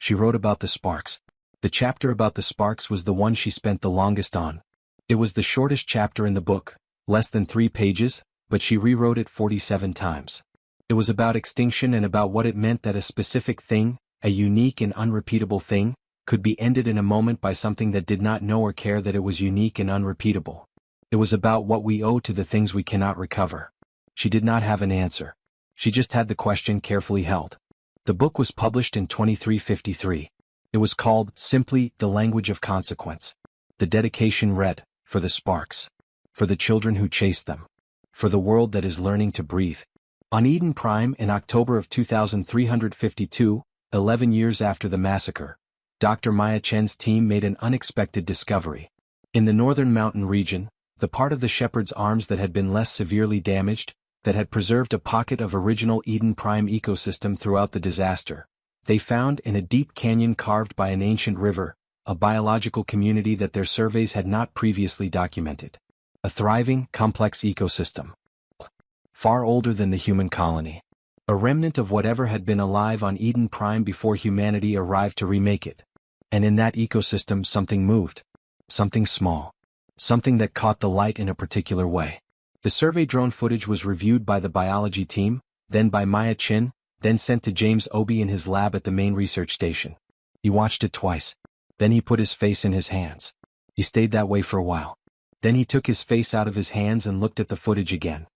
She wrote about the sparks. The chapter about the sparks was the one she spent the longest on. It was the shortest chapter in the book, less than 3 pages, but she rewrote it 47 times. It was about extinction and about what it meant that a specific thing, a unique and unrepeatable thing, could be ended in a moment by something that did not know or care that it was unique and unrepeatable. It was about what we owe to the things we cannot recover. She did not have an answer. She just had the question carefully held. The book was published in 2353. It was called, simply, The Language of Consequence. The dedication read, "For the sparks. For the children who chase them. For the world that is learning to breathe." On Eden Prime in October of 2352, 11 years after the massacre, Dr. Maya Chen's team made an unexpected discovery. In the northern mountain region, the part of the Shepherd's Arms that had been less severely damaged, that had preserved a pocket of original Eden Prime ecosystem throughout the disaster, they found in a deep canyon carved by an ancient river, a biological community that their surveys had not previously documented. A thriving, complex ecosystem. Far older than the human colony. A remnant of whatever had been alive on Eden Prime before humanity arrived to remake it. And in that ecosystem something moved. Something small. Something that caught the light in a particular way. The survey drone footage was reviewed by the biology team, then by Maya Chen, then sent to James Obi in his lab at the main research station. He watched it twice. Then he put his face in his hands. He stayed that way for a while. Then he took his face out of his hands and looked at the footage again.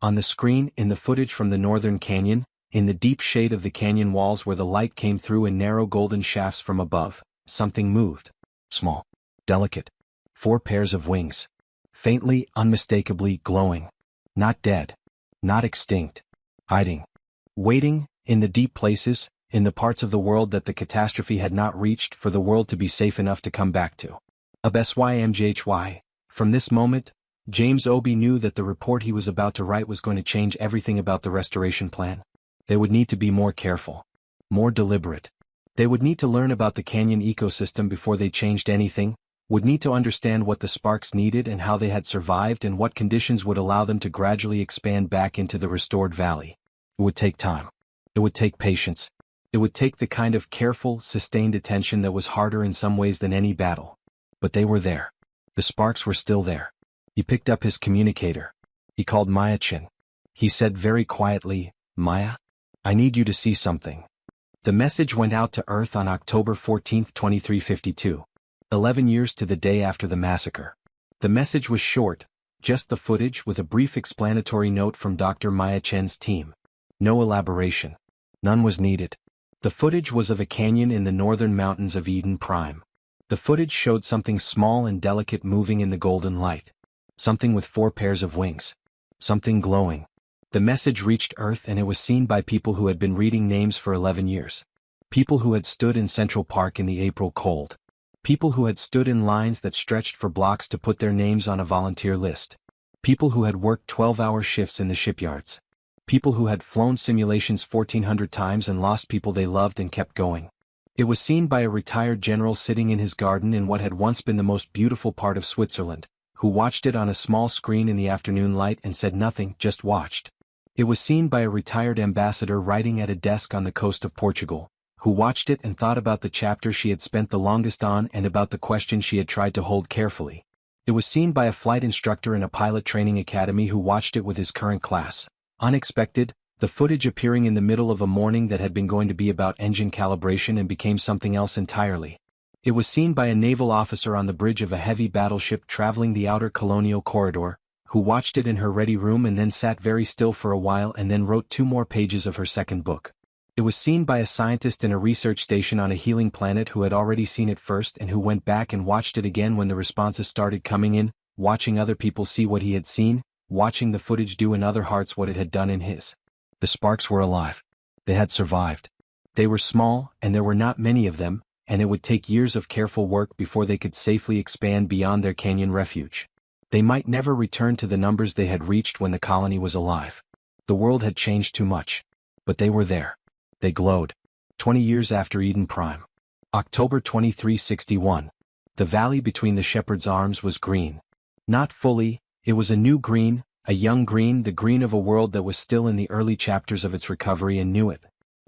On the screen, in the footage from the northern canyon, in the deep shade of the canyon walls where the light came through in narrow golden shafts from above, something moved. Small. Delicate. 4 pairs of wings. Faintly, unmistakably glowing. Not dead. Not extinct. Hiding. Waiting, in the deep places, in the parts of the world that the catastrophe had not reached for the world to be safe enough to come back to. HFY. From this moment, James Obi knew that the report he was about to write was going to change everything about the restoration plan. They would need to be more careful, more deliberate. They would need to learn about the canyon ecosystem before they changed anything, would need to understand what the sparks needed and how they had survived and what conditions would allow them to gradually expand back into the restored valley. It would take time. It would take patience. It would take the kind of careful, sustained attention that was harder in some ways than any battle. But they were there. The sparks were still there. He picked up his communicator. He called Maya-chan. He said very quietly, "Maya, I need you to see something." The message went out to Earth on October 14, 2352. 11 years to the day after the massacre. The message was short, just the footage with a brief explanatory note from Dr. Maya-chan's team. No elaboration. None was needed. The footage was of a canyon in the northern mountains of Eden Prime. The footage showed something small and delicate moving in the golden light. Something with 4 pairs of wings. Something glowing. The message reached Earth and it was seen by people who had been reading names for 11 years. People who had stood in Central Park in the April cold. People who had stood in lines that stretched for blocks to put their names on a volunteer list. People who had worked 12-hour shifts in the shipyards. People who had flown simulations 1,400 times and lost people they loved and kept going. It was seen by a retired general sitting in his garden in what had once been the most beautiful part of Switzerland, who watched it on a small screen in the afternoon light and said nothing, just watched. It was seen by a retired ambassador writing at a desk on the coast of Portugal, who watched it and thought about the chapter she had spent the longest on and about the question she had tried to hold carefully. It was seen by a flight instructor in a pilot training academy who watched it with his current class. Unexpected, the footage appearing in the middle of a morning that had been going to be about engine calibration and became something else entirely. It was seen by a naval officer on the bridge of a heavy battleship traveling the outer colonial corridor, who watched it in her ready room and then sat very still for a while and then wrote 2 more pages of her second book. It was seen by a scientist in a research station on a healing planet who had already seen it first and who went back and watched it again when the responses started coming in, watching other people see what he had seen, watching the footage do in other hearts what it had done in his. The sparks were alive. They had survived. They were small, and there were not many of them, and it would take years of careful work before they could safely expand beyond their canyon refuge. They might never return to the numbers they had reached when the colony was alive. The world had changed too much. But they were there. They glowed. 20 years after Eden Prime. October 2361. The valley between the shepherd's arms was green. Not fully, it was a new green, a young green, the green of a world that was still in the early chapters of its recovery and knew it.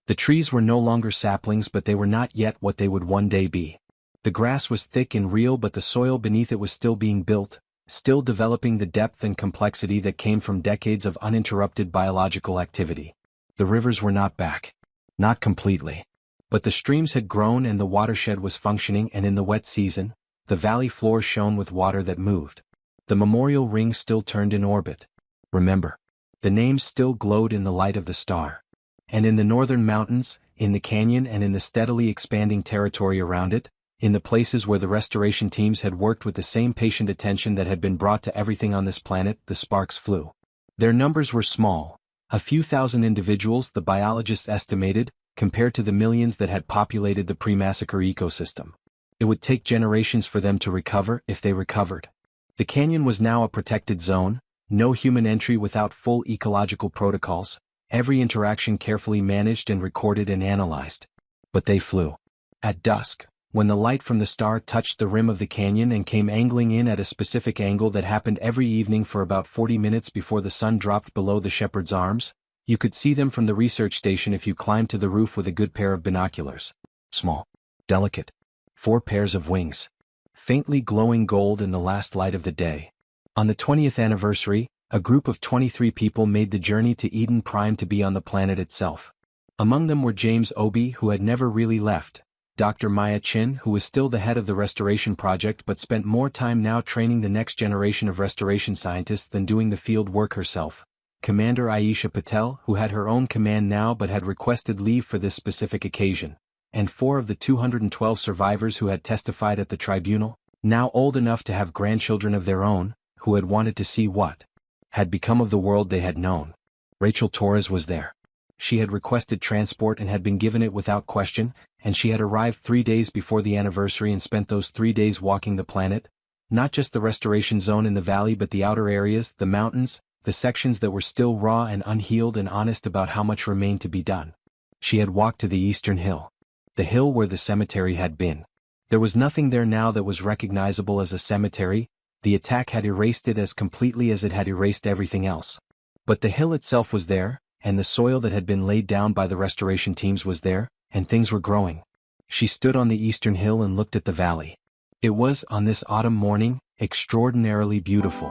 The trees were no longer saplings, but they were not yet what they would one day be. The grass was thick and real, but the soil beneath it was still being built, still developing the depth and complexity that came from decades of uninterrupted biological activity. The rivers were not back. Not completely. But the streams had grown and the watershed was functioning, and in the wet season, the valley floor shone with water that moved. The memorial ring still turned in orbit. Remember. The names still glowed in the light of the star. And in the northern mountains, in the canyon and in the steadily expanding territory around it, in the places where the restoration teams had worked with the same patient attention that had been brought to everything on this planet, the sparks flew. Their numbers were small, a few thousand individuals the biologists estimated, compared to the millions that had populated the pre-massacre ecosystem. It would take generations for them to recover, if they recovered. The canyon was now a protected zone, no human entry without full ecological protocols, every interaction carefully managed and recorded and analyzed. But they flew. At dusk, when the light from the star touched the rim of the canyon and came angling in at a specific angle that happened every evening for about 40 minutes before the sun dropped below the shepherd's arms, you could see them from the research station if you climbed to the roof with a good pair of binoculars. Small. Delicate. 4 pairs of wings. Faintly glowing gold in the last light of the day. On the 20th anniversary, a group of 23 people made the journey to Eden Prime to be on the planet itself. Among them were James Obi, who had never really left, Dr. Maya Chin, who was still the head of the restoration project but spent more time now training the next generation of restoration scientists than doing the field work herself, Commander Aisha Patel, who had her own command now but had requested leave for this specific occasion, and 4 of the 212 survivors who had testified at the tribunal, now old enough to have grandchildren of their own, who had wanted to see what had become of the world they had known. Rachel Torres was there. She had requested transport and had been given it without question, and she had arrived 3 days before the anniversary and spent those 3 days walking the planet, not just the restoration zone in the valley but the outer areas, the mountains, the sections that were still raw and unhealed, and honest about how much remained to be done. She had walked to the eastern hill. The hill where the cemetery had been. There was nothing there now that was recognizable as a cemetery. The attack had erased it as completely as it had erased everything else. But the hill itself was there, and the soil that had been laid down by the restoration teams was there, and things were growing. She stood on the eastern hill and looked at the valley. It was, on this autumn morning, extraordinarily beautiful.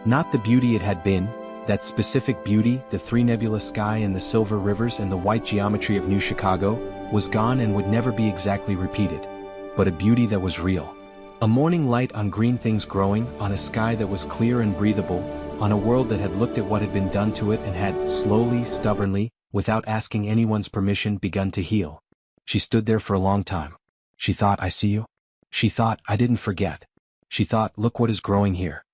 Not the beauty it had been, that specific beauty, the three nebulous sky and the silver rivers and the white geometry of New Chicago, was gone and would never be exactly repeated. But a beauty that was real. A morning light on green things growing, on a sky that was clear and breathable, on a world that had looked at what had been done to it and had, slowly, stubbornly, without asking anyone's permission, begun to heal. She stood there for a long time. She thought, I see you. She thought, I didn't forget. She thought, look what is growing here.